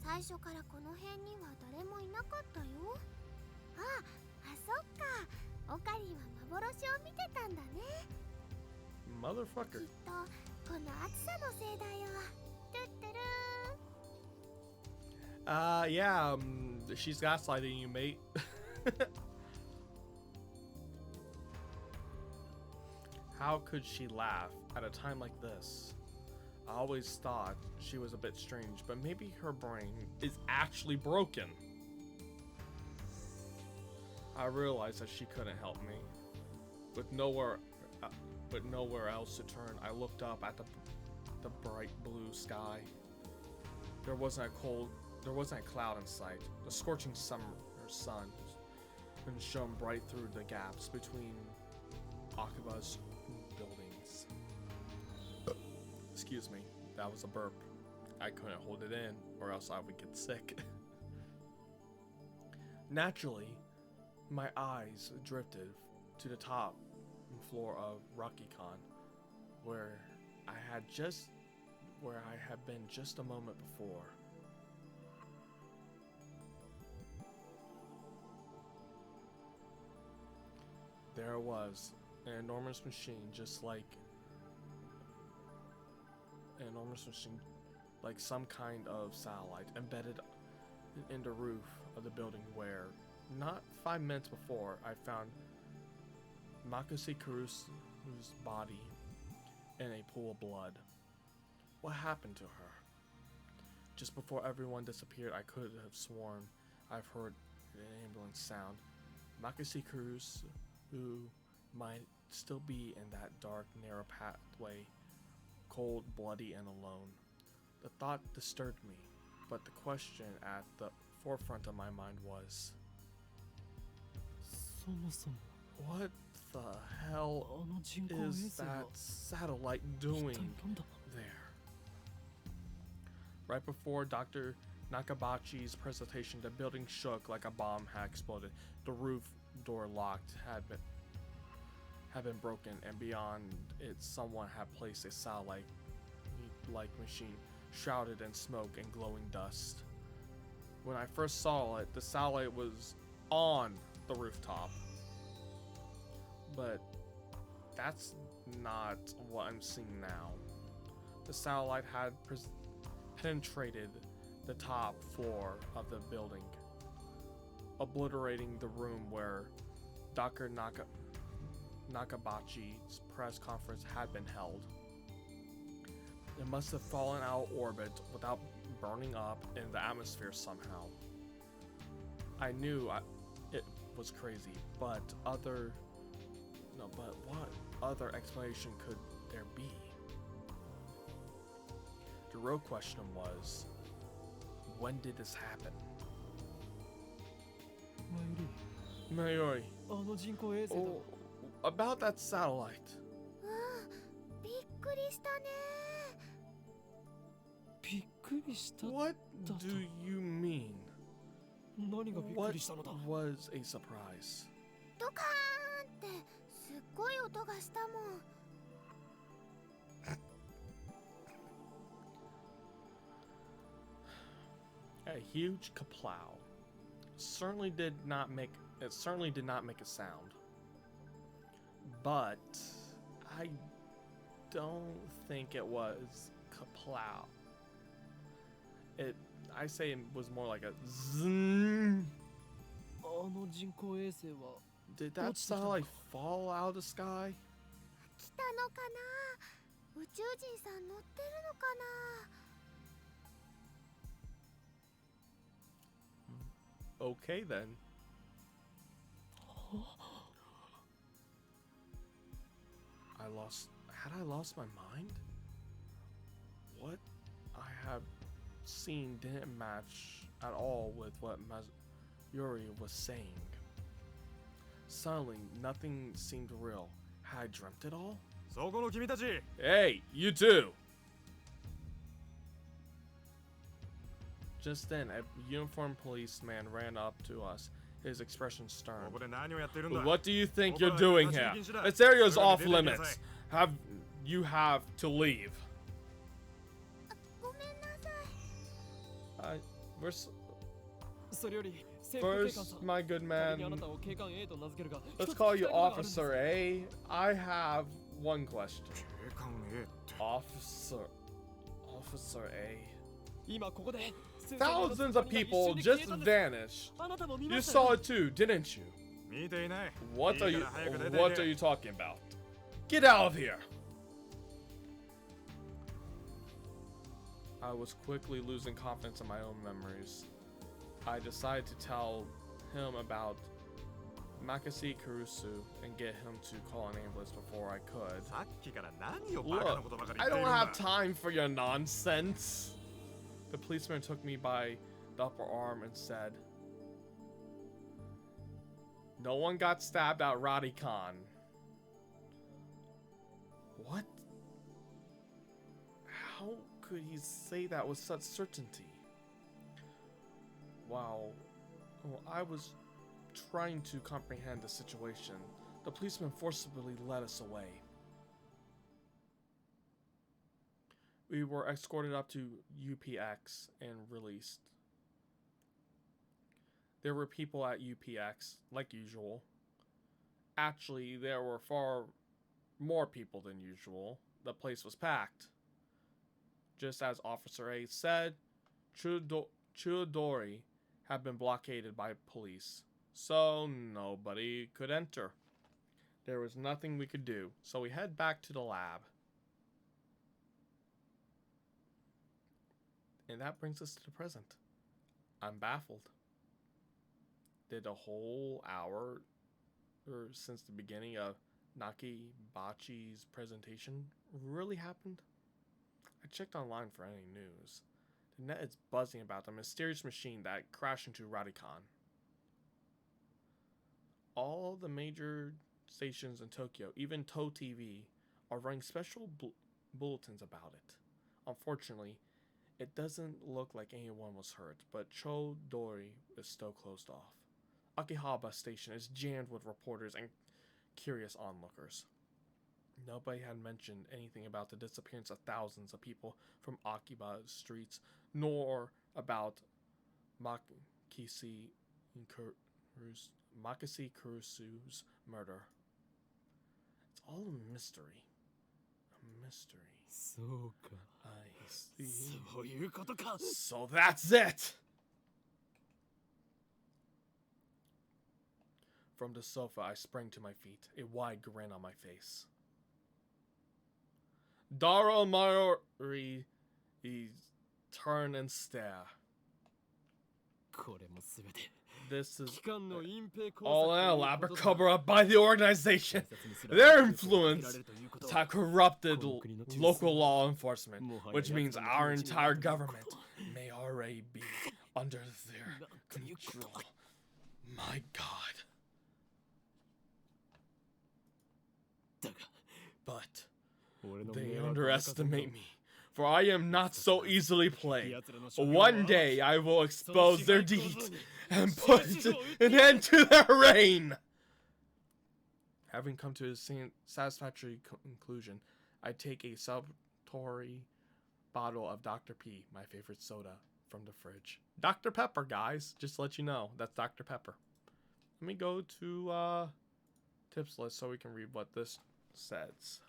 最初からこの辺には誰もいなかったよ。あ、そっか。オカリンは幻を見てたんだね。 Motherfucker. きっとこの暑さのせいだよ。トゥットゥルー。 Yeah, she's gaslighting you, mate. How could she laugh at a time like this? I always thought she was a bit strange, but maybe her brain is actually broken. I realized that she couldn't help me. With nowhere else to turn, I looked up at the bright blue sky. There wasn't a cloud in sight. The scorching summer sun shone bright through the gaps between Akiba's buildings. Excuse me, that was a burp. I couldn't hold it in, or else I would get sick. Naturally, my eyes drifted to the top floor of Rakikon, where I had been just a moment before. There was an enormous machine, like some kind of satellite embedded in the roof of the building where, not 5 minutes before, I found Makoshi Kurusu's body in a pool of blood. What happened to her? Just before everyone disappeared, I could have sworn I've heard an ambulance sound. Makoshi Kurusu, who might still be in that dark, narrow pathway, cold, bloody, and alone. The thought disturbed me, but the question at the forefront of my mind was, そもそも what the hell あの人工衛 is 星は that satellite 一 doing 体なんだ there? Right before Dr. Nakabachi's presentation, the building shook like a bomb had exploded. The roof door locked had been broken, and beyond it, someone had placed a satellite-like machine, shrouded in smoke and glowing dust. When I first saw it, the satellite was on the rooftop. But that's not what I'm seeing now. The satellite had penetrated the top floor of the building, obliterating the room where Dr. Nakabachi's press conference had been held. It must have fallen out of orbit without burning up in the atmosphere somehow. I knew it was crazy, but what other explanation could there be? The real question was, when did this happen? マユリ Mayuri, あの人工衛星だ oh, about that satellite. びっくりしたね。びっくりした What do you mean? 何がびっく What りしたのだ was a surprise? ドカーンってすっごい音がしたもん。A huge kaplow. Certainly did not make a sound. But I don't think it was kaplow. I say it was more like a zzz. あの人工衛星は Did that satellite fall out of the sky? 来たのかな。宇宙人さん乗ってるのかな。 Okay then. Had I lost my mind? What I have seen didn't match at all with what Yuri was saying. Suddenly, nothing seemed real. Had I dreamt it all? そこの君たち Hey, you too! Just then, a uniformed policeman ran up to us, his expression stern. ここで何をやってるんだ What do you think you're doing here? This area is off limits. You have to leave. ごめんなさい。 それより政府警官さ First, ん my good 仮に man, あなたを警官 A と名付けるが let's 一つ call 聞き you たいことがあるんです Officer A. I have one question. 警官 A って Officer A. 今ここで Thousands of people just vanished. あなたも見 You ましたよ saw it too, didn't you? 見ていない What い are い you から早く出て What いけ are you talking about? Get out of here! I was quickly losing confidence in my own memories. I decided to tell him about Makasi Kurusu and get him to call an ambulance before I could. さっきから何をバカなことばかり言 I っている don't んだ have time for your nonsense. The policeman took me by the upper arm and said, "No one got stabbed at Radicon." What? How could he say that with such certainty? Wow. Well, I was trying to comprehend the situation. The policeman forcibly led us away. We were escorted up to UPX and released. There were people at UPX, like usual. Actually, there were far more people than usual. The place was packed. Just as Officer A said, Chudori had been blockaded by police, so nobody could enter. There was nothing we could do, so we head back to the lab. And that brings us to the present. I'm baffled. Did a whole hour or since the beginning of Nakibachi's presentation really happened? I checked online for any news. The net is buzzing about the mysterious machine that crashed into Radicon. All the major stations in Tokyo, even Toho TV, are running special bulletins about it. Unfortunately, it doesn't look like anyone was hurt, but Chodori is still closed off. Akihabara Station is jammed with reporters and curious onlookers. Nobody had mentioned anything about the disappearance of thousands of people from Akiba streets, nor about Makisi Kurusu's murder. It's all a mystery. A mystery. そうか。 I see. そういうことか。 So that's it! From the sofa, I sprang to my feet, a wide grin on my face. Dara Mayori, he turn and stare. これもすべて。 This is 機関の隠蔽工作 all と an いう elaborate ことだ。 cover up by the organization. 警察にすら Their 見つけられ influence るということ has は corrupted local law enforcement, もはや which means 奴らの our 手に入 entire れるということ government may already be under their なんということ control. My God. だが But 俺の they 迷惑はなかったんだ underestimate me, for I am not so easily played. 奴らの所業は One day I will expose their deeds and put an end to their reign. Having come to a satisfactory conclusion, I take a celebratory bottle of Dr. P, my favorite soda, from the fridge. Dr. Pepper, guys. Just to let you know, that's Dr. Pepper. Let me go to tips list so we can read what this says.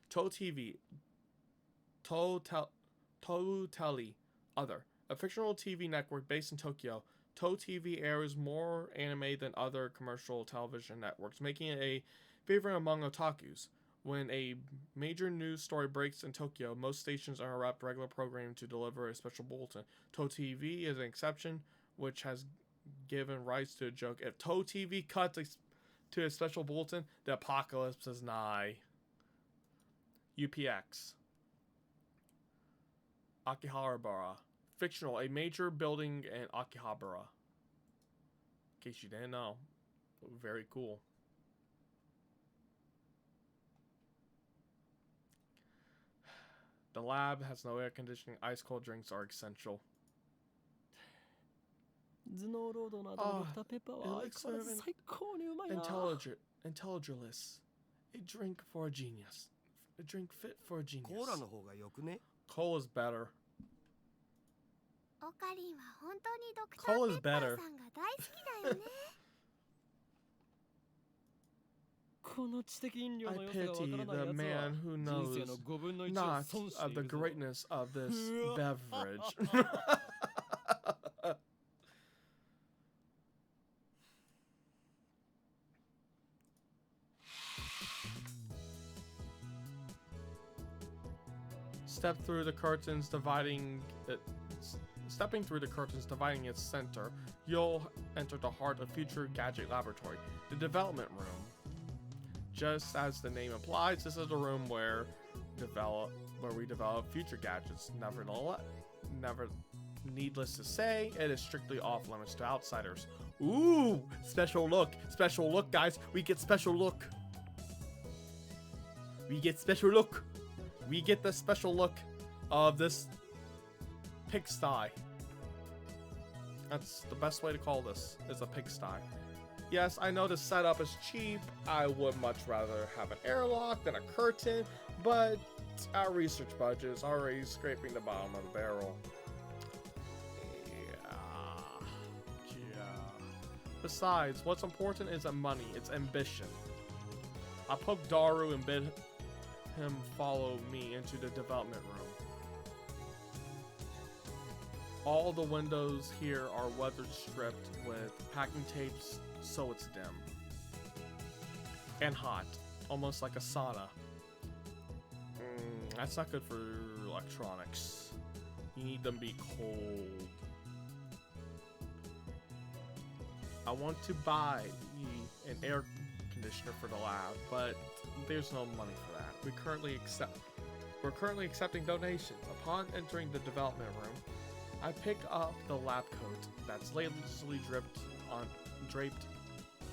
Toho TV. Toho Telly. Other. A fictional TV network based in Tokyo. Toho TV airs more anime than other commercial television networks, making it a favorite among otakus. When a major news story breaks in Tokyo, most stations interrupt regular programming to deliver a special bulletin. Toho TV is an exception, which has given rise to a joke. If Toho TV cuts to a special bulletin, the apocalypse is nigh. UPX. Akihabara. Fictional, a major building in Akihabara. In case you didn't know. Very cool. The lab has no air conditioning. Ice cold drinks are essential. 頭脳労働の後のドクターペッパーは相変わらず最高にうまいな。 Intelligilus. A drink for a genius. A drink fit for a genius. コーラの方がよくね。 Cola is better. オカリンは本当にドクター Cole is ペッパー better. さんが大好きだよね。この知的飲料 I の良さがわ pity からない the やつは man who 人 knows 生の5分の1を not 損してい of the るぞ。 greatness of this beverage. Stepping through the curtains dividing its center, you'll enter the heart of Future Gadget Laboratory, the development room. Just as the name implies, this is the room where we develop future gadgets. Needless to say, it is strictly off limits to outsiders. Ooh, special look, guys. We get special look. We get the special look of this pigsty. That's the best way to call this, is a pigsty. Yes, I know the setup is cheap. I would much rather have an airlock than a curtain, but our research budget is already scraping the bottom of the barrel. Yeah. Besides, what's important isn't money, it's ambition. I poked Daru and bid him follow me into the development room. All the windows here are weathered stripped with packing tapes so it's dim. And hot, almost like a sauna. That's not good for electronics. You need them to be cold. I want to buy an air conditioner for the lab, but there's no money for that. We're currently accepting donations. Upon entering the development room, I pick up the lab coat that's lazily draped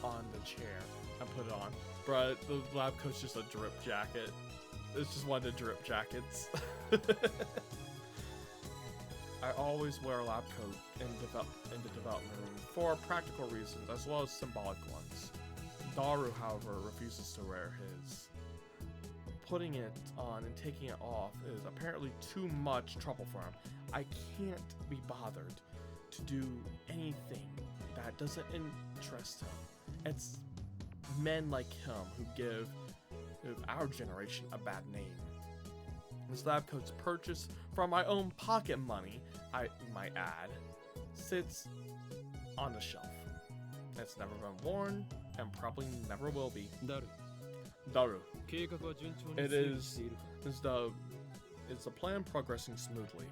on the chair and put it on. Bruh, the lab coat's just a drip jacket. It's just one of the drip jackets. I always wear a lab coat in the development room for practical reasons as well as symbolic ones. Daru, however, refuses to wear his. Putting it on and taking it off is apparently too much trouble for him. I can't be bothered to do anything that doesn't interest him. It's men like him who give our generation a bad name. This lab coat's purchased from my own pocket money, I might add, sits on the shelf. It's never been worn and probably never will be. Daru. Is the plan progressing smoothly?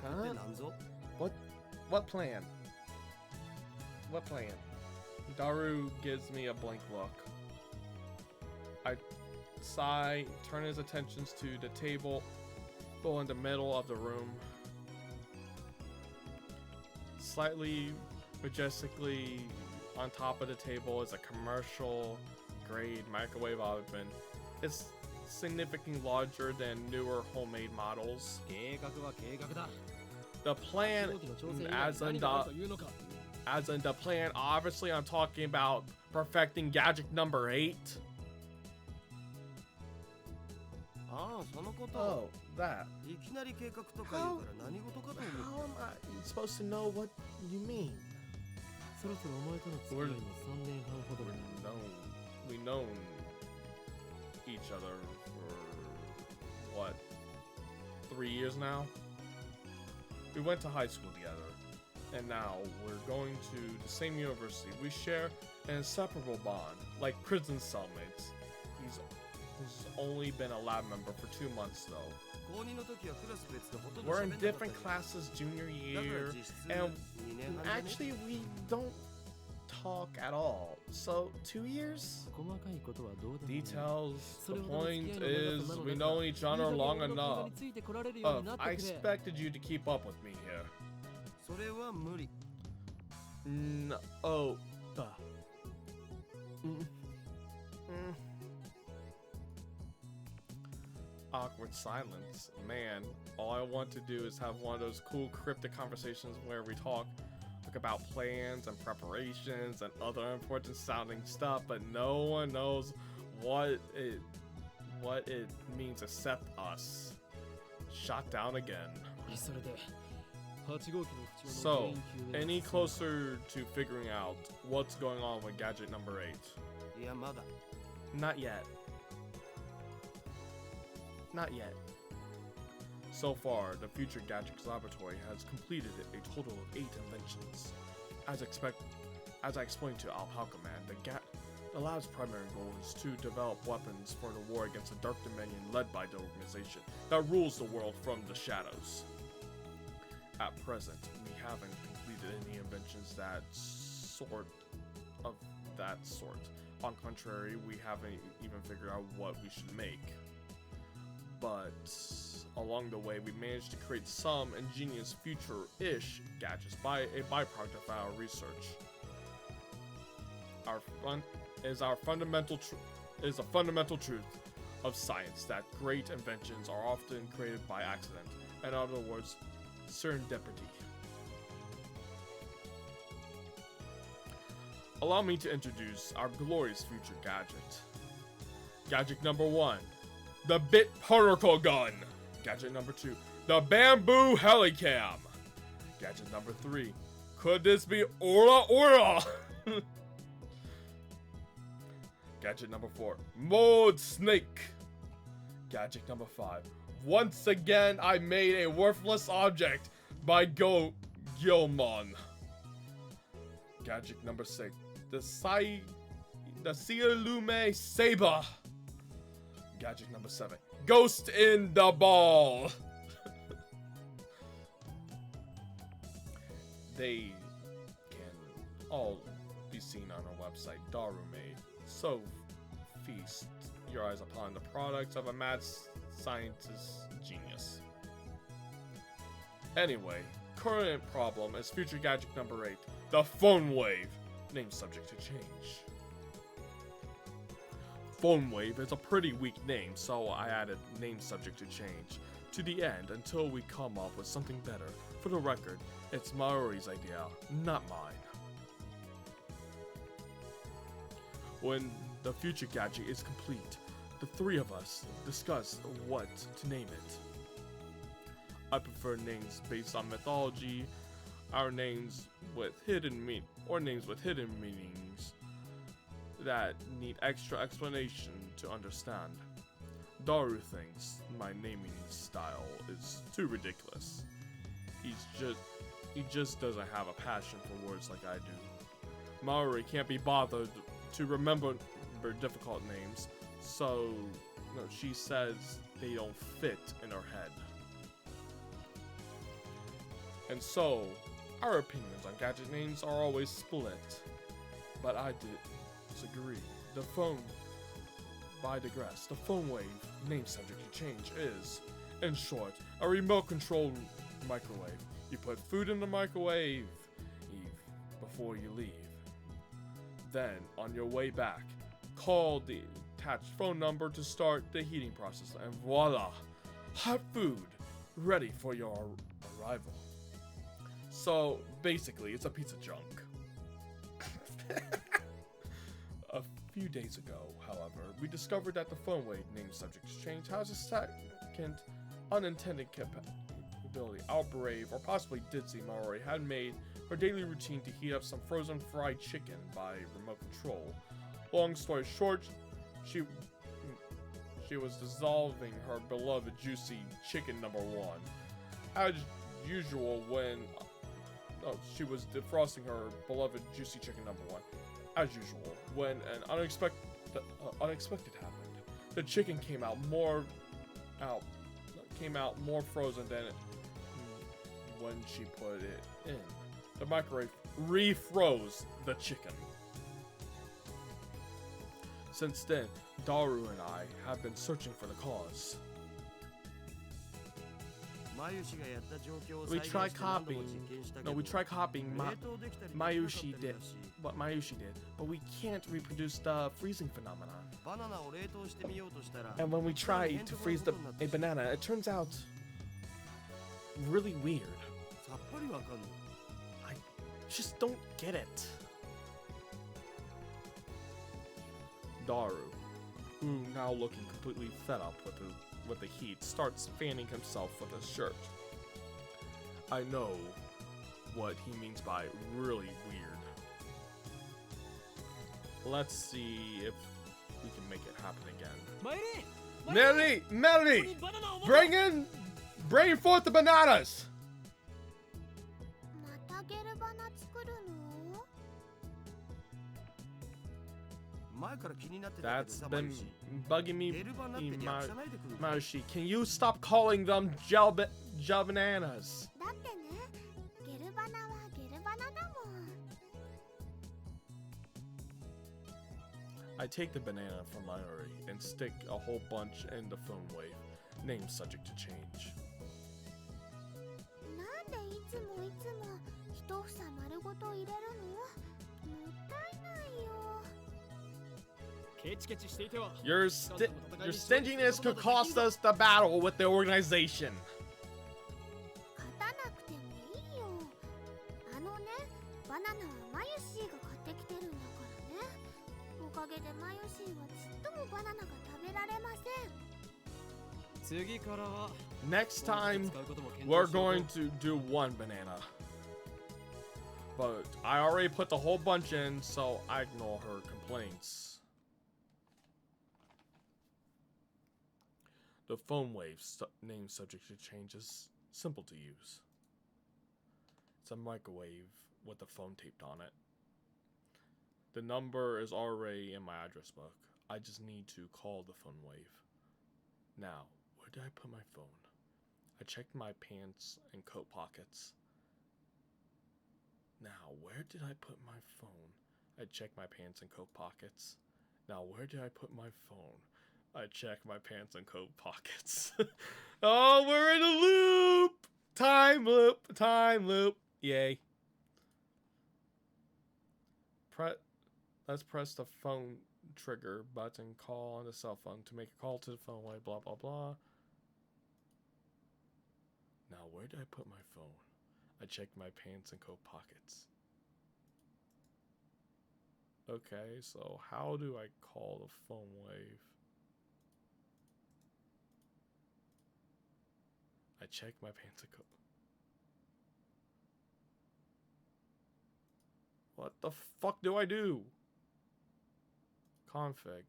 Huh? What plan? What plan? Daru gives me a blank look. I sigh, turn his attentions to the table in the middle of the room. Slightly majestically on top of the table is a commercial grade microwave oven. It's significantly larger than newer homemade models. The plan, as in the plan, obviously I'm talking about perfecting gadget number 8. Oh, that. How am I supposed to know what you mean? We've known each other for, what, 3 years now? We went to high school together, and now we're going to the same university. We share an inseparable bond, like prison cellmates. He's only been a lab member for 2 months, though. We're in different classes junior year, and actually we don't talk at all. So 2 years? Details. The point is, we know each other long enough. I expected you to keep up with me here. No. Awkward silence. Man, all I want to do is have one of those cool cryptic conversations where we talk about plans and preparations and other important sounding stuff, but no one knows what it means except us. Shot down again. So, any closer to figuring out what's going on with gadget number 8? Not yet. Not yet. So far, the Future Gadgets Laboratory has completed a total of 8 inventions. As I explained to Alpaca Man, the lab's primary goal is to develop weapons for the war against the Dark Dominion led by the organization that rules the world from the shadows. At present, we haven't completed any inventions that sort. On contrary, we haven't even figured out what we should make. But along the way, we managed to create some ingenious future-ish gadgets by a byproduct of our research. A fundamental truth of science that great inventions are often created by accident. In other words, serendipity. Allow me to introduce our glorious future gadget. Gadget number 1. The Bit Particle Gun. Gadget number 2. The Bamboo Helicam. Gadget number 3. Could this be Aura? Gadget number 4. Mode Snake. Gadget number 5. Once again, I made a worthless object by Gyomon. Gadget number 6. The Sialume Saber. Gadget number 7. Ghost in the Ball. They can all be seen on our website, Daru made. So feast your eyes upon the products of a mad scientist genius. Anyway, current problem is future gadget number 8, the phone wave. Name subject to change. Phone wave is a pretty weak name, so I added name subject to change to the end until we come up with something better. For the record, it's Maori's idea, not mine. When the future gadget is complete, the three of us discuss what to name it. I prefer names based on mythology, our names with hidden names with hidden meanings that need extra explanation to understand. Daru thinks my naming style is too ridiculous. He just doesn't have a passion for words like I do. Maori can't be bothered to remember difficult names, so she says they don't fit in her head. And so, our opinions on gadget names are always split. But I disagree. I digress. The phone wave, name subject to change, is, in short, a remote control microwave. You put food in the microwave before you leave. Then, on your way back, call the attached phone number to start the heating process, and voila! Hot food, ready for your arrival. So, basically, it's a pizza junk. A few days ago, however, we discovered that the phone wave name subject to change has a second unintended capability. Our brave, or possibly ditzy Maori, had made her daily routine to heat up some frozen fried chicken by remote control. Long story short, she was dissolving her beloved juicy chicken number 1. As usual, she was defrosting her beloved juicy chicken number 1. As usual, when an unexpected happened. The chicken came out more frozen than when she put it in. The microwave refroze the chicken. Since then, Daru and I have been searching for the cause. We tried copying Mayushi did, what Mayushi did, but we can't reproduce the freezing phenomenon. And when we try to freeze a banana, it turns out really weird. I just don't get it. Daru, who now looking completely fed up with the heat, starts fanning himself with his shirt. I know what he means by really weird. Let's see if we can make it happen again. Melody! Bring forth the bananas! That's been bugging me, Marushi. Can you stop calling them gel bananas? I take the banana from Mayuri and stick a whole bunch in the phone wave. Name subject to change. Your stinginess could cost us the battle with the organization. Next time, we're going to do one banana. But I already put the whole bunch in, so I ignore her complaints. The phone wave name subject to change is simple to use. It's a microwave with a phone taped on it. The number is already in my address book. I just need to call the phone wave. Now, where did I put my phone? I checked my pants and coat pockets. Now, where did I put my phone? I checked my pants and coat pockets. Now, where did I put my phone? I checked my pants and coat pockets. Oh, we're in a loop! Time loop! Time loop! Yay. Let's press the phone trigger button, call on the cell phone to make a call to the phone way, blah, blah, blah. Now, where did I put my phone? I checked my pants and coat pockets. Okay, so how do I call the phone wave? I checked my pants and coat. What the fuck do I do? Config.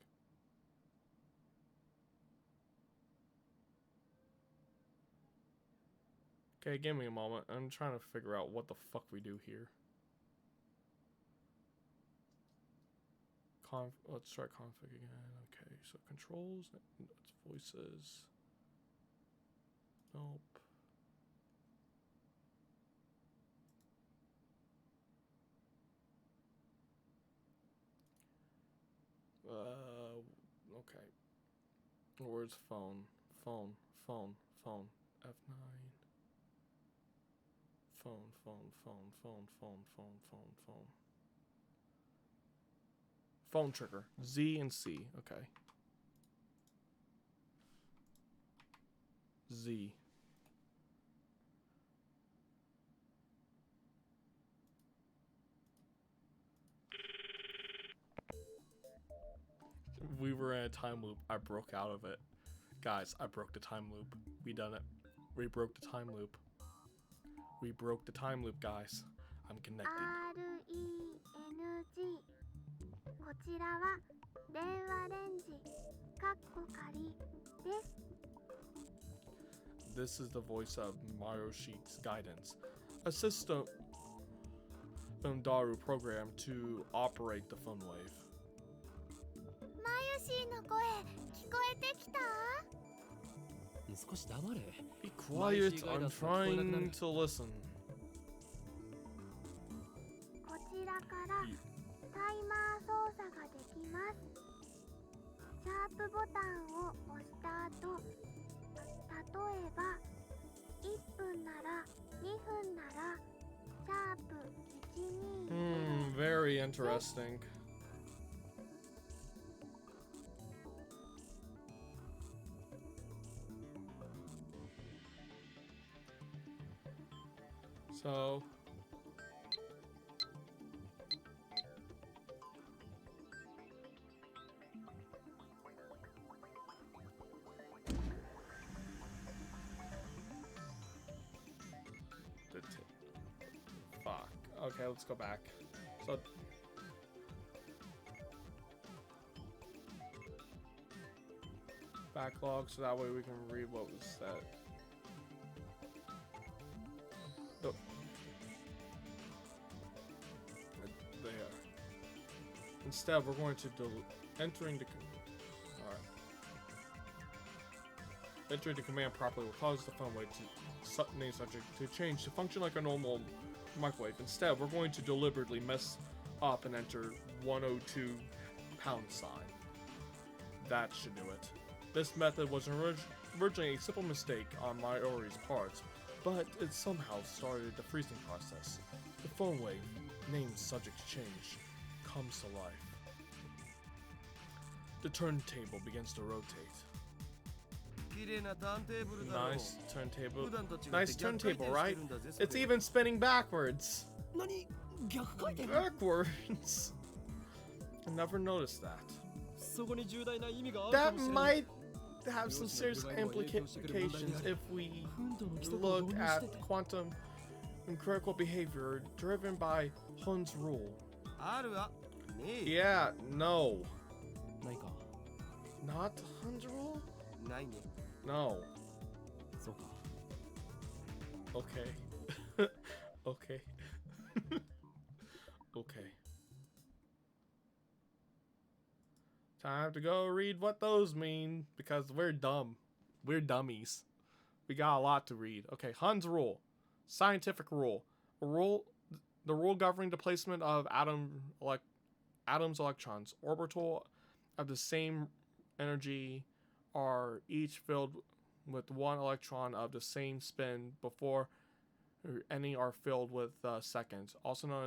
Okay, give me a moment. I'm trying to figure out what the fuck we do here. Let's try config again. Okay, so controls, that's voices. Nope. Okay. Where's phone? Phone. F9. Phone. Phone trigger. Z and C. Okay. Z. We were in a time loop. I broke out of it. Guys, I broke the time loop. We done it. We broke the time loop. We broke the time loop, guys. I'm connected. RENG こちらは電話レンジかっこ仮です。 This is the voice of Maroshi's guidance, a system Daru program to operate the phone wave. マヨシーの声聞こえてきた？少し黙れ。 Be quiet, I'm trying to listen. こちらからタイマー操作ができます。シャープボタンを押した後、例えば1分なら2分ならシャープ12 Very interesting. So fuck. Okay, let's go back. So backlog, so that way we can read what was said. Oh. There. Instead, we're going to entering the entering the command properly will cause the phone wave to name subject to change to function like a normal microwave. Instead, we're going to deliberately mess up and enter 102 pound sign. That should do it. This method was originally a simple mistake on Mayori's part, but it somehow started the freezing process. The phone wave, named subject to change, comes to life. The turntable begins to rotate. Nice turntable. Nice turntable, right? It's even spinning backwards. Backwards? I never noticed that. That might have some serious implications if we look at quantum and critical behavior driven by Hun's rule. Yeah, no. Not Hun's rule? No. Okay. Okay. Okay. Time to go read what those mean, because we're dumb. We're dummies. We got a lot to read. Okay, Hun's rule. Scientific rule. The rule governing the placement of atoms' electrons. Orbital of the same energy are each filled with one electron of the same spin before any are filled with seconds, also known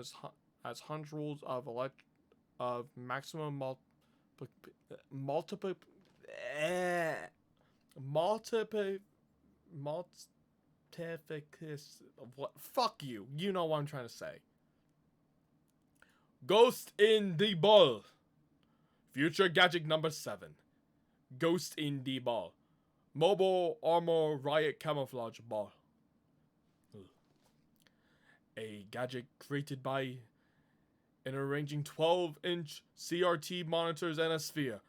as hundreds of maximum multiplication. What? Fuck you. You know what I'm trying to say. Ghost in the Ball. Future gadget number 7. Ghost in the Ball. Mobile armor riot camouflage ball. A gadget created by interarranging 12-inch CRT monitors and a sphere.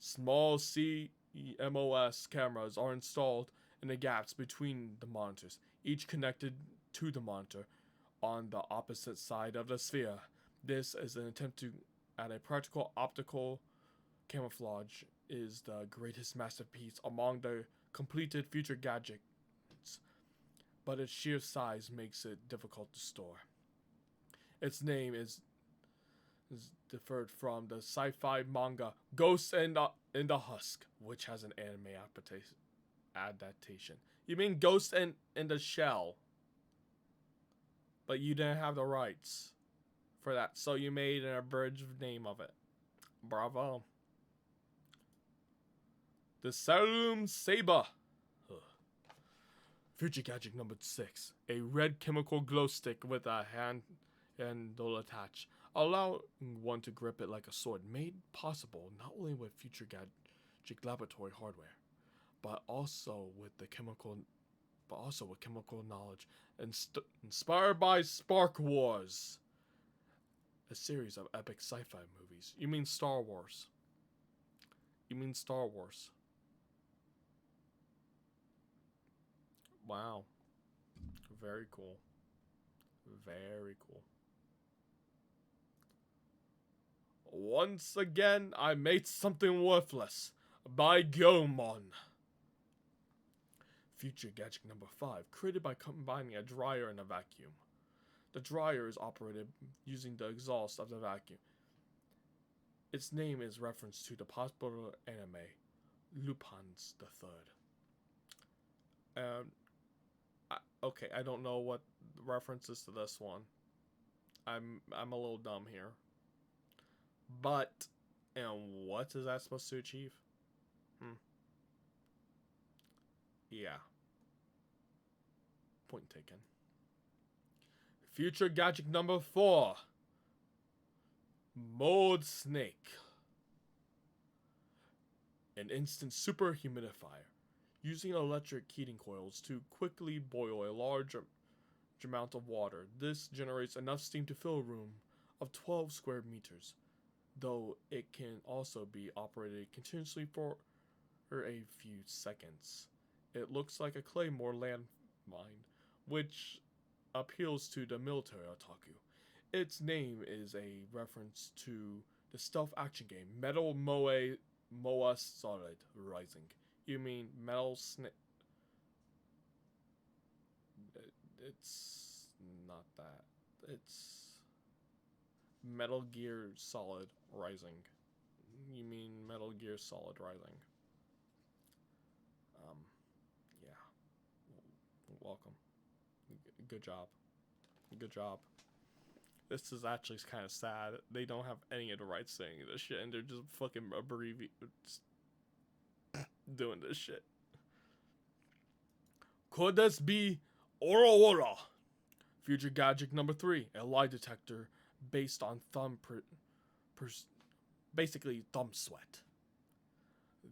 Small CMOS cameras are installed in the gaps between the monitors, each connected to the monitor on the opposite side of the sphere. This is an attempt at a practical optical camouflage is the greatest masterpiece among the completed future gadgets, but its sheer size makes it difficult to store. Its name is differed from the sci-fi manga Ghost in the Husk, which has an anime adaptation. You mean Ghost in the Shell, but you didn't have the rights for that, so you made an abridged name of it. Bravo. The Sarum Saber. Future gadget number 6. A red chemical glow stick with a handle attached, allowing one to grip it like a sword. Made possible not only with future gadget laboratory hardware, but also with chemical knowledge, and inspired by Spark Wars, a series of epic sci-fi movies. You mean Star Wars? You mean Star Wars? Wow. Very cool. Very cool. Once again, I made something worthless by Gomon. Future gadget number 5, created by combining a dryer and a vacuum. The dryer is operated using the exhaust of the vacuum. Its name is reference to the popular anime Lupin's the Third. Okay, I don't know what references to this one. I'm a little dumb here. But, and what is that supposed to achieve? Yeah. Point taken. Future gadget number 4. Mold Snake. An instant super humidifier. Using electric heating coils to quickly boil a large amount of water. This generates enough steam to fill a room of 12 square meters, though it can also be operated continuously for a few seconds. It looks like a Claymore landmine, which appeals to the military otaku. Its name is a reference to the stealth action game Metal Moa Solid Rising. You mean Metal Snake? It's not that. It's Metal Gear Solid Rising. You mean Metal Gear Solid Rising? Yeah. Welcome. Good job. Good job. This is actually kind of sad. They don't have any of the rights saying this shit, and they're just fucking doing this shit. Could this be Aurora? Future gadget number 3, a lie detector based on basically thumb sweat.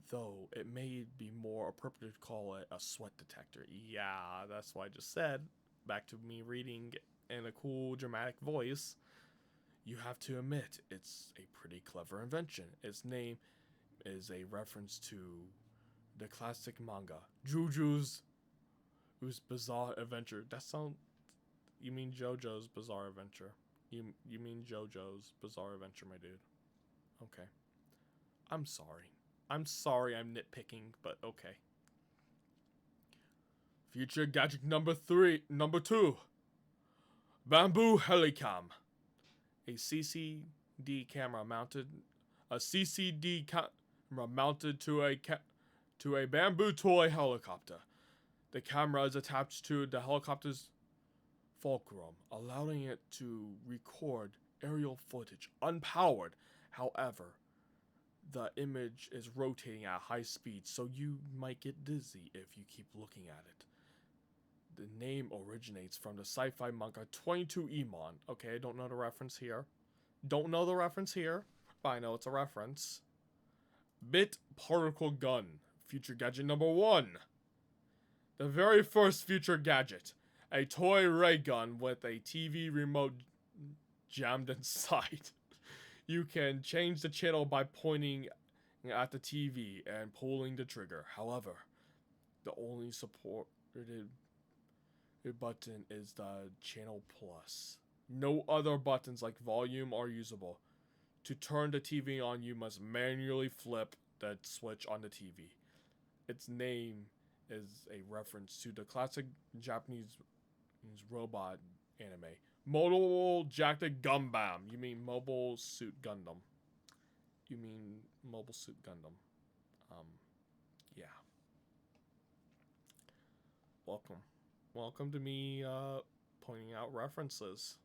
Though it may be more appropriate to call it a sweat detector. Yeah, that's what I just said. Back to me reading in a cool dramatic voice. You have to admit, it's a pretty clever invention. Its name is a reference to the classic manga, JoJo's Bizarre Adventure. That sounds... You mean JoJo's Bizarre Adventure. You mean JoJo's Bizarre Adventure, my dude. Okay. I'm sorry. I'm nitpicking, but okay. Future gadget number 2. Bamboo Helicam. A CCD camera mounted to to a bamboo toy helicopter. The camera is attached to the helicopter's fulcrum, allowing it to record aerial footage unpowered. However, the image is rotating at high speed, so you might get dizzy if you keep looking at it. The name originates from the sci-fi manga 22 Emon. Okay, I don't know the reference here. Don't know the reference here, but I know it's a reference. Bit Particle Gun, Future Gadget number 1. The very first future gadget. A toy ray gun with a TV remote jammed inside. You can change the channel by pointing at the TV and pulling the trigger. However, the only supported button is the channel plus. No other buttons like volume are usable. To turn the TV on, you must manually flip the switch on the TV. Its name is a reference to the classic Japanese robot anime. Mobile Jacket Gundam. You mean Mobile Suit Gundam. You mean Mobile Suit Gundam. Yeah. Welcome. Welcome to me, pointing out references.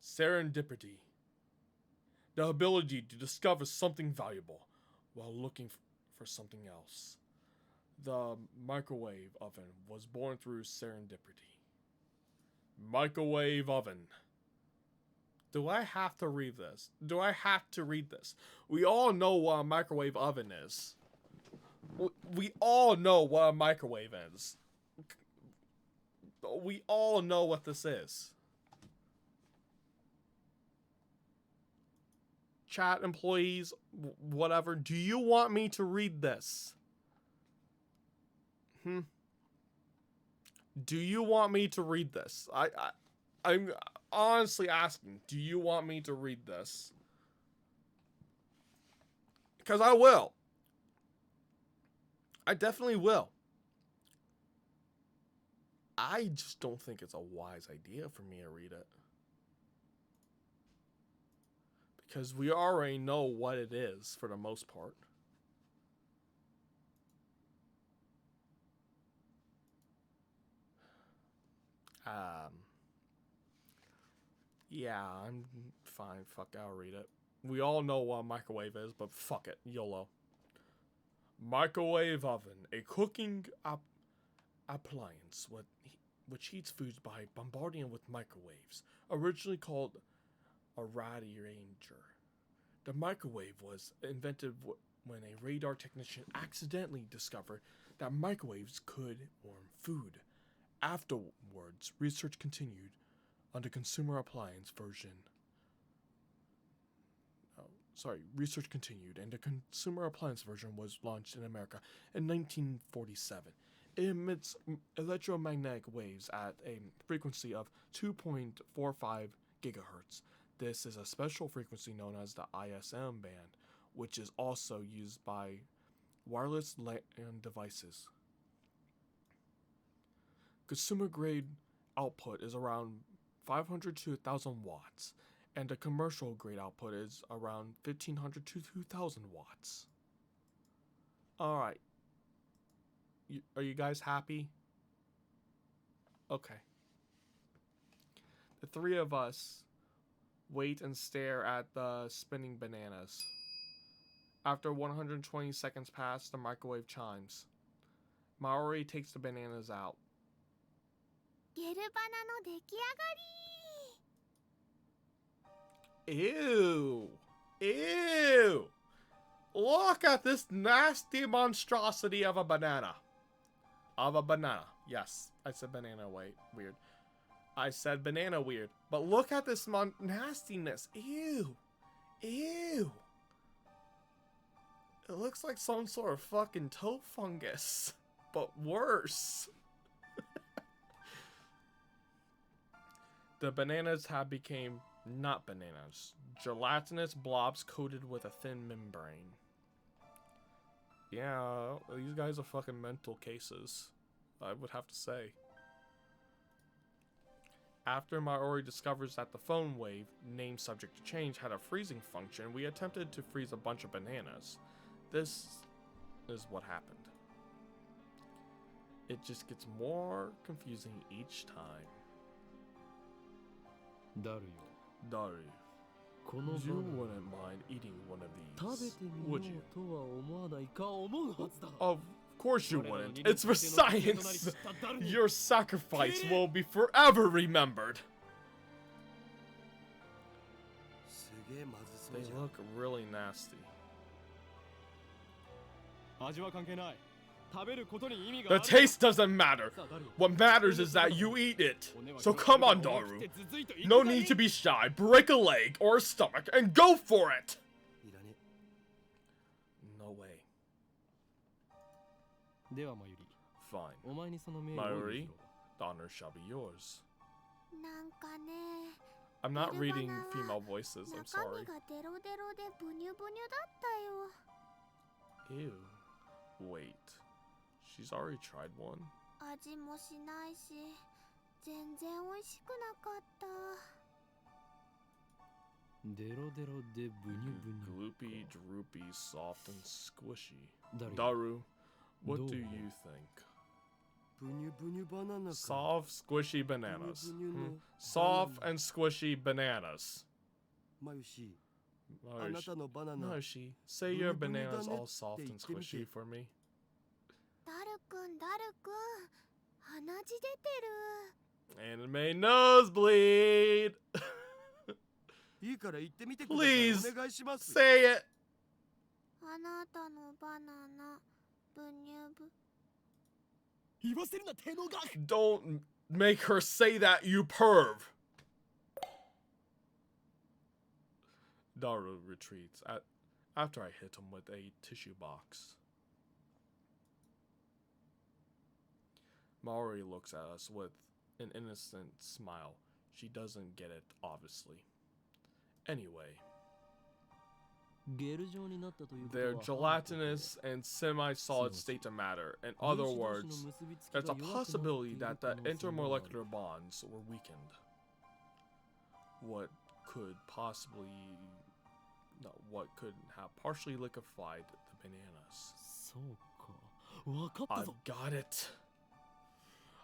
Serendipity. The ability to discover something valuable while looking for something else. The microwave oven was born through serendipity. Microwave oven. Do I have to read this? Do I have to read this? We all know what a microwave oven is. We all know what a microwave is. We all know what this is. Chat employees, whatever, do you want me to read this? Do you want me to read this? I'm honestly asking, do you want me to read this? Because I will. I definitely will. I just don't think it's a wise idea for me to read it. Because we already know what it is for the most part. Yeah, I'm fine. Fuck, I'll read it. We all know what a microwave is, but fuck it. YOLO. Microwave oven. A cooking appliance which heats foods by bombarding it with microwaves. Originally called a radiator. The microwave was invented when a radar technician accidentally discovered that microwaves could warm food. Afterwards, research continued on the consumer appliance version. Research continued, and the consumer appliance version was launched in America in 1947. It emits electromagnetic waves at a frequency of 2.45 gigahertz. This is a special frequency known as the ISM band, which is also used by wireless LAN devices. Consumer grade output is around 500 to 1,000 watts, and the commercial grade output is around 1,500 to 2,000 watts. Alright. Are you guys happy? Okay. The three of us wait and stare at the spinning bananas. After 120 seconds pass, the microwave chimes. Maori takes the bananas out. ゲルバナの出来上がり Ew. Ew. Look at this nasty monstrosity of a banana. Of a banana. Yes, I said banana weird. I said banana weird. But look at this nastiness. Ew. Ew. It looks like some sort of fucking toe fungus. But worse. The bananas have become not bananas. Gelatinous blobs coated with a thin membrane. Yeah, these guys are fucking mental cases, I would have to say. After Maori discovers that the phone wave, named Subject to Change, had a freezing function, we attempted to freeze a bunch of bananas. This is what happened. It just gets more confusing each time. Daru, you wouldn't mind eating one of these, would you? Of course you wouldn't. It's for science. Your sacrifice will be forever remembered. They look really nasty. The taste doesn't matter. What matters is that you eat it. So come on, Daru. No need to be shy. Break a leg or a stomach and go for it. No way. Fine. Mayuri, the honor shall be yours. I'm not reading female voices, I'm sorry. Ew. Wait. She's already tried one. Gloopy, droopy, soft, and squishy. Daru, what do you think? Soft, squishy bananas. Soft and squishy bananas. Mayushi, say your banana's all soft and squishy for me. Anime nosebleed! Please, say it! Don't make her say that, you perv! Daru retreats after I hit him with a tissue box. Maori looks at us with an innocent smile. She doesn't get it, obviously. Anyway, they're gelatinous and semi-solid state of matter. In other words, there's a possibility that the intermolecular bonds were weakened. What could have partially liquefied the bananas. I've got it.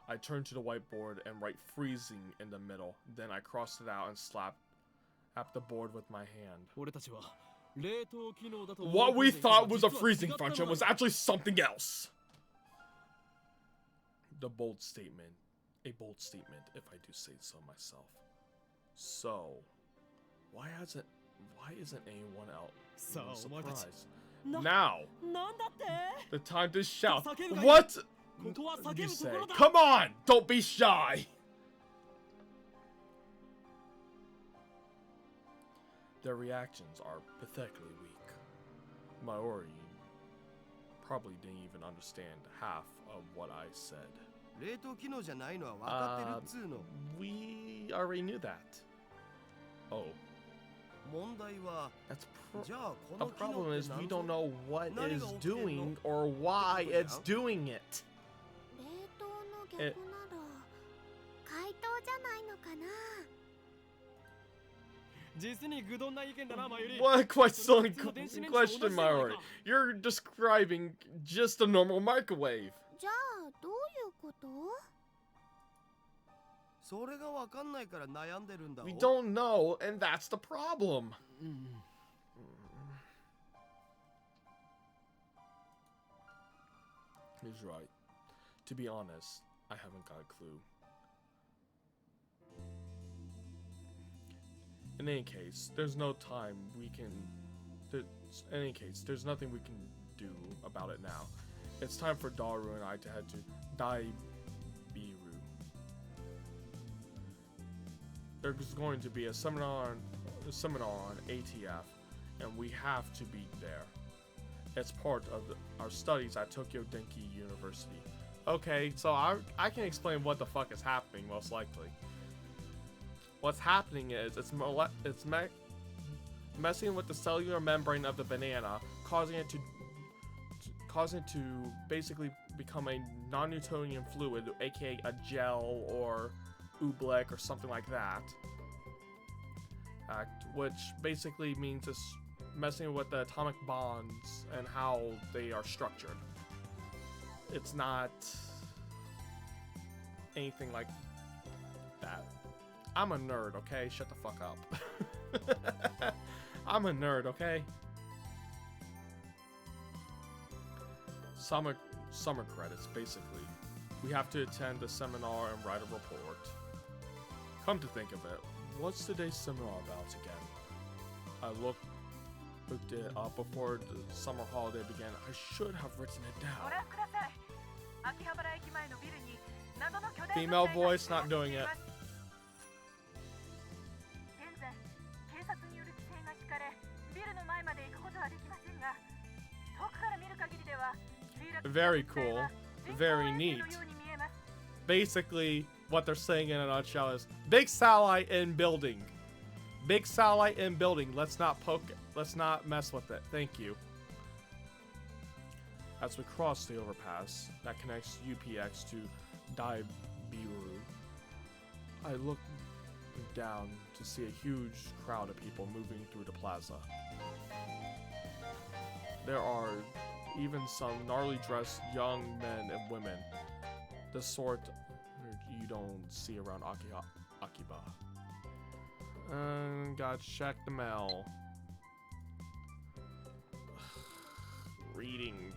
I turn to the whiteboard and write freezing in the middle. Then I crossed it out and slapped the board with my hand. What we thought was a freezing function was actually something else. A bold statement, if I do say so myself. So, why isn't anyone else surprised? Now, the time to shout. What? You say, come on, don't be shy. Their reactions are pathetically weak. Maori probably didn't even understand half of what I said. We already knew that. Oh. The problem is we don't know what is doing or why it's doing it. What question, Maori? You're describing just a normal microwave. We don't know, and that's the problem. He's right. To be honest, I haven't got a clue. In any case, there's no time we can... there's nothing we can do about it now. It's time for Daru and I to head to Daibiru. There's going to be a seminar on ATF, and we have to be there. It's part of our studies at Tokyo Denki University. Okay, so I can explain what the fuck is happening, most likely. What's happening is it's messing with the cellular membrane of the banana, causing it to basically become a non-Newtonian fluid, aka a gel or oobleck or something like that. Act, which basically means it's messing with the atomic bonds and how they are structured. It's not anything like that. I'm a nerd, okay? Shut the fuck up. I'm a nerd, okay? Summer credits, basically. We have to attend the seminar and write a report. Come to think of it, what's today's seminar about again? I looked it up before the summer holiday began. I should have written it down. Female voice, not doing it. Very cool. Very neat. Basically, what they're saying in a nutshell is big satellite in building. Big satellite in building. Let's not poke it. Let's not mess with it. Thank you. As we cross the overpass that connects UPX to Daibiru, I look down to see a huge crowd of people moving through the plaza. There are even some gnarly dressed young men and women, the sort you don't see around Akiba. Gotta check the mail. Reading.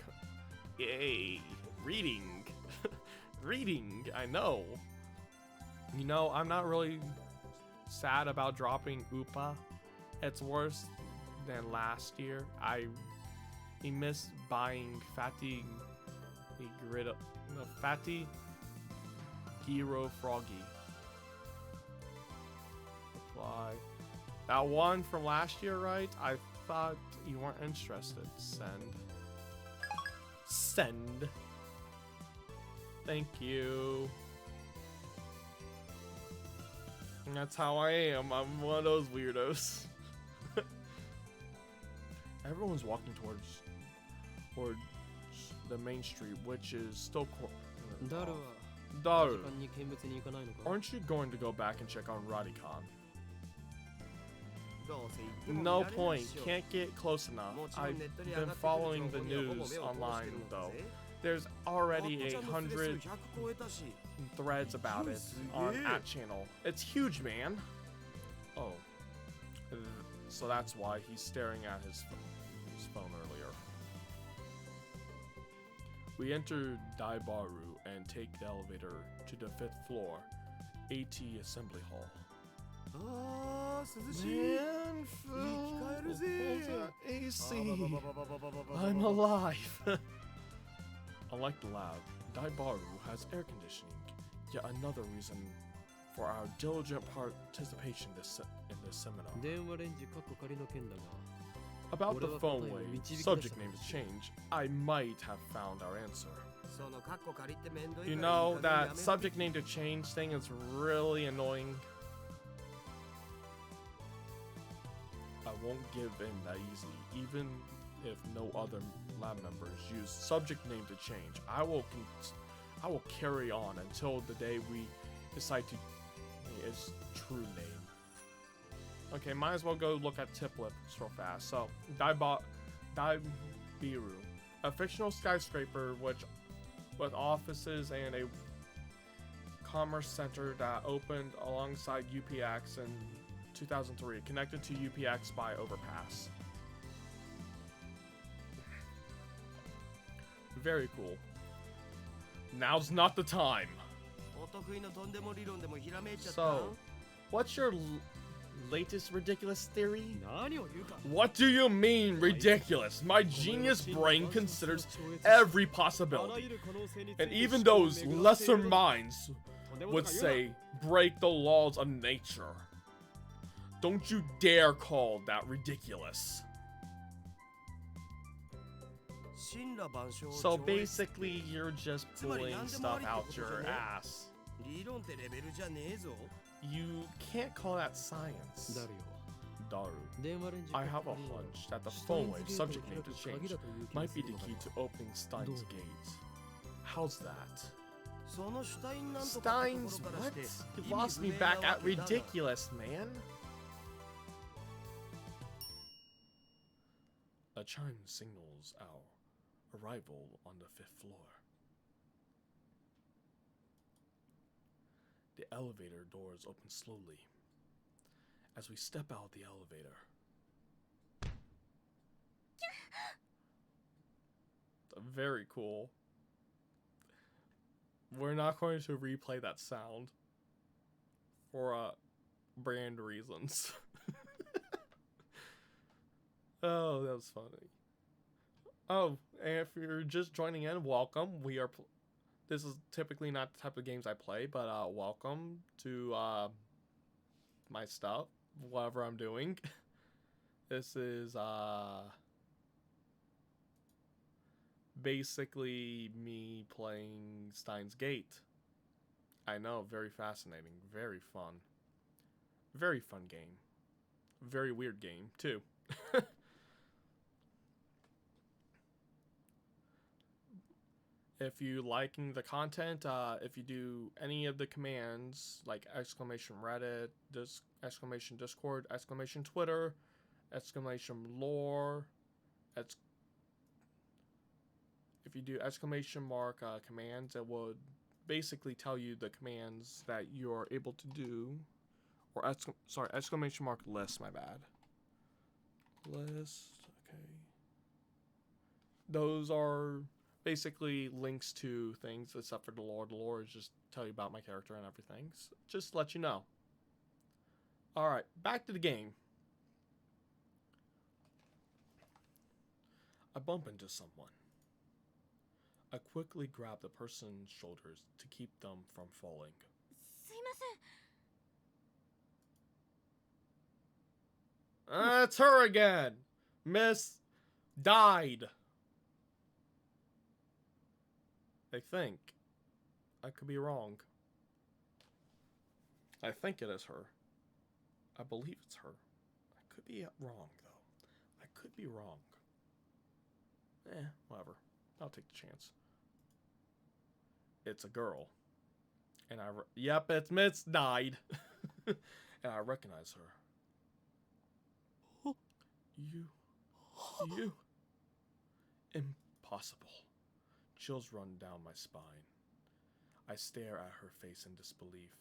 Yay. Reading. Reading, I know. You know, I'm not really sad about dropping Upa. It's worse than last year. I miss buying Fatty Giro Froggy. Reply. That one from last year, right? I thought you weren't interested. Send. Send. Thank you. And that's how I am. I'm one of those weirdos. Everyone's walking towards the main street, which is still Daru. Aren't you going to go back and check on Radicon? No point. Can't get close enough. I've been following the news online though. There's already 100 threads about it on @channel. It's huge, man. Oh. So that's why he's staring at his phone earlier. We enter Daibaru and take the elevator to the 5th floor, AT Assembly Hall. Man, AC. I'm alive. Unlike the lab, Daibaru has air conditioning, yet another reason for our diligent participation in this seminar. About the phone wave, subject name to change, I might have found our answer. You know, that subject name to change thing is really annoying. I won't give in that easy, even if no other lab members use subject name to change. I will carry on until the day we decide to its true name. Okay, might as well go look at tip lips real fast. So, Daibiru, a fictional skyscraper with offices and a commerce center that opened alongside UPX in 2003, connected to UPX by overpass. Very cool. Now's not the time. So, what's your latest ridiculous theory? What do you mean ridiculous? My genius brain considers every possibility, and even those lesser minds would say break the laws of nature. Don't you dare call that ridiculous. So basically, you're just pulling stuff out your ass. You can't call that science. Daru. I have a hunch that the phone wave subject name to change might be the key to opening Steins gates. How's that? Steins, what? You lost me back at ridiculous, man. A chime signals our arrival on the 5th floor. The elevator doors open slowly. As we step out the elevator, very cool. We're not going to replay that sound for brand reasons. Oh, that was funny. Oh, and if you're just joining in, welcome. This is typically not the type of games I play, but welcome to my stuff, whatever I'm doing. This is basically me playing Steins Gate. I know, very fascinating, very fun. Very fun game. Very weird game, too. If you liking the content, if you do any of the commands, like exclamation Reddit, exclamation Discord, exclamation Twitter, exclamation lore, if you do exclamation mark commands, it would basically tell you the commands that you're able to do, or exclamation mark list, my bad. List, okay. Those are basically links to things, except for the lore. The lore is just tell you about my character and everything. So just to let you know. Alright, back to the game. I bump into someone. I quickly grab the person's shoulders to keep them from falling. It's her again! Miss died. I think. I could be wrong. I think it is her. I believe it's her. I could be wrong, though. I could be wrong. Whatever. I'll take the chance. It's a girl. And yep, it's Miss died. And I recognize her. You. Impossible. Chills run down my spine. I stare at her face in disbelief.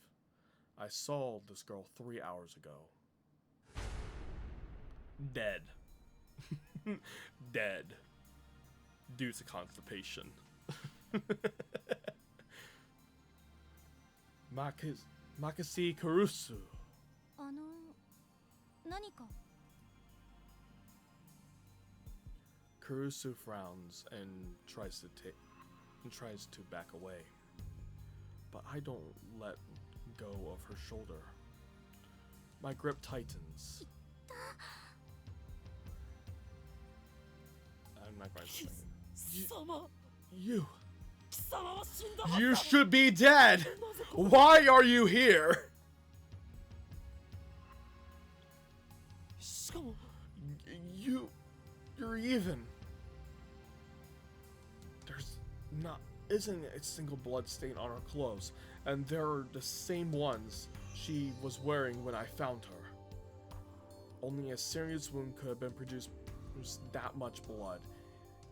I saw this girl 3 hours ago. Dead. Dead. Due to constipation. Makasi Kurusu. 何か Kurusu frowns and tries to back away. But I don't let go of her shoulder. My grip tightens. I'm not going to say. You should be dead! Why are you here? You're even. Isn't a single blood stain on her clothes, and they're the same ones she was wearing when I found her. Only a serious wound could have been produced that much blood.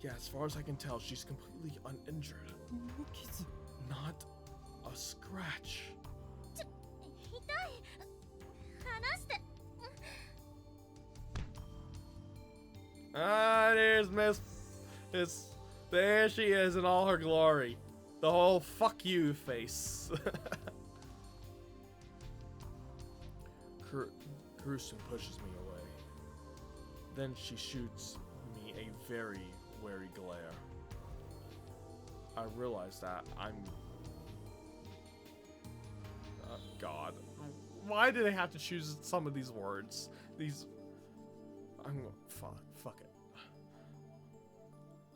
Yeah, as far as I can tell, she's completely uninjured. Not a scratch. There's Miss. There she is in all her glory. The whole fuck you face. Kurusu pushes me away. Then she shoots me a very wary glare. I realize that I'm... God. Why do they have to choose some of these words? Fuck it.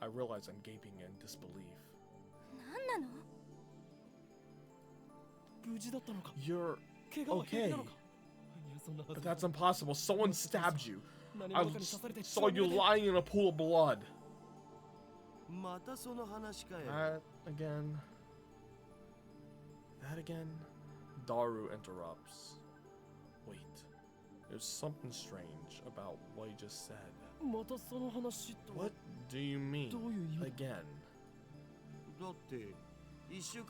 I realize I'm gaping in disbelief. You're okay. But that's impossible. Someone stabbed you. I saw you lying in a pool of blood. Again. That again? Daru interrupts. Wait. There's something strange about what he just said. What do you mean? Again?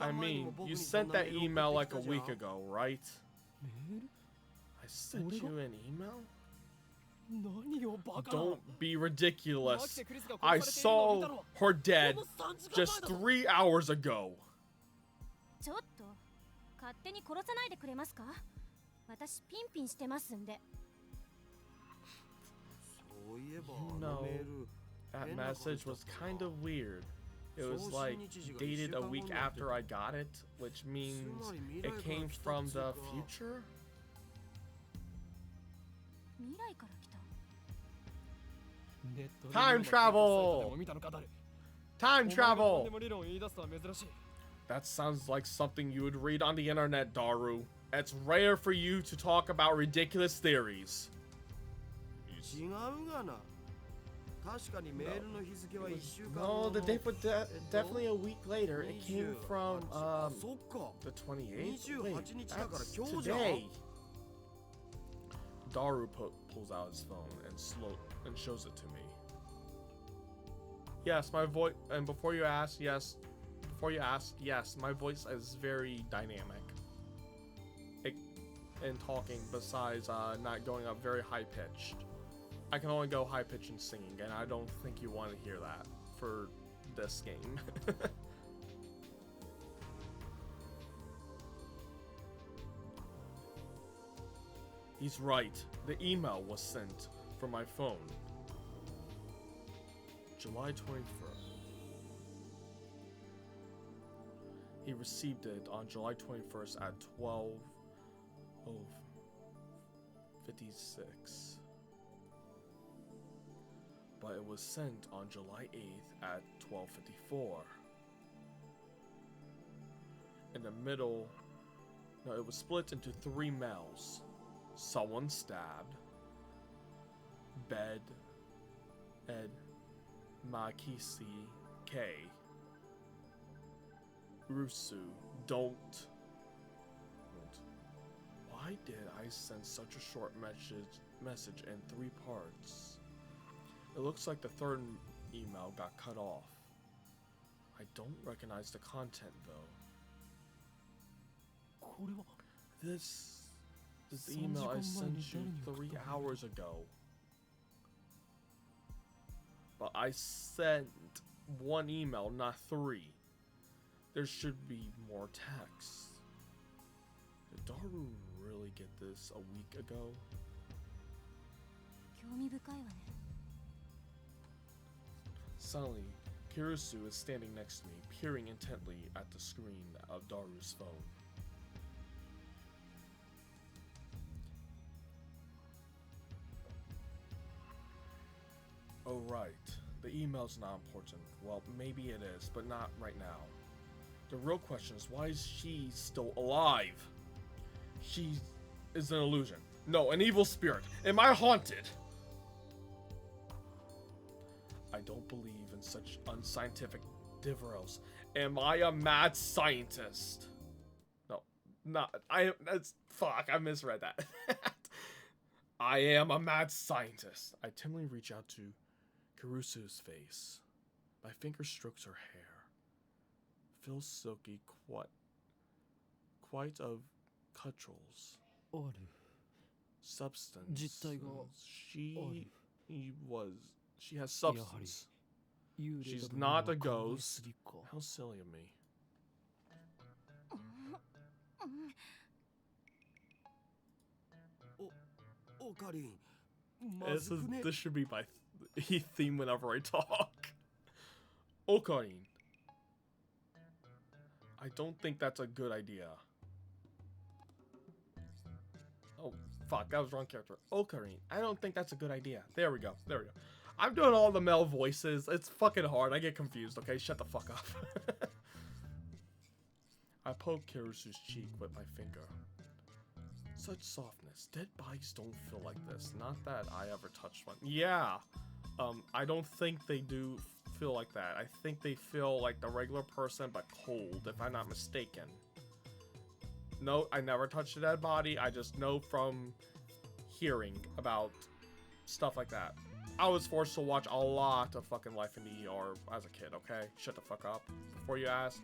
I mean, you sent that email like a week ago, right? I sent you an email? Don't be ridiculous. I saw her dead just 3 hours ago. ちょっと勝手に殺さないでくれますか？私ピンピンしてますんで。 You know, that message was kind of weird. It was like dated a week after I got it, which means it came from the future? 未来から来た。 Time travel! Time travel! That sounds like something you would read on the internet, Daru. It's rare for you to talk about ridiculous theories. No, the date was definitely a week later. It came from, the 28th? Wait, that's today. Daru pulls out his phone and shows it to me. Yes, my voice, and before you ask, yes, my voice is very dynamic. In talking, besides not going up very high-pitched. I can only go high-pitched in singing, and I don't think you want to hear that for this game. He's right. The email was sent from my phone. July 21st. He received it on July 21st at 12:56. But it was sent on July 8th at 12:54. In the middle, no, it was split into 3 mails. Someone stabbed. Bed. Ed. Makisi K. Rusu. Don't. Why did I send such a short message in 3 parts? It looks like the 3rd email got cut off. I don't recognize the content though. This email I sent you 3 hours ago. But I sent 1 email, not 3. There should be more text. Did Daru really get this a week ago? 興味深いわね。 Suddenly, Kirisu is standing next to me, peering intently at the screen of Daru's phone. Oh right, the email's not important. Well, maybe it is, but not right now. The real question is, why is she still alive? She is an illusion. No, an evil spirit. Am I haunted? I don't believe in such unscientific diverals. Am I a mad scientist? No, not. Fuck, I misread that. I am a mad scientist. I timidly reach out to Kirusu's face. My finger strokes her hair. Feels silky, quite of cudgels. Substance. She has substance. She's not a ghost. How silly of me. This should be my theme whenever I talk. Okarin. I don't think that's a good idea. Oh, fuck, that was the wrong character. Okarin. I don't think that's a good idea. There we go. There we go. I'm doing all the male voices. It's fucking hard. I get confused, okay? Shut the fuck up. I poke Kirisu's cheek with my finger. Such softness. Dead bodies don't feel like this. Not that I ever touched one. Yeah. I don't think they do feel like that. I think they feel like the regular person, but cold, if I'm not mistaken. know, I never touched a dead body. I just know from hearing about stuff like that. I was forced to watch a lot of fucking Life in the ER as a kid, okay? Shut the fuck up. Before you ask,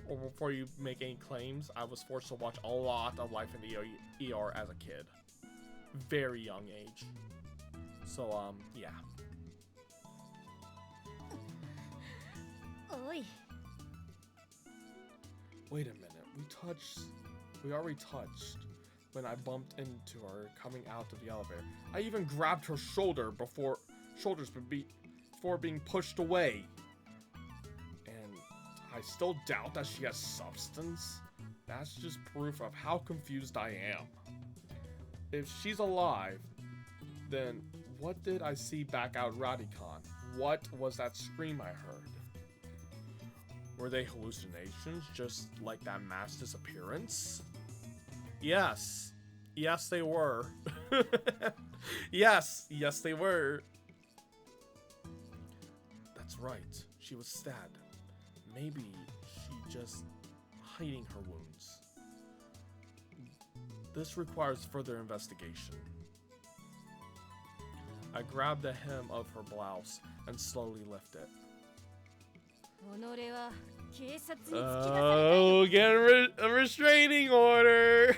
or before you make any claims, I was forced to watch a lot of Life in the ER as a kid. Very young age. So, yeah. Oi. Wait a minute. We already touched when I bumped into her coming out of the elevator. I even grabbed her before being pushed away. And I still doubt that she has substance. That's just proof of how confused I am. If she's alive, then what did I see back out Radicon? What was that scream I heard? Were they hallucinations, just like that mass disappearance? Yes. Yes, they were. Yes, they were. That's right. She was stabbed. Maybe she just hiding her wounds. This requires further investigation. I grabbed the hem of her blouse and slowly lifted it. Oh, get a restraining order!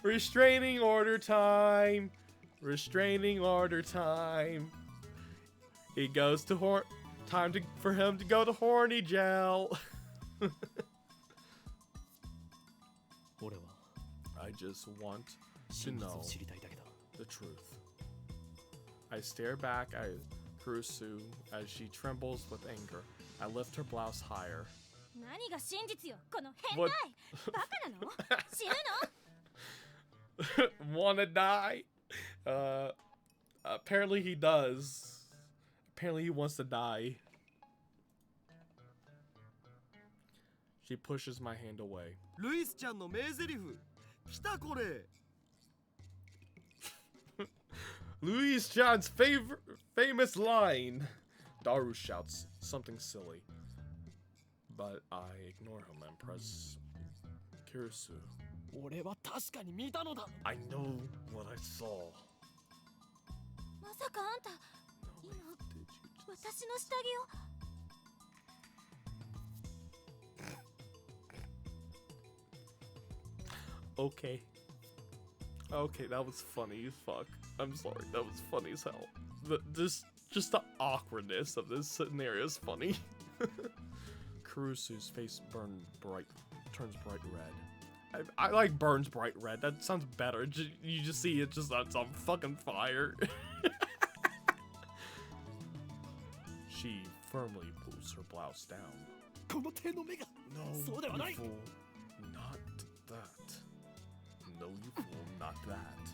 Restraining order time! Restraining order time! He goes to for him to go to horny jail. I just want to know the truth. I stare back at Kurusu as she trembles with anger. I lift her blouse higher. What? Wanna die? Apparently he does. Apparently he wants to die. She pushes my hand away. Luis-chanの名台詞。来たこれ。Luis-chan's famous line. Daru shouts something silly, but I ignore him and press Kurusu. I know what I saw. Okay. Okay, that was funny as fuck. I'm sorry, that was funny as hell. Just the awkwardness of this scenario is funny. Kurusu's face turns bright red. I like burns bright red. That sounds better. You just see it just on fucking fire. She firmly pulls her blouse down. No, you fool. Not that. No, you fool, not that.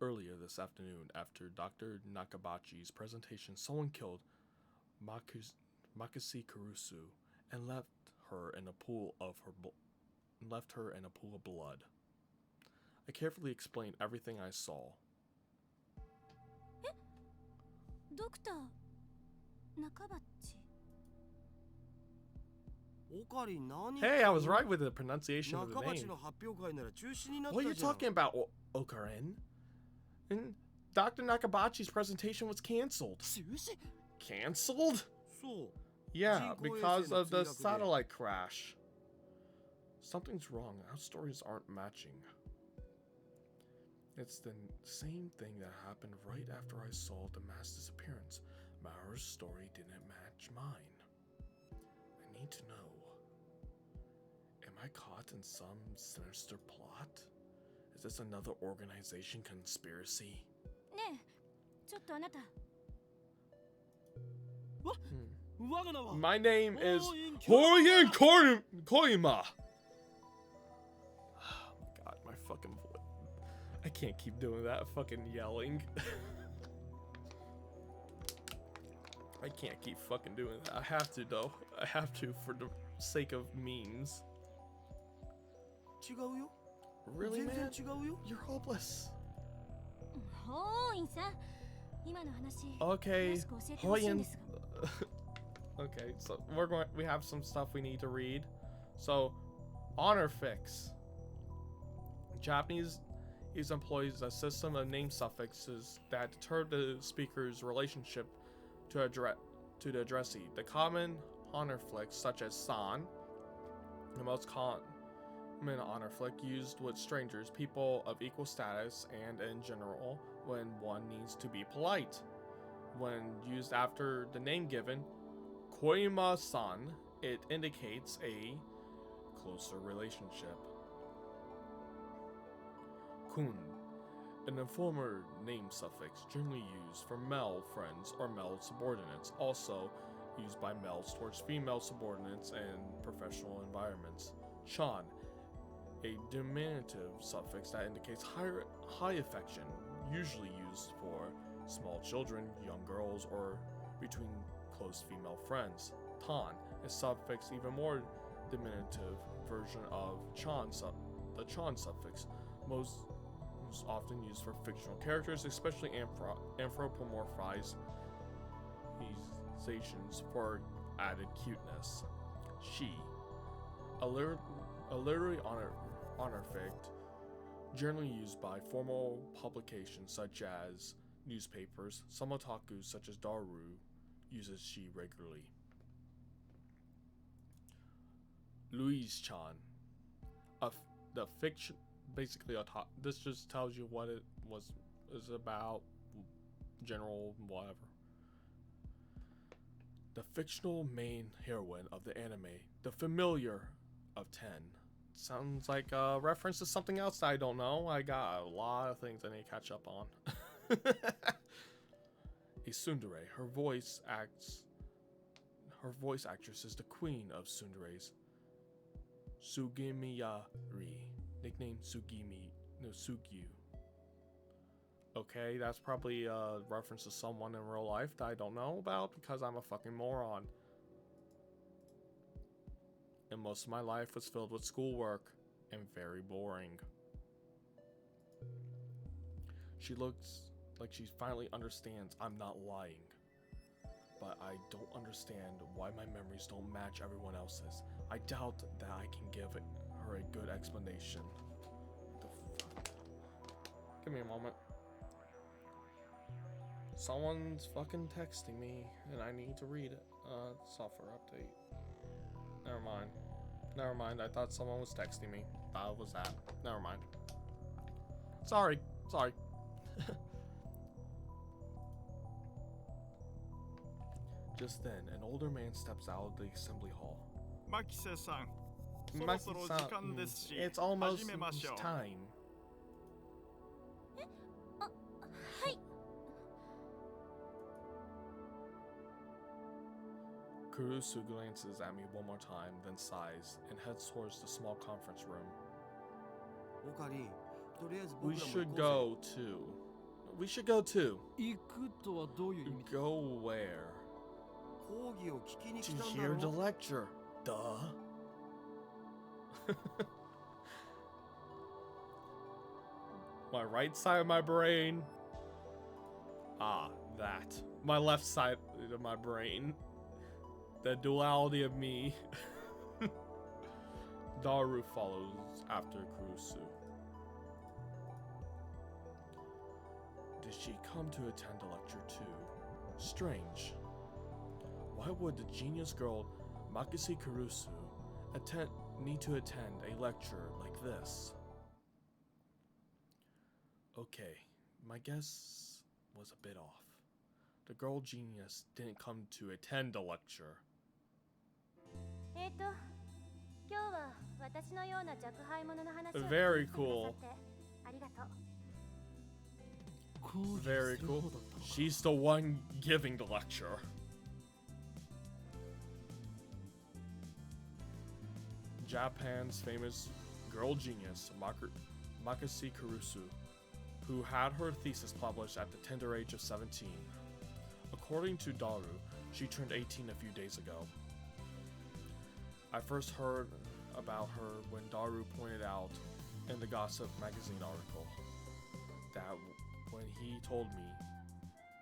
Earlier this afternoon, after Dr. Nakabachi's presentation, someone killed Makasi Kurusu and left her in a pool of blood. I carefully explained everything I saw. Dr. Nakabachi. Hey, I was right with the pronunciation of the name. What are you talking about, Okaren? And Dr. Nakabachi's presentation was cancelled. Cancelled? Yeah, because of the satellite crash. Something's wrong. Our stories aren't matching. It's the same thing that happened right after I saw the mass disappearance. Maru's story didn't match mine. I need to know. Am I caught in some sinister plot? Is this another organization conspiracy? My name is Hoyen Koima. Oh my god, my fucking voice. I can't keep doing that fucking yelling. I can't keep fucking doing that. I have to though. I have to for the sake of memes. Really, man? You're hopeless. Okay, Hoyen. Okay, so we have some stuff we need to read. So, honor fix. Japanese employs a system of name suffixes that deter the speaker's relationship to the addressee. The common honor flicks, such as san, the most common honor flick used with strangers, people of equal status, and in general when one needs to be polite. When used after the name given, Koima-san, it indicates a closer relationship. Kun, an informal name suffix generally used for male friends or male subordinates, also used by males towards female subordinates in professional environments. Chan, a diminutive suffix that indicates high affection, usually used for small children, young girls, or between close female friends. Tan, a suffix even more diminutive version of the chan suffix, most often used for fictional characters, especially anthropomorphized for added cuteness. She, a literary honor fict, generally used by formal publications such as newspapers. Some otaku, such as Daru, uses she regularly. Louise-chan, the fiction, basically this just tells you what it is about, general whatever. The fictional main heroine of the anime, the familiar of 10. Sounds like a reference to something else that I don't know. I got a lot of things I need to catch up on. A tsundere, her voice actress is the queen of tsunderes, Sugimiyari, nicknamed Sugyu. Okay, that's probably a reference to someone in real life that I don't know about because I'm a fucking moron. And most of my life was filled with schoolwork and very boring. She looks like she finally understands I'm not lying. But I don't understand why my memories don't match everyone else's. I doubt that I can give her a good explanation. What the fuck? Give me a moment. Someone's fucking texting me and I need to read it. Software update. Never mind. I thought someone was texting me. That was that. Never mind. Sorry. Just then, an older man steps out of the assembly hall. Makise-san, it's almost time. Kurusu glances at me one more time, then sighs, and heads towards the small conference room. We should go too. Go where? To hear the lecture. Duh. My right side of my brain. That. My left side of my brain. The duality of me. Daru follows after Kurusu. Did she come to attend a lecture too? Strange. Why would the genius girl Makise Kurusu need to attend a lecture like this? Okay, my guess was a bit off. The girl genius didn't come to attend a lecture. Very cool. Very cool. She's the one giving the lecture. Japan's famous girl genius, Makise Kurusu, who had her thesis published at the tender age of 17. According to Daru, she turned 18 a few days ago. I first heard about her when Daru pointed out in the Gossip magazine article that when he told me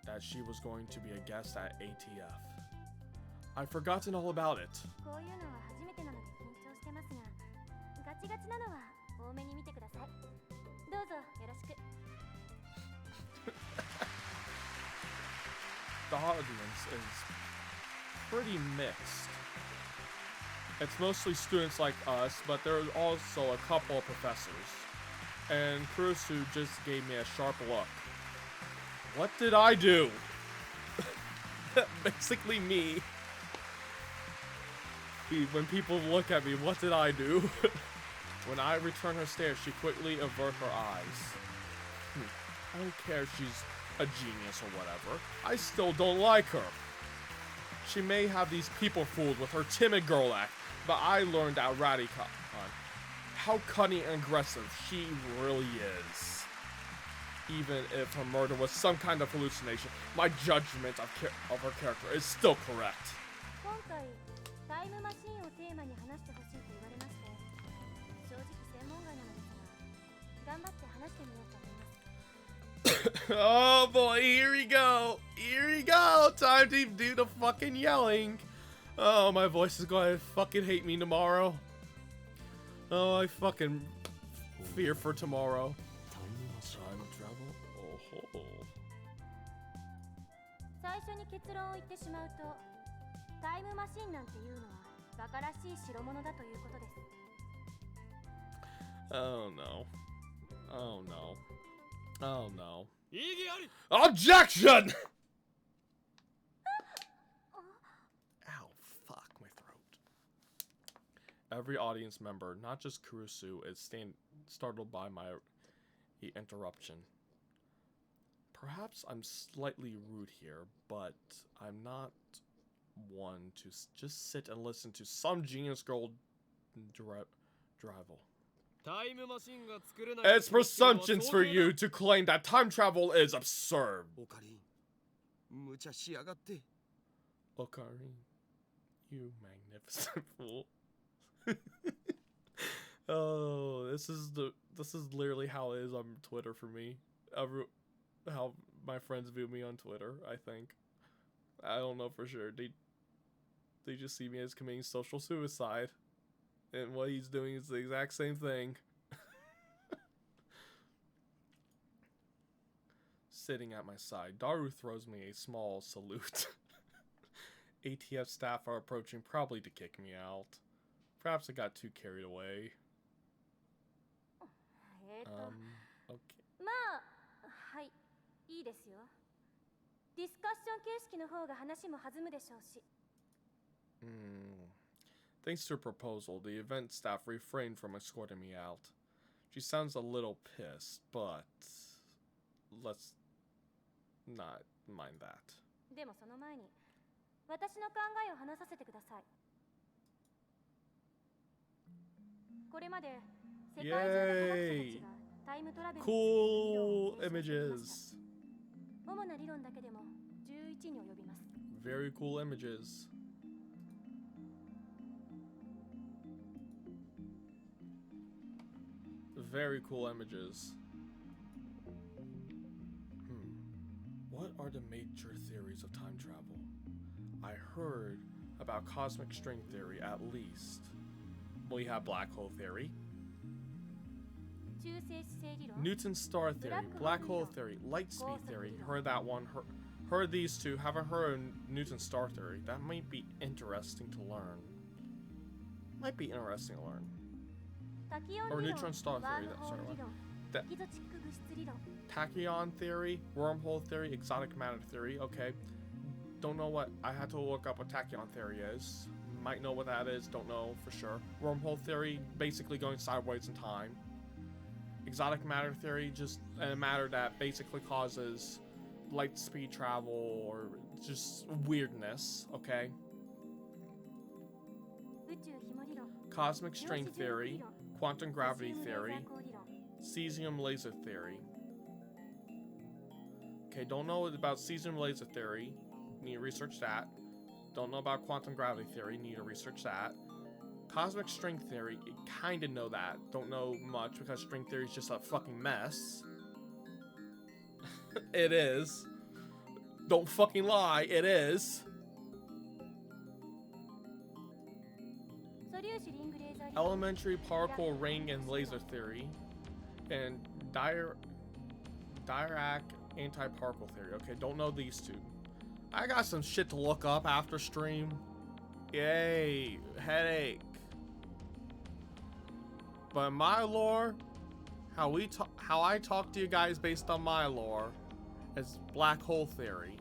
that she was going to be a guest at ATF. I've forgotten all about it. こういうのは初めてなので緊張してますが、ガチガチなのは多めに見てください。どうぞよろしく。The audience is pretty mixed. It's mostly students like us, but there are also a couple of professors. And Kurusu just gave me a sharp look. What did I do? Basically me. When people look at me, what did I do? When I return her stare, she quickly avert her eyes. I don't care if she's a genius or whatever. I still don't like her. She may have these people fooled with her timid girl act, but I learned at Radicon how cunning and aggressive she really is. Even if her murder was some kind of hallucination, my judgment of her character is still correct. 今回タイムマシンをテーマに話してほしいと言われまして、正直専門外なのですが、頑張って話してみようと思います。Oh boy, here we go. Here we go. Time to do the fucking yelling. Oh, my voice is going to fucking hate me tomorrow. Oh, I fucking fear for tomorrow. Time travel? Oh ho. 最初に結論を言ってしまうと、タイムマシンなんていうのはバカらしい代物だということです。Oh no. Oh no. Oh no. 異議あり。 Objection! Ow, fuck my throat. Every audience member, not just Kurusu, is startled by my interruption. Perhaps I'm slightly rude here, but I'm not one to just sit and listen to some genius girl drivel. It's presumptions for you to claim that time travel is absurd. オカリン、無茶しやがって。 Okarin, you magnificent fool. Oh, this is literally how it is on Twitter for me. How my friends view me on Twitter, I think. I don't know for sure. They just see me as committing social suicide. And what he's doing is the exact same thing. Sitting at my side, Daru throws me a small salute. ATF staff are approaching, probably to kick me out. Perhaps I got too carried away. Okay. まあ、はい、いいですよ。ディスカッション形式の方が話も弾むでしょうし。Thanks to her proposal, the event staff refrained from escorting me out. She sounds a little pissed, but let's not mind that. でもその前に、私の考えを話させてください。これまで世界中の科学者たちがタイムトラベルについて理論を Cool 提唱してきま images. した。主な理論だけでも11に及びます。Very cool images. Very cool images. What are the major theories of time travel? I heard about cosmic string theory at least. We have black hole theory, 中性子星理論、 Newton's star theory, black hole theory, light speed theory. Heard that one. Heard these two. Haven't heard of Newton's star theory. That might be interesting to learn. Might be interesting to learn. タキオン Or 理論、 neutron star ワー theory. ム That's ホー sorry. ル理論、 That エキゾチック物質理論。 tachyon theory, wormhole theory, exotic matter theory. Okay. Don't know what. I had to look up what tachyon theory is. Might know what that is. Don't know for sure. Wormhole theory, basically going sideways in time. Exotic matter theory, just a matter that basically causes light speed travel or just weirdness. Okay. 宇宙ひも理論、 Cosmic string theory, quantum gravity セシウムレーザ theory, ー光理論、 cesium laser theory. Okay, don't know about cesium laser theory. Need to research that. Don't know about quantum gravity theory. Need to research that. Cosmic string theory, kind of know that. Don't know much because string theory is just a fucking mess. It is. Don't fucking lie, it is. elementary particle ring and laser theory, and Dirac anti-particle theory. Okay, don't know these two. I got some shit to look up after stream. Yay, headache. But in my lore, how I talk to you guys based on my lore is black hole theory.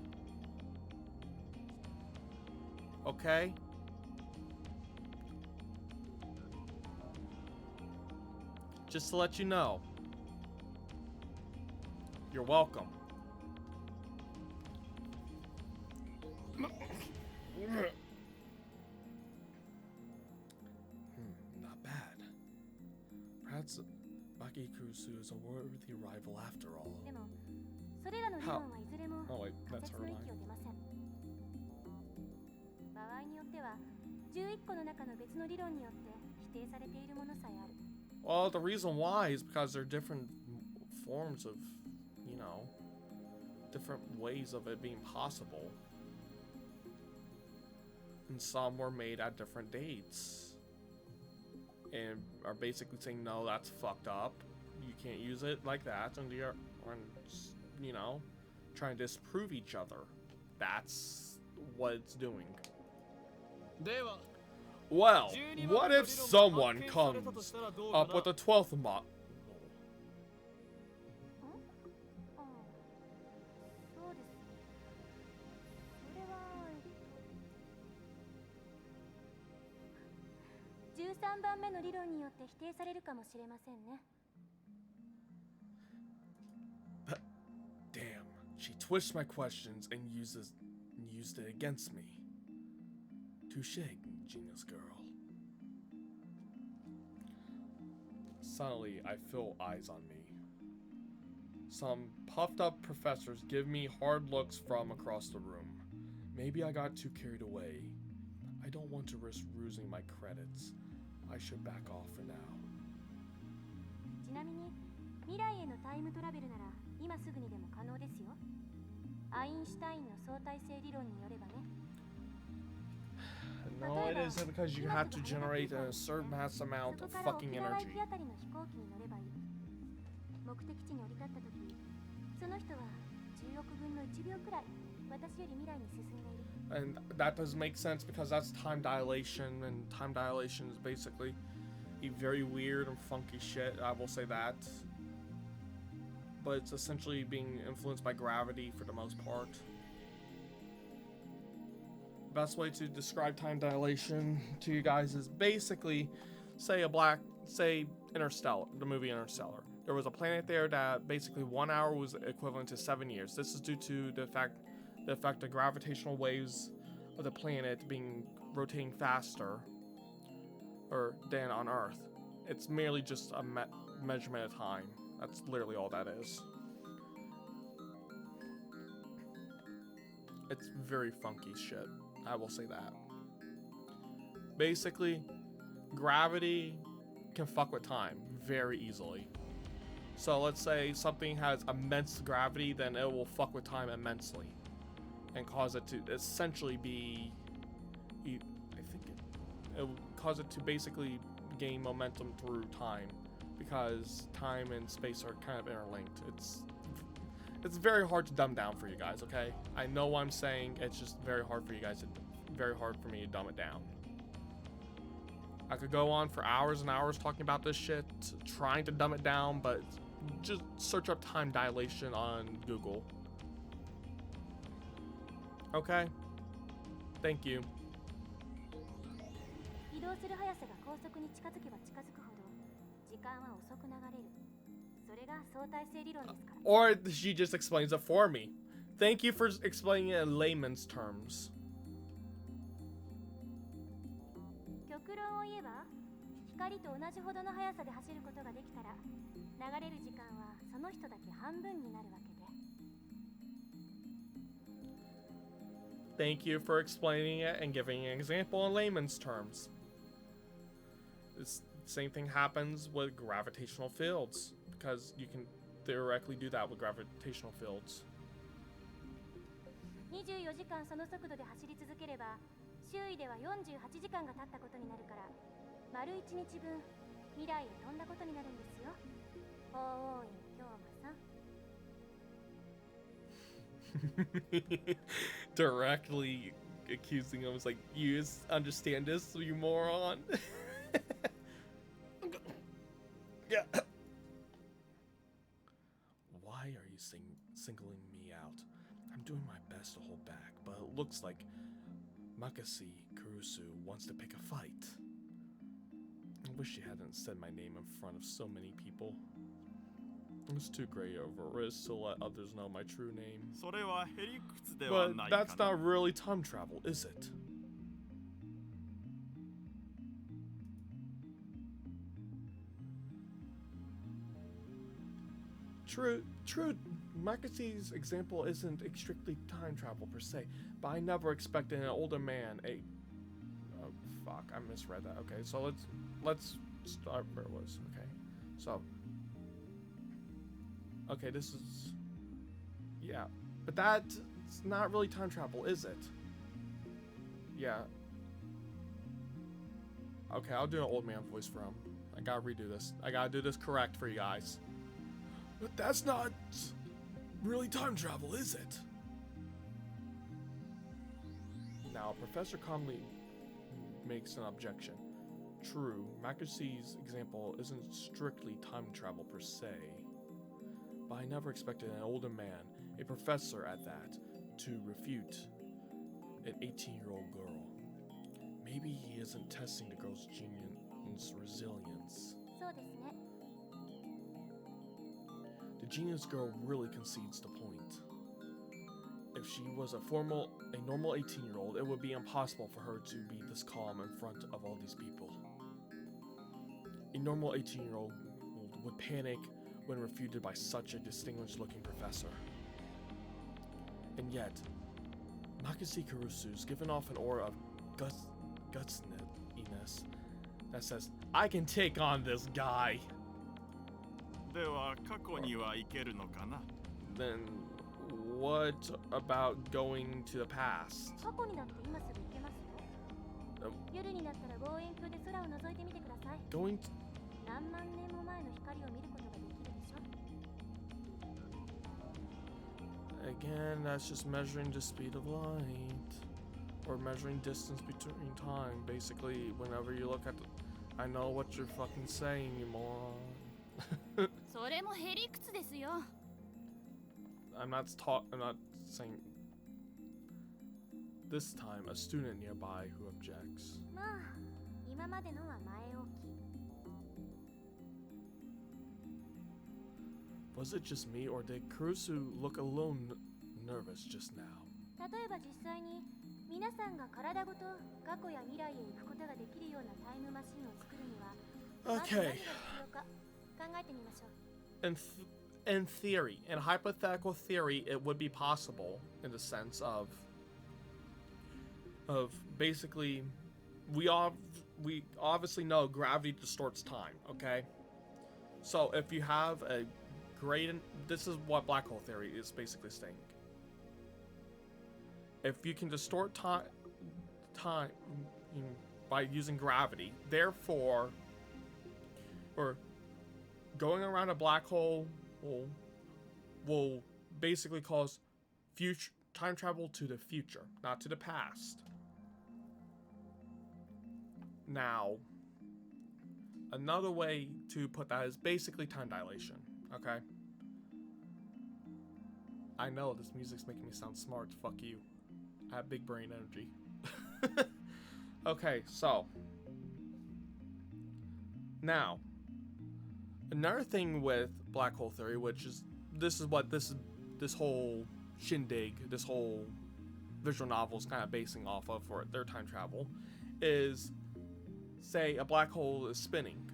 Okay? Just to let you know. You're welcome. Not bad. Perhaps Makikusu is a worthy rival after all. How? Oh wait, that's her line. Well, the reason why is because they're different forms of, you know, different ways of it being possible. And some were made at different dates. And are basically saying, no, that's fucked up. You can't use it like that. And you're, you know, trying to disprove each other. That's what it's doing. Well, what if someone comes up with a 12th model? Damn, she twists my questions and used it against me. Touche, genius girl. Suddenly, I feel eyes on me. Some puffed up professors give me hard looks from across the room. Maybe I got too carried away. I don't want to risk losing my credits. I should back off for now. No, it isn't, because you have to generate a certain mass amount of fucking energy. And that doesn't make sense because that's time dilation, and time dilation is basically very weird and funky shit, I will say that. But it's essentially being influenced by gravity for the most part. Best way to describe time dilation to you guys is basically, say Interstellar, the movie Interstellar. There was a planet there that basically 1 hour was equivalent to 7 years. This is due to the effect of gravitational waves of the planet rotating faster than on Earth. It's merely just a measurement of time. That's literally all that is. It's very funky shit. I will say that. Basically, gravity can fuck with time very easily. So let's say something has immense gravity, then it will fuck with time immensely and cause it to essentially be, it will cause it to basically gain momentum through time, because time and space are kind of interlinked. It's very hard to dumb down for you guys, okay? I know what I'm saying. It's just very hard for you guys. Very hard for me to dumb it down. I could go on for hours and hours talking about this shit, trying to dumb it down, but just search up time dilation on Google. Okay? Thank you. Or she just explains it for me. Thank you for explaining it in layman's terms. Thank you for explaining it and giving an example in layman's terms. This same thing happens with gravitational fields, because you can theoretically do that with gravitational fields. 丸一日分未来へ飛んだことになるんですよ。法王院京馬さん。Directly accusing him. It's like, you understand this, you moron. Yeah. Why are you singling me out? I'm doing my best to hold back, but it looks like Makasi Kurusu wants to pick a fight. I wish she hadn't said my name in front of so many people. It's too great of a risk to let others know my true name. But that's not really time travel, is it? True, Makasi's example isn't strictly time travel per se, but I never expected an older man, oh fuck, I misread that. Okay, so let's start where it was. Okay, so okay, this is, yeah, but that's not really time travel, is it? Yeah. Okay, I'll do an old man voice for him. I gotta redo this. I gotta do this correct for you guys. But that's not really time travel, is it? Now, Professor Conley makes an objection. True, Makasi's example isn't strictly time travel per se, but I never expected an older man, a professor at that, to refute an 18-year-old girl. Maybe he isn't testing the girl's genius resilience. The genius girl really concedes the point. If she was a normal 18-year-old, it would be impossible for her to be this calm in front of all these people. A normal 18-year-old would panic when refuted by such a distinguished-looking professor. And yet, Makasi Kurusu's given off an aura of gutsness that says, I can take on this guy. Then what about going to the past? Going to... Again, that's just measuring the speed of light. Or measuring distance between time. Basically, whenever you look at the... I know what you're fucking saying, you moron. I'm not saying... This time, a student nearby who objects. Was it just me, or did Kurusu look a little nervous just now? Okay. In theory, in hypothetical theory, it would be possible in the sense of basically, we obviously know gravity distorts time, okay? So if you have a this is what black hole theory is basically saying. If you can distort time by using gravity, therefore, or going around a black hole will basically cause future time travel to the future, not to the past. Now, another way to put that is basically time dilation. Okay. I know this music's making me sound smart. Fuck you. I have big brain energy. Okay, so now another thing with black hole theory, which is this whole shindig, this whole visual novel is kind of basing off of for their time travel, is say a black hole is spinning.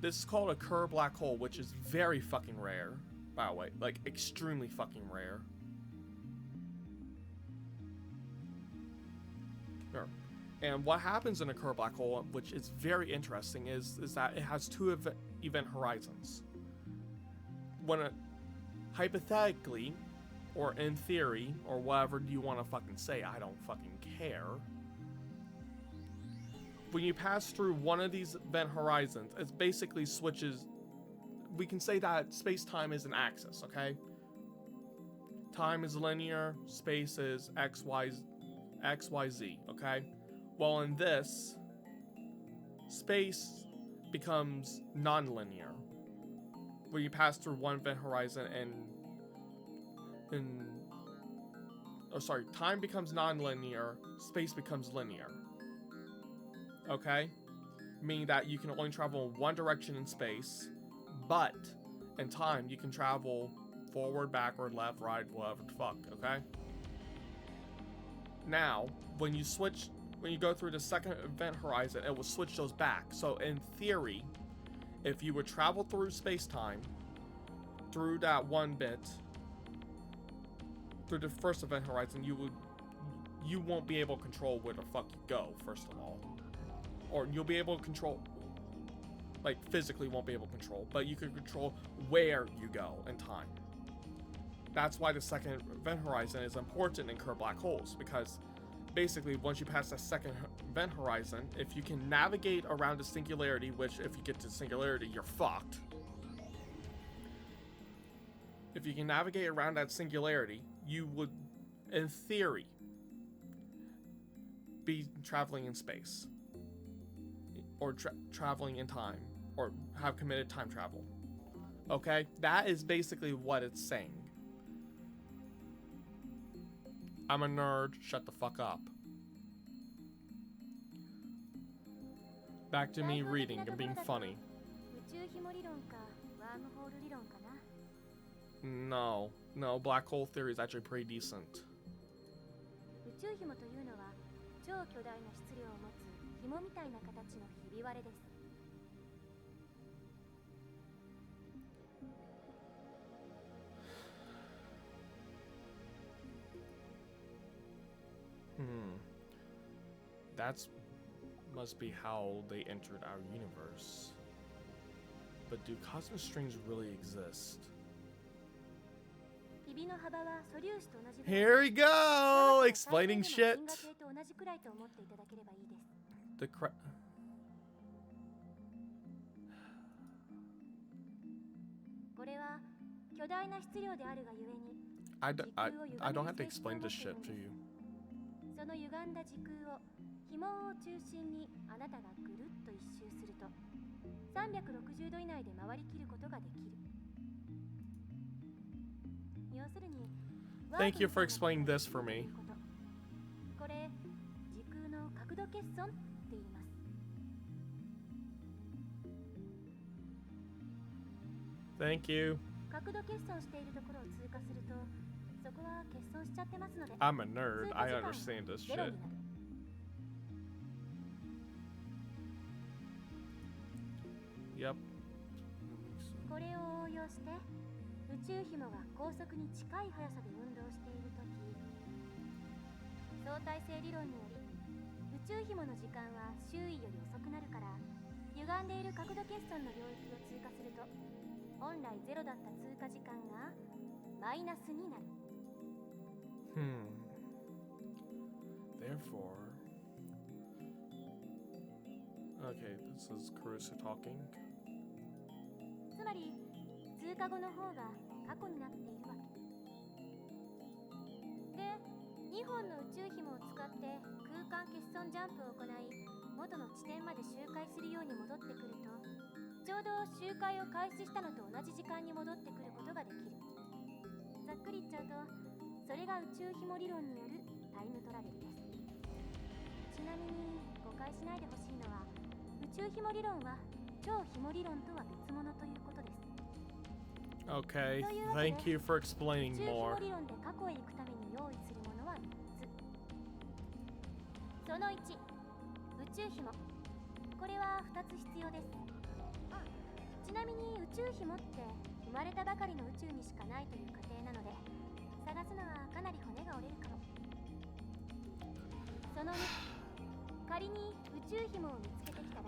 This is called a Kerr black hole, which is very fucking rare, by the way. Like, extremely fucking rare. Sure. And what happens in a Kerr black hole, which is very interesting, is that it has two event horizons. When hypothetically, or in theory, or whatever you want to fucking say, I don't fucking care. when you pass through one of these event horizons, it basically switches. We can say that space-time is an axis, okay? Time is linear, space is X, Y, Z, okay? Well, in this, space becomes non-linear when you pass through one event horizon, time becomes non-linear, space becomes linear. Okay? Meaning that you can only travel in one direction in space, but in time you can travel forward, backward, left, right, whatever the fuck, okay? Now, when you go through the second event horizon, it will switch those back. So in theory, if you would travel through space-time, through that one bit, through the first event horizon, you won't be able to control where the fuck you go, first of all. Or you'll be able to control, like physically won't be able to control, but you can control where you go in time. That's why the second event horizon is important in curved black holes, because basically once you pass that second event horizon, if you can navigate around the singularity, which if you get to singularity, you're fucked. If you can navigate around that singularity, you would, in theory, be traveling in space. Or traveling in time. Or have committed time travel. Okay? That is basically what it's saying. I'm a nerd. Shut the fuck up. Back to me reading and being funny. No, black hole theory is actually pretty decent. That's must be how they entered our universe. But do cosmic strings really exist? Here we go! Explaining shit. I don't have to explain this shit to you. Thank you for explaining this for me. Thank you. I'm a nerd. I understand this shit. Yep. Therefore... Okay, this is Caruso talking. Okay, thank you for explaining more.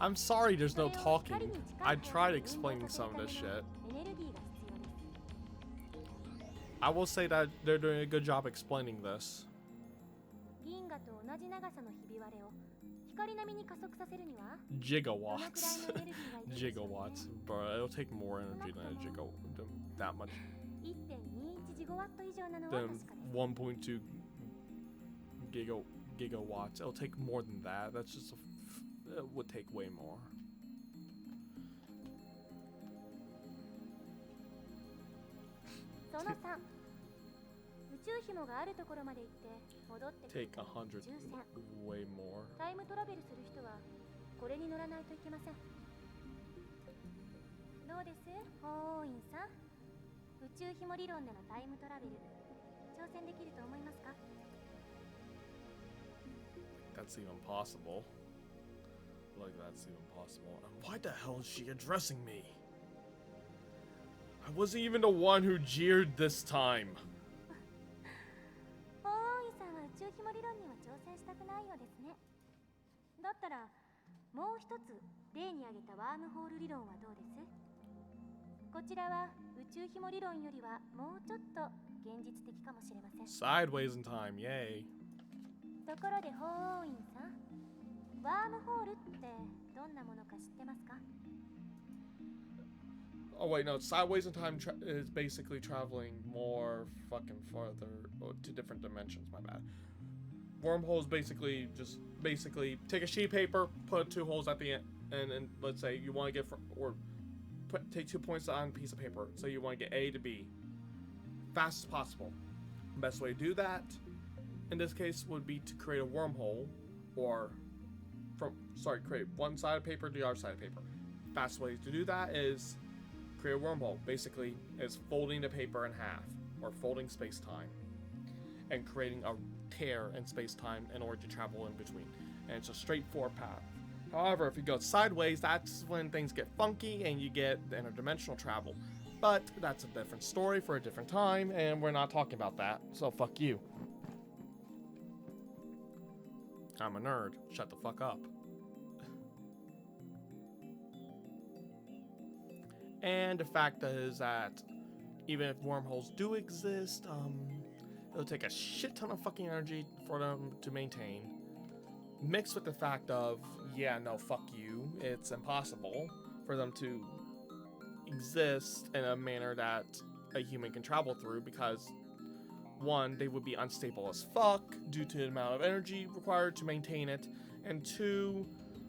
I'm sorry there's no talking. I tried explaining some of this shit. I will say that they're doing a good job explaining this. 光並みに加速させるには Gigawatts. Gigawatts. Bro, it'll take more energy than that much. 1.21 ジゴワット以上なのは Than 確かです。 1.2 gigawatts. It'll take more than that. That's just it would take way more. その3、宇宙紐があるところまで行って戻ってくる Take 100 way more. タイムトラベルする人はこれに乗らないといけません。どうです、法王院さん。宇宙紐理論でのタイムトラベル挑戦できると思いますか？ That's even possible. Like that's even possible. And why the hell is she addressing me? I wasn't even the one who jeered this time. 法王院さんは宇宙紐理論には挑戦したくないようですね。だったらもう一つ例に挙げたワームホール理論はどうです？こちらは宇宙紐理論よりはもうちょっと現実的かもしれません。 Sideways in time, yay. ところで法王院さん、ワームホールってどんなものか知ってますか？ Oh wait, no. Sideways in time is basically traveling more fucking farther to different dimensions. My bad. Wormholes basically take a sheet of paper, put 2 holes at the end, and let's say you want to get take 2 points on a piece of paper. So you want to get A to B, fast as possible. The best way to do that, in this case, would be to create a wormhole, or create one side of paper to the other side of paper. Fast way to do that is create a wormhole. Basically, is folding the paper in half, or folding space-time, and creating a tear in space-time in order to travel in between. And it's a straightforward path. However, if you go sideways, that's when things get funky and you get the interdimensional travel. But that's a different story for a different time, and we're not talking about that, so fuck you. I'm a nerd. Shut the fuck up. And the fact is that even if wormholes do exist, it'll take a shit ton of fucking energy for them to maintain. Mixed with the fact of, yeah, no, fuck you. It's impossible for them to exist in a manner that a human can travel through because, one, they would be unstable as fuck due to the amount of energy required to maintain it, and two,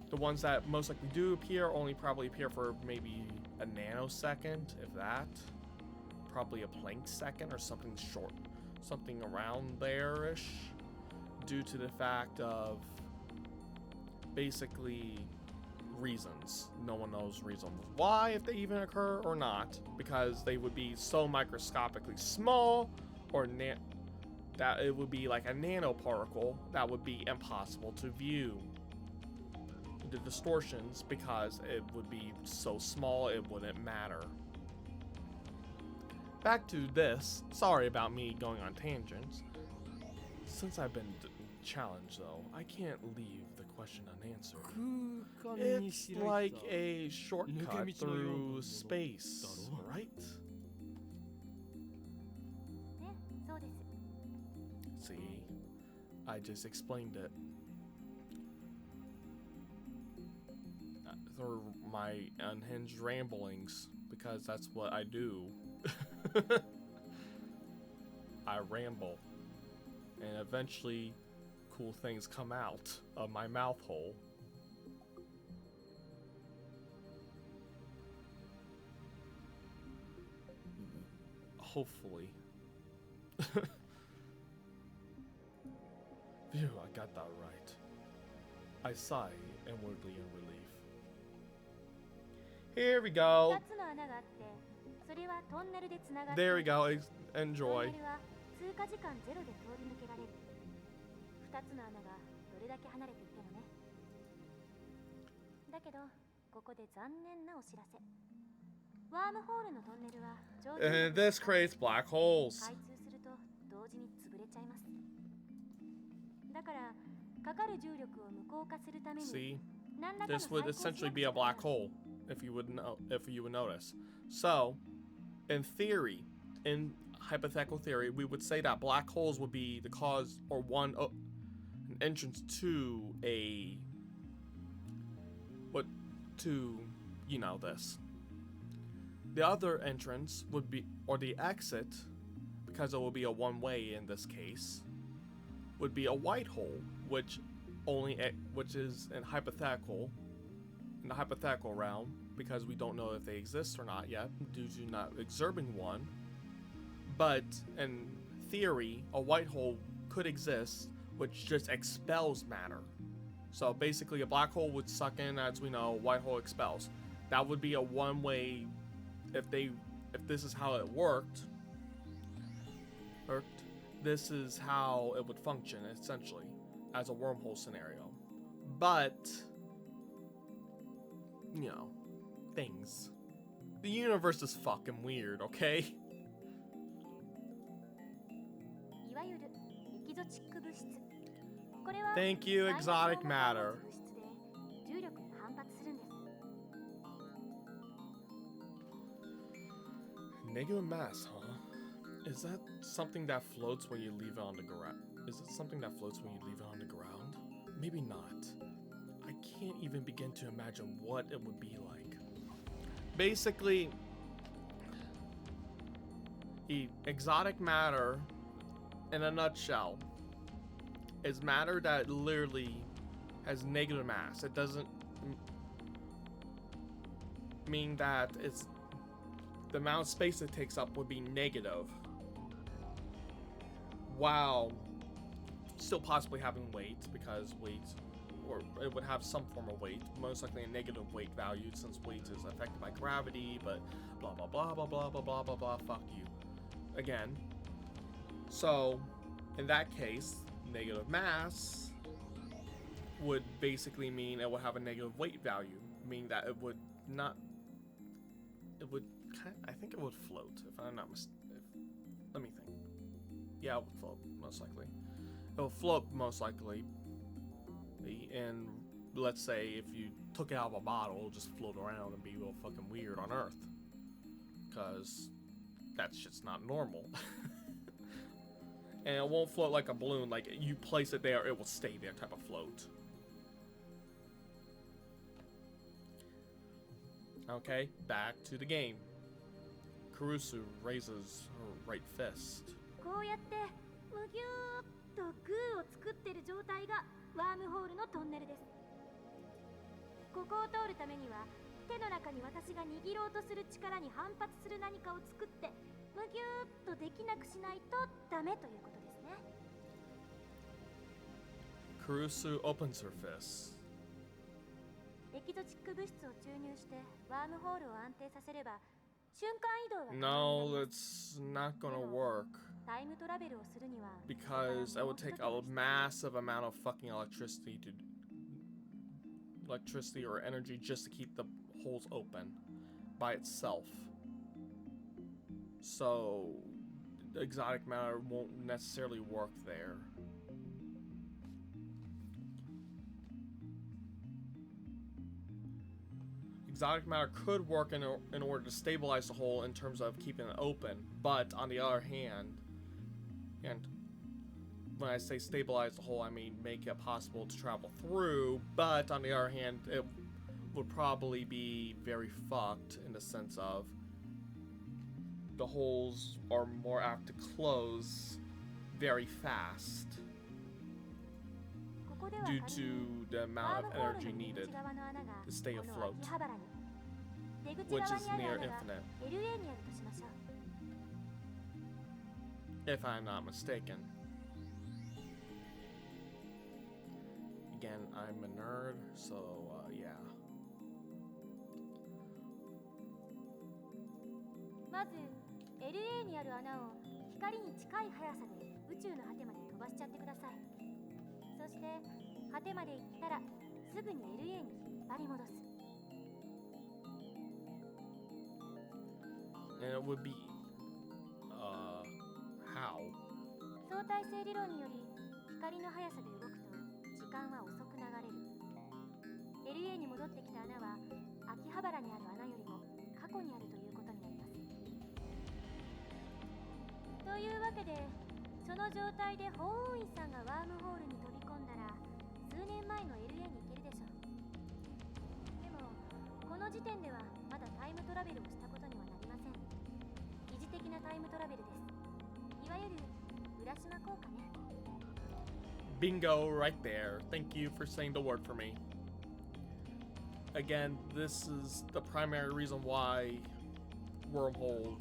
the ones that most likely do appear only probably appear for maybe a nanosecond, if that. Probably a Planck second or something short, something around there-ish, due to the fact of basically reasons. No one knows reasons why, if they even occur or not, because they would be so microscopically small, or that it would be like a nanoparticle that would be impossible to view the distortions because it would be so small it wouldn't matter. Back to this. Sorry about me going on tangents. Since I've been challenged though, I can't leave the question unanswered. It's like a shortcut through space, right? ね、そうです。 See, I just explained it. Through my unhinged ramblings, because that's what I do. I ramble, and eventually cool things come out of my mouth hole. Hopefully. Phew, I got that right. I sigh inwardly in relief. Here we go. 2つの穴があって、それはトンネルでつながって There we go. トン Enjoy. ネルは通過時間ゼロで通り抜けられる。2つの穴がどれだけ離れていてもね。だけど、ここで残念なお知らせ。ワームホールのトンネルは上 And this creates black holes. 開通すると同時に潰れちゃいます。だから、かかる重力を無効化するために See? 何らかの This would 再構成 essentially be a black hole, if you would notice. So, in theory, in hypothetical theory, we would say that black holes would be the cause or an entrance to a to, you know, this. The other entrance would be, or the exit, because it will be a one-way in this case, would be a white hole, which is in the hypothetical realm, because we don't know if they exist or not yet, due to not observing one. But in theory, a white hole could exist, which just expels matter. So basically, a black hole would suck in, as we know, a white hole expels. That would be a one-way. If this is how it worked, this is how it would function essentially as a wormhole scenario. But you know, things. The universe is fucking weird, okay? Thank you, exotic matter. Negative mass, huh? Is that something that floats when you leave it on the ground? Is it something that floats when you leave it on the ground? Maybe not. I can't even begin to imagine what it would be like. Basically, exotic matter, in a nutshell, is matter that literally has negative mass. It doesn't mean that it's the amount of space it takes up would be negative, while still possibly having weight, because weight, or it would have some form of weight, most likely a negative weight value, since weight is affected by gravity, but blah blah blah blah blah blah blah blah blah, fuck you. Again, so in that case, negative mass would basically mean it would have a negative weight value, meaning that it would not, it would, I think it would float, if I'm not mistaken. Let me think. Yeah, it would float, most likely. It will float, most likely. And let's say if you took it out of a bottle, it'll just float around and be real fucking weird on Earth. Because that's just not normal. And it won't float like a balloon, like you place it there, it will stay there type of float. Okay, back to the game. Kurusu raises her right fist. こうやってむぎゅーっとグーを作ってる状態がワームホールのトンネルです。ここを通るためには手の中に私が握ろうとする力に反発する何かを作ってむぎゅーっとできなくしないとダメということですね。Kurusu opens her fist. エキゾチック物質を注入してワームホールを安定させれば瞬間移動が可能になります。 No, it's not gonna work. タイムトラベルをするには Because it would take a massive amount of fucking electricity or energy just to keep the holes open by itself. So exotic matter won't necessarily work there. Exotic matter could work in order to stabilize the hole in terms of keeping it open, but on the other hand, and when I say stabilize the hole, I mean make it possible to travel through, but on the other hand, it would probably be very fucked in the sense of the holes are more apt to close very fast due to the amount of energy needed to stay afloat, which is near infinite, if I'm not mistaken. Again, I'm a nerd, so yeah. まず LA にある穴を光に近い速さで宇宙の果てまで飛ばしちゃってください。そして果てまで行ったらすぐに LA に引っ張り戻す。 And it would be how? 相対性理論により光の速さで動くと時間は遅く流れる。 LA に戻ってきた穴は秋葉原にある穴よりも過去にあるということになります。というわけでその状態で法王院さんがワームホールに飛び込んだら数年前の LA に行けるでしょう。でもの時点ではまだタイムトラベルをしたことにはなりません。疑似的なタイムトラベルです。いわゆる浦島効果ね。Bingo right there. Thank you for saying the word for me. Again, this is the primary reason why wormhole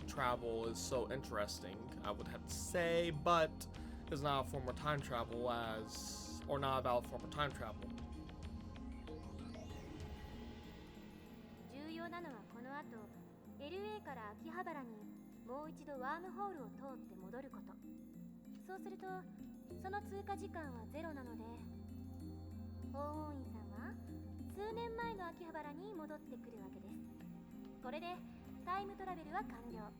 travel is so interesting, I would have to say, but it's not a form of time travel or not a valid form of time travel. 重要なのはこの後 LA から秋葉原にもう一度ワームホールを通って戻ること。そうするとその通過時間はゼロなので、法王院さんは数年前の秋葉原に戻ってくるわけです。これでタイムトラベルは完了。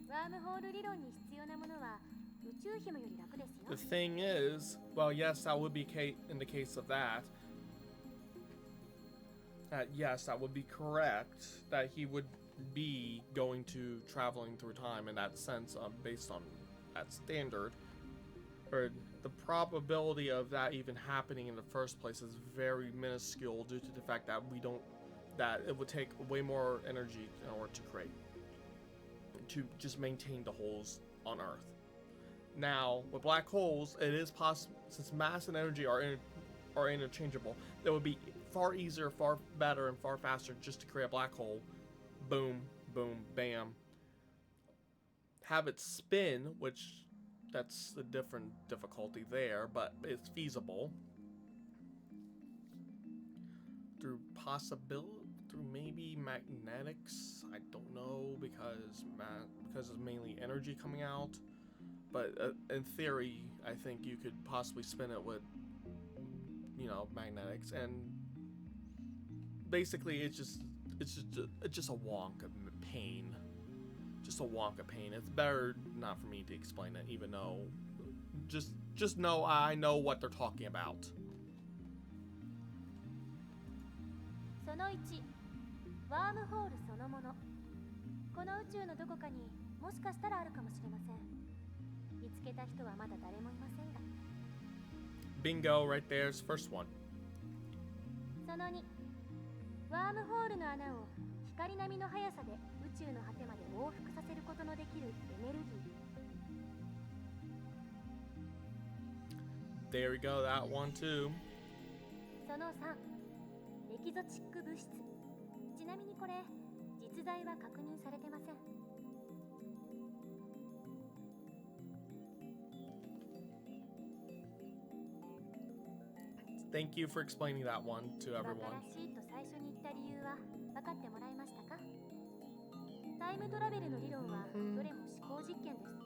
ワームホール理論に必要なものは宇宙紐より楽ですよ。 The thing is, well, yes, that would be in the case of that. Yes, that would be correct. That he would be going to traveling through time in that sense, based on that standard. Or the probability of that even happening in the first place is very minuscule due to the fact that that it would take way more energy in order to just maintain the holes on Earth. Now, with black holes, it is possible, since mass and energy are interchangeable, it would be far easier, far better, and far faster just to create a black hole. Boom, boom, bam. Have it spin, which that's a different difficulty there, but it's feasible. Through maybe magnetics, I don't know, because it's mainly energy coming out. But in theory, I think you could possibly spin it with, magnetics, and basically it's just a wonk of pain. Just a wonk of pain. It's better not for me to explain it, even though just know I know what they're talking about. その1、ワームホールそのもの。この宇宙のどこかにもしかしたらあるかもしれません。見つけた人はまだ誰もいませんが。Bingo right there's first one. その2、ワームホールの穴を光並みの速さで宇宙の果てまで往復させることのできるエネルギー。 There we go, that one too. その3、エキゾチック物質。ちなみにこれ、実在は確認されてません。Thank you for explaining that one to everyone. 馬鹿らしいと最初に言った理由は分かってもらえましたか？タイムトラベルの理論はどれも思考実験です。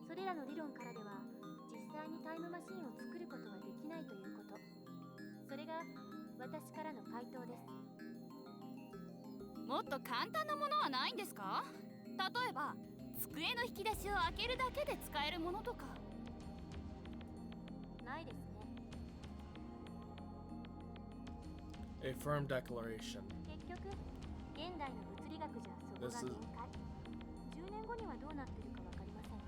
それらの理論からでは実際にタイムマシンを作ることはできないということ。それが私からの回答です。もっと簡単なものはないんですか？例えば机の引き出しを開けるだけで使えるものとか。ないですね。A firm declaration. 結局、現代の物理学じゃそこが限界。10年後にはどうなってるか分かりませんか？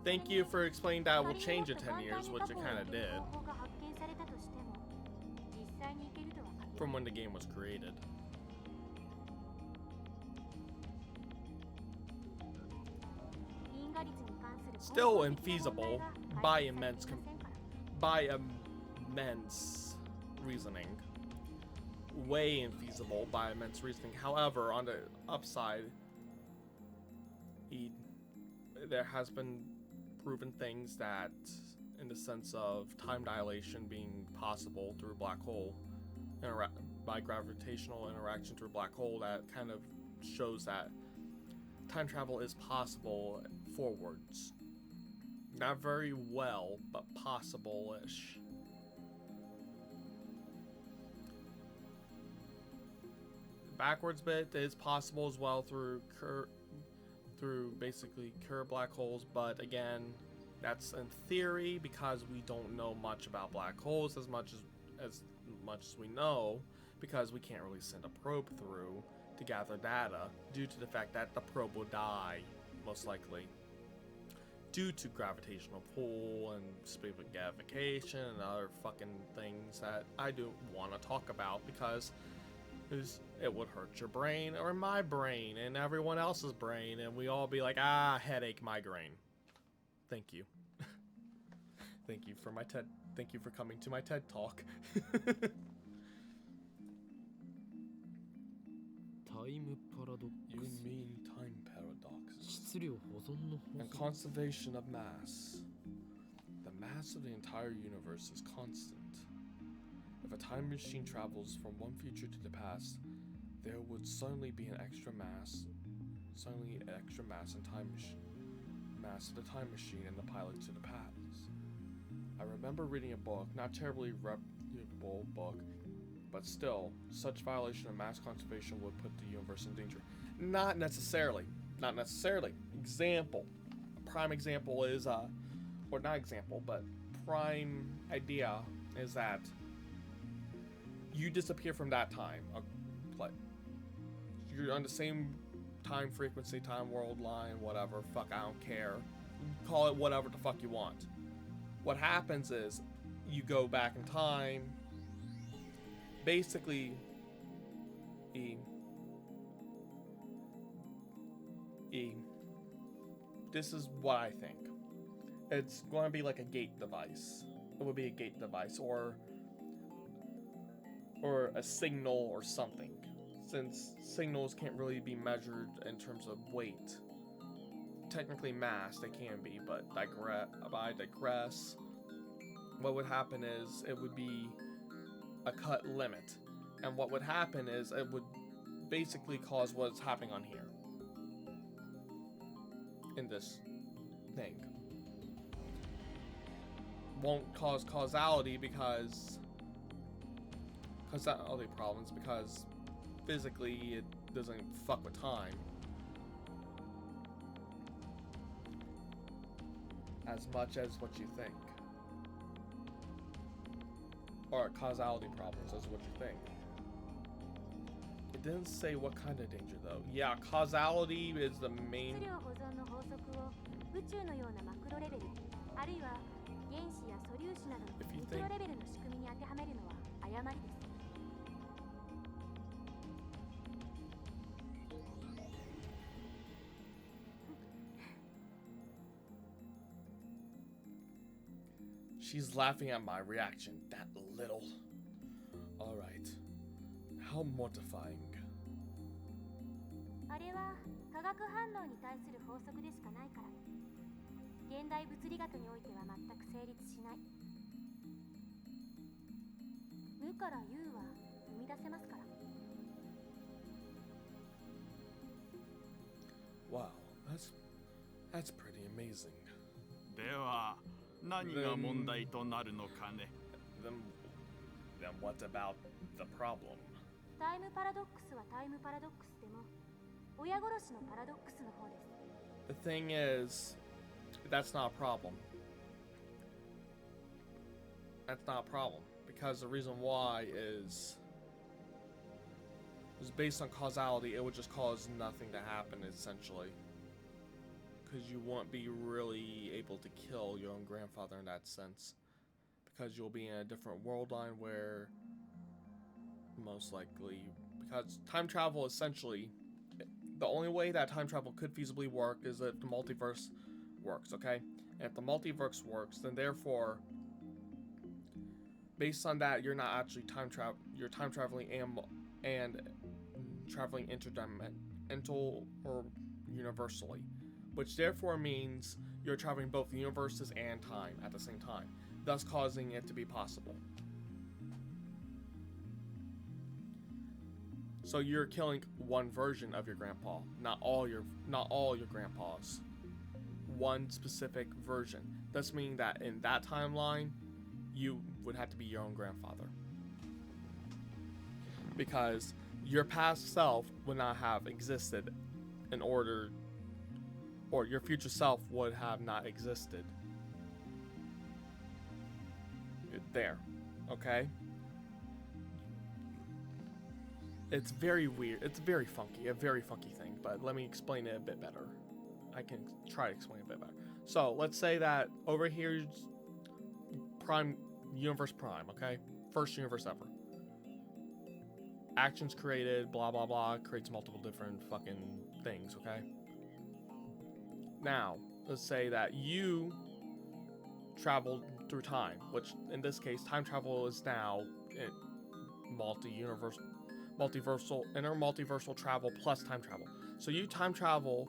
Thank you for explaining that will change in 10 years, which it kind of did. 方法が発見されたとしても、実際に行けるとは限らない。 From when the game was created. 因果率に関する Still infeasible by immense reasoning. Way infeasible by immense reasoning. However, on the upside, there has been proven things that, in the sense of time dilation being possible through a black hole, by gravitational interaction through a black hole, that kind of shows that time travel is possible forwards. Not very well, but possible-ish. Backwards bit is possible as well through basically curved black holes, but again, that's in theory because we don't know much about black holes as much as we know, because we can't really send a probe through to gather data due to the fact that the probe will die most likely due to gravitational pull and spaghettification and other fucking things that I don't want to talk about because it would hurt your brain or my brain and everyone else's brain, and we all be like, headache, migraine. Thank you. Thank you for my TED. Thank you for coming to my TED talk. Time paradox. You mean time paradoxes 質量保存の法 and 則 conservation of mass. The mass of the entire universe is constant. If a time machine travels from one future to the past, there would suddenly be an extra mass, in time mass of the time machine and the pilot to the past. I remember reading a book, not terribly reputable book, but still, such violation of mass conservation would put the universe in danger. Not necessarily. Not necessarily. Example. Prime example is, or not example, but prime idea is that you disappear from that time. You're on the same time frequency, time world line, whatever. Fuck, I don't care. Call it whatever the fuck you want. What happens is you go back in time. Basically, this is what I think. It's going to be like a gate device. It would be a gate device or a signal or something. Since signals can't really be measured in terms of weight. Technically mass, they can be, but I digress. What would happen is it would be a cut limit, and what would happen is it would basically cause what's happening on here in this thing. Won't cause causality because causality problems because physically it doesn't fuck with time as much as what you think. Or causality problems, that's what you think. It didn't say what kind of danger though. Yeah, causality is the main. 質量保存の法則を宇宙のようなマクロレベル、あるいは原子や素粒子などの If you ミクロレベルの仕組みに当てはめるのは誤りです。 She's laughing at my reaction, that little. Alright. How mortifying. あれは化学反応に対する法則でしかないから。現代物理学においては全く成立しない。無から有は生み出せますから。 Wow, that's pretty amazing. では何が問題となるのかね。 Then what about the problem? タイムパラドックスはタイムパラドックスでも親殺しのパラドックスの方です。 The thing is, that's not a problem. That's not a problem. Because the reason why is based on causality, it would just cause nothing to happen, essentially. Because you won't be really able to kill your own grandfather in that sense. Because you'll be in a different world line where, most likely, because time travel essentially, the only way that time travel could feasibly work is if the multiverse works, okay? And if the multiverse works, then therefore, based on that, you're not actually you're time traveling and traveling interdimensional or universally, which therefore means you're traveling both universes and time at the same time, thus causing it to be possible. So you're killing one version of your grandpa, not all your grandpas. One specific version. Thus meaning that in that timeline, you would have to be your own grandfather. Because your past self would not have existed in order, or your future self would have not existed. There, okay? It's very weird. It's very funky, a very funky thing, but let me explain it a bit better. I can try to explain it a bit better. So let's say that over here's Prime, Universe Prime, okay? First universe ever. Actions created, blah, blah, blah, creates multiple different fucking things, okay? Now, let's say that you traveled through time, which in this case, time travel is now multiversal travel plus time travel. So you time travel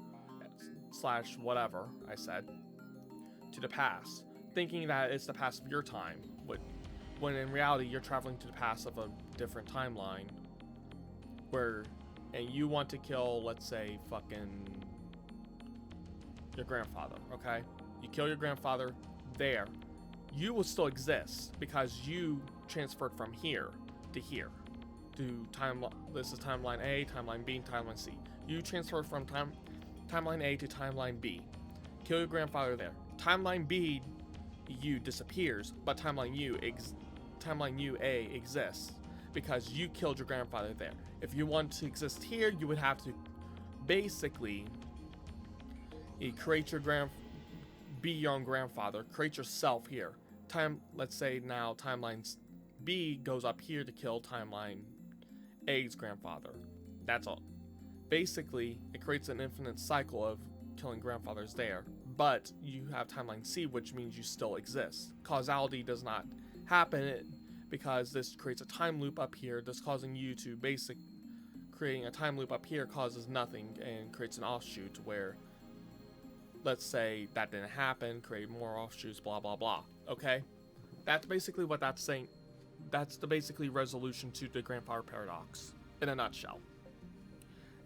/ whatever I said to the past, thinking that it's the past of your time, when in reality you're traveling to the past of a different timeline, and you want to kill, let's say, fucking your grandfather, okay? You kill your grandfather there. You will still exist because you transferred from here to here. This is timeline A, timeline B, and timeline C. You transfer from timeline A to timeline B. Kill your grandfather there. Timeline B, you disappears, but timeline U A exists because you killed your grandfather there. If you want to exist here, you would have to basically create be your own grandfather, create yourself here. Let's say now timeline B goes up here to kill timeline A's grandfather. That's all. Basically, it creates an infinite cycle of killing grandfathers there, but you have timeline C, which means you still exist. Causality does not happen because this creates a time loop up here, thus causing you to creating a time loop up here causes nothing and creates an offshoot where, let's say that didn't happen, create more offshoots, blah, blah, blah. Okay? That's basically what that's saying. That's the basically resolution to the grandfather paradox in a nutshell.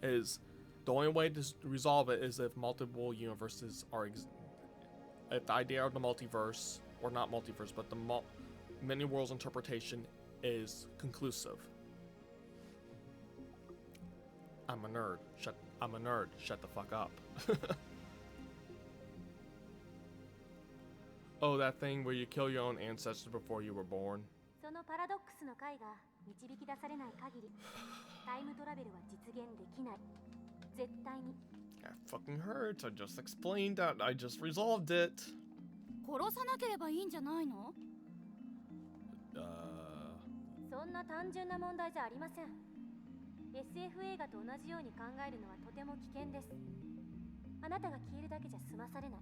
Is the only way to resolve it is if multiple universes are if the idea of the multiverse, or not multiverse, but the many worlds interpretation is conclusive. I'm a nerd. Shut the fuck up. Oh, that thing where you kill your own ancestors before you were born. そのパラドックスの解が導き出されない限り、タイムトラベルは実現できない。絶対に。That fucking hurts. I just explained that. I just resolved it. 殺さなければいいんじゃないの？そんな単純な問題じゃありません。SF 映画と同じように考えるのはとても危険です。あなたが消えるだけじゃ済まされない。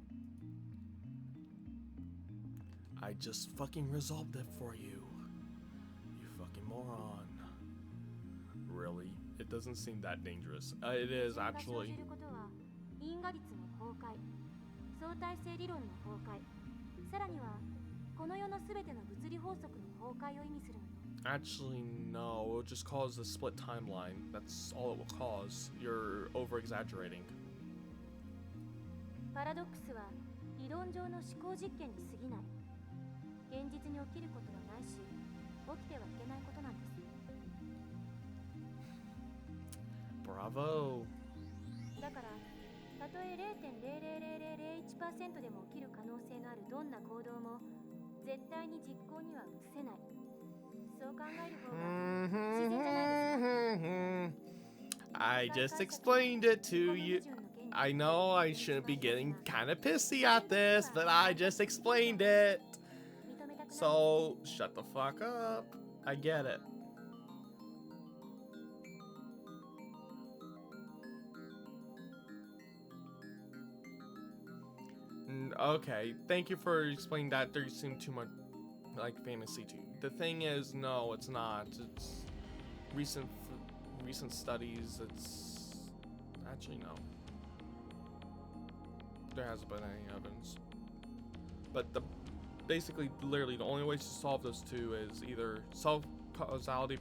I just fucking resolved it for you. You fucking moron. Really? It doesn't seem that dangerous. It is actually. 因果律の崩壊、相対性理論の崩壊、さらにはこの世のすべての物理法則の崩壊を意味するのよ。Actually, no. It will just cause a split timeline. That's all it will cause. You're over-exaggerating. パラドックスは理論上の思考実験に過ぎない。現実に起きることはないし、起きてはいけないことなんです。Bravo. だから、たとえ 0.00001% でも起きる可能性のあるどんな行動も絶対に実行には移せない。そう考える方が自然じゃないですか。I just explained it to you. I know I shouldn't be getting kind of pissy at this, but I just explained it. So, shut the fuck up. I get it. Okay, thank you for explaining that. There seemed too much like fantasy to you. The thing is, no, it's not. It's recent studies. It's actually no. There hasn't been any evidence. But basically, literally, the only way to solve those two is either self-causality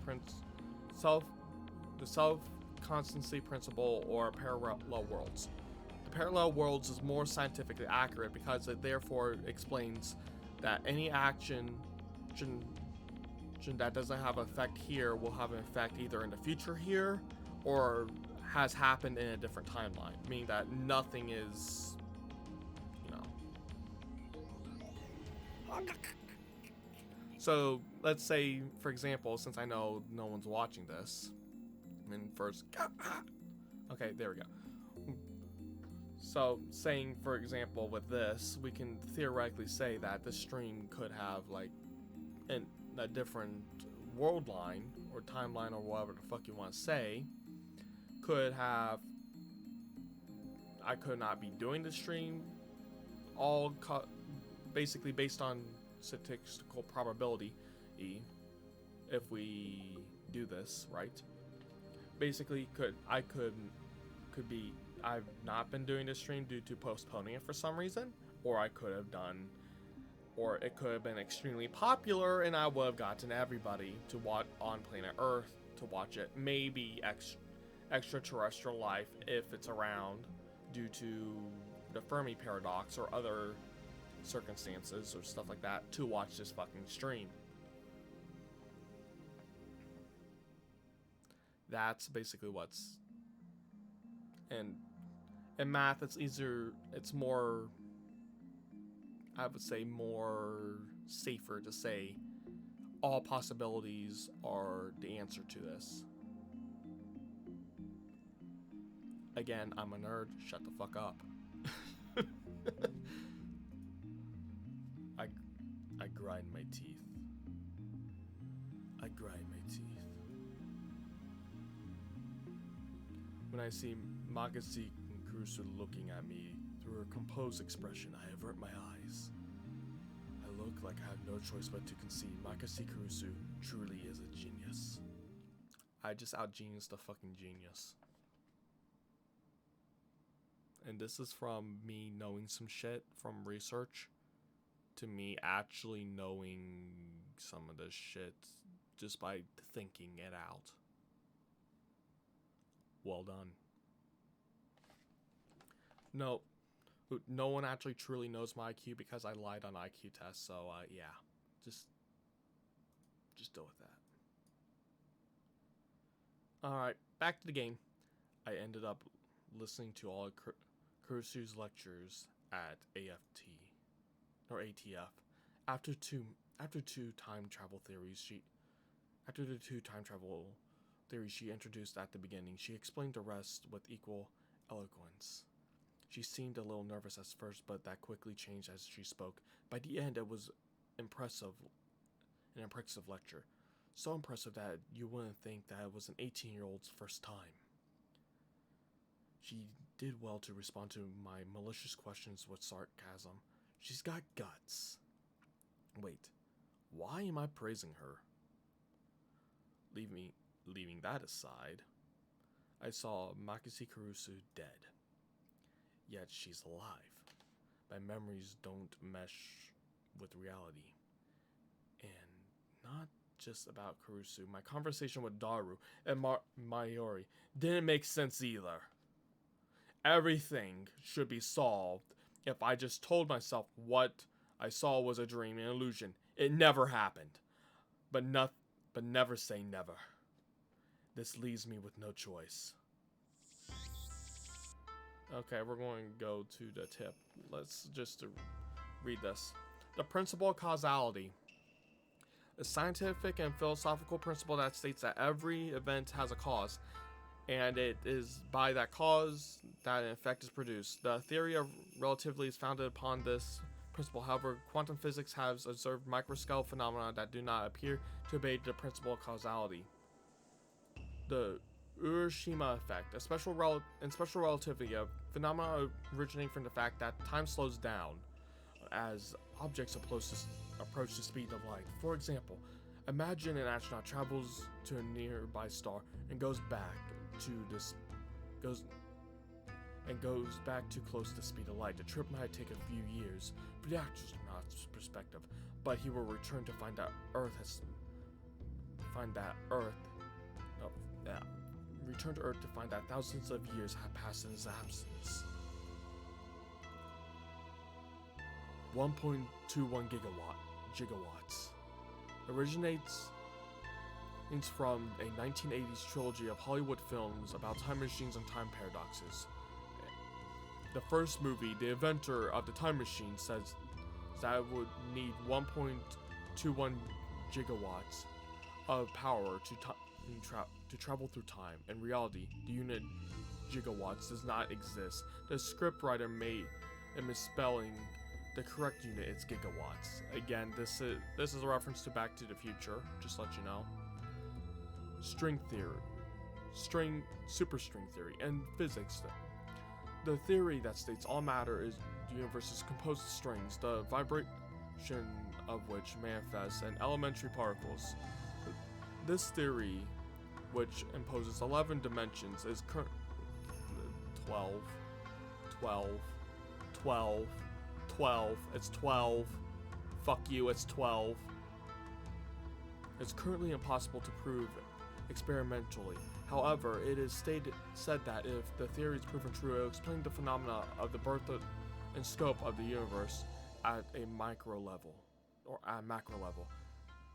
the self-constancy principle, or parallel worlds. The parallel worlds is more scientifically accurate because it therefore explains that any action that doesn't have an effect here will have an effect either in the future here or has happened in a different timeline, meaning that nothing is, you know. So let's say, for example, since I know no one's watching this, okay, there we go. So, saying, for example, with this, we can theoretically say that this stream could have, like, a different world line, or timeline, or whatever the fuck you want to say, could have... I could not be doing the stream, basically based on statistical probability, if we do this, right? Basically, I've not been doing this stream due to postponing it for some reason, or it could have been extremely popular and I would have gotten everybody to watch on planet Earth to watch it. Maybe extraterrestrial life, if it's around, due to the Fermi paradox or other circumstances or stuff like that, to watch this fucking stream. That's basically what's... And in math, it's more, I would say, more safer to say all possibilities are the answer to this. Again, I'm a nerd. Shut the fuck up. I grind my teeth. I grind my teeth. When I see Magasi Kurusu looking at me through her composed expression, I avert my eyes. I look like I have no choice but to concede Magasi Kurusu truly is a genius. I just out-genius the fucking genius. And this is from me knowing some shit from research to me actually knowing some of this shit just by thinking it out. Well done. No one actually truly knows my IQ because I lied on IQ tests, so yeah, just deal with that. Alright, back to the game. I ended up listening to all of Kurusu's lectures at AFT, or ATF. After the two time travel theories she introduced at the beginning, she explained the rest with equal eloquence. She seemed a little nervous at first, but that quickly changed as she spoke. By the end, it was an impressive lecture. So impressive that you wouldn't think that it was an 18-year-old's first time. She did well to respond to my malicious questions with sarcasm. She's got guts. Wait, why am I praising her? Leaving that aside, I saw Magasi Kurusu dead. Yet she's alive. My memories don't mesh with reality. And not just about Kurusu. My conversation with Daru and Mayuri didn't make sense either. Everything should be solved if I just told myself what I saw was a dream, an illusion. It never happened. But never say never. This leaves me with no choice. Okay, we're going to go to the tip. Let's just read this. The principle of causality. A scientific and philosophical principle that states that every event has a cause, and it is by that cause that an effect is produced. The theory of relativity is founded upon this principle. However, quantum physics has observed microscopic phenomena that do not appear to obey the principle of causality. The Urashima effect, in special relativity, a phenomenon originating from the fact that time slows down as objects approach the speed of light. For example, imagine an astronaut travels to a nearby star and goes back too close to the speed of light. The trip might take a few years from the astronaut's perspective, but he will return to find that return to Earth to find that thousands of years have passed in his absence. 1.21 gigawatts originates from a 1980s trilogy of Hollywood films about time machines and time paradoxes. The first movie, the inventor of the time machine, says that it would need 1.21 gigawatts of power to travel through time. In reality, the unit gigawatts does not exist. The scriptwriter made a misspelling. The correct unit is gigawatts. Again, this is a reference to Back to the Future, just to let you know. String theory. Superstring theory, and physics. The theory that states all matter is the universe is composed of strings, the vibration of which manifests in elementary particles. This theory, which imposes 11 dimensions, is current 12, 12, 12, 12, it's 12, fuck you, it's 12. It's currently impossible to prove experimentally. However, it is said that if the theory is proven true, it will explain the phenomena of the birth and scope of the universe at a micro level, or at macro level,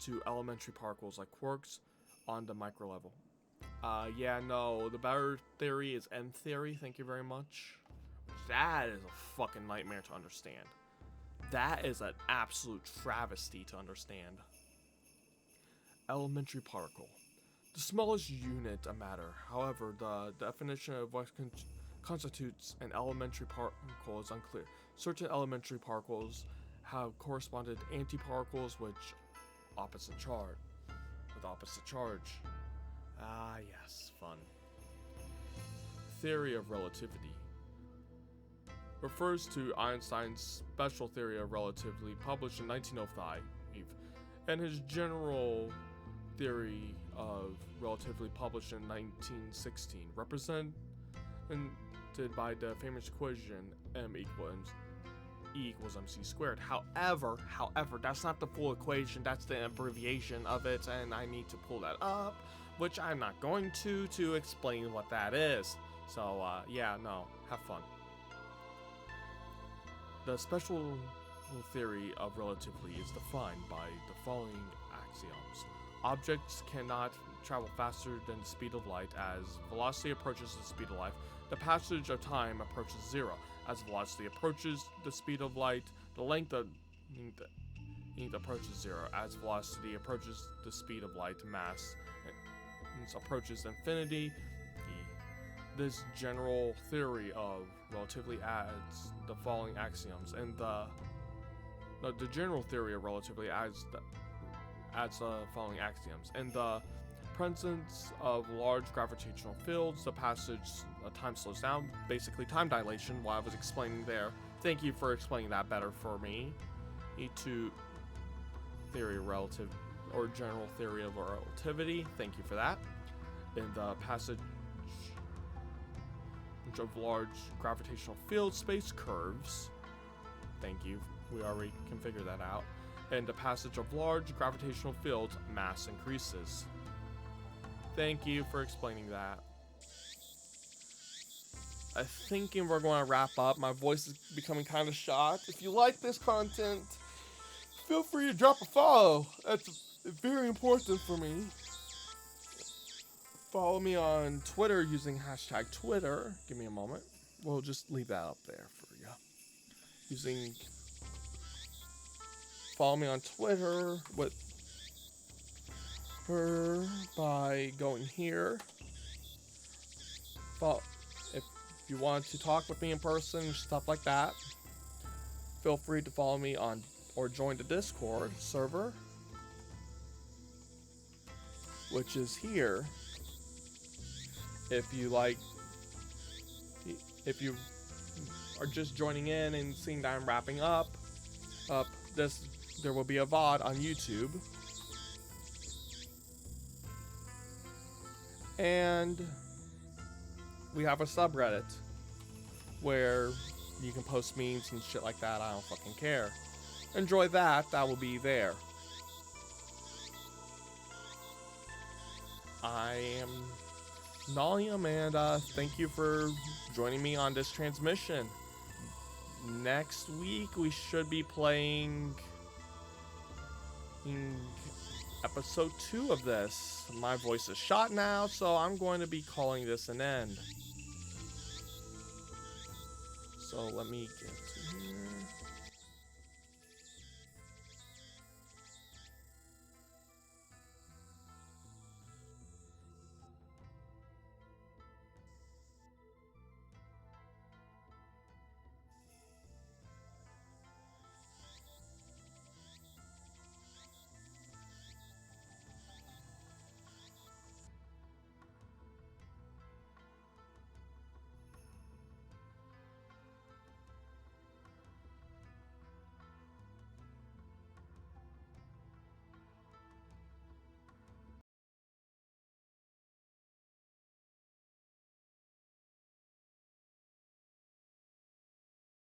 to elementary particles like quarks on the micro level. Yeah, no, the better theory is M theory, thank you very much. That is a fucking nightmare to understand. That is an absolute travesty to understand. Elementary particle. The smallest unit of matter. However, the definition of what constitutes an elementary particle is unclear. Certain elementary particles have corresponded antiparticles with opposite charge. Ah, yes, fun. Theory of relativity. Refers to Einstein's special theory of relativity published in 1905, and his general theory of relativity published in 1916, represented by the famous equation M equals E equals mc squared. However, that's not the full equation, that's the abbreviation of it, and I need to pull that up, which I'm not going to explain what that is. So, yeah, no, have fun. The special theory of relativity is defined by the following axioms. Objects cannot travel faster than the speed of light. As velocity approaches the speed of light, the passage of time approaches zero. As velocity approaches the speed of light, the length approaches zero. As velocity approaches the speed of light, mass approaches infinity. This general theory of relativity adds the following axioms, and the general theory of relativity adds the following axioms. In the presence of large gravitational fields, the passage of time slows down, basically time dilation, while I was explaining there. Thank you for explaining that better for me. E2 theory of relative, or general theory of relativity, thank you for that. In the passage of large gravitational fields, space curves, thank you, we already configured that out. In the passage of large gravitational fields, mass increases. Thank you for explaining that. I think we're going to wrap up. My voice is becoming kind of shot. If you like this content, feel free to drop a follow. That's very important for me. Follow me on Twitter using hashtag Twitter. Give me a moment. We'll just leave that up there for you. Follow me on Twitter by going here. If you want to talk with me in person, stuff like that, feel free to follow me on or join the Discord server, which is here. If you are just joining in and seeing that I'm wrapping up, there will be a VOD on YouTube. And we have a subreddit where you can post memes and shit like that. I don't fucking care. Enjoy that. That will be there. I am Nalium, and thank you for joining me on this transmission. Next week we should be playing episode 2 of this. My voice is shot now, so I'm going to be calling this an end. So let me get to here.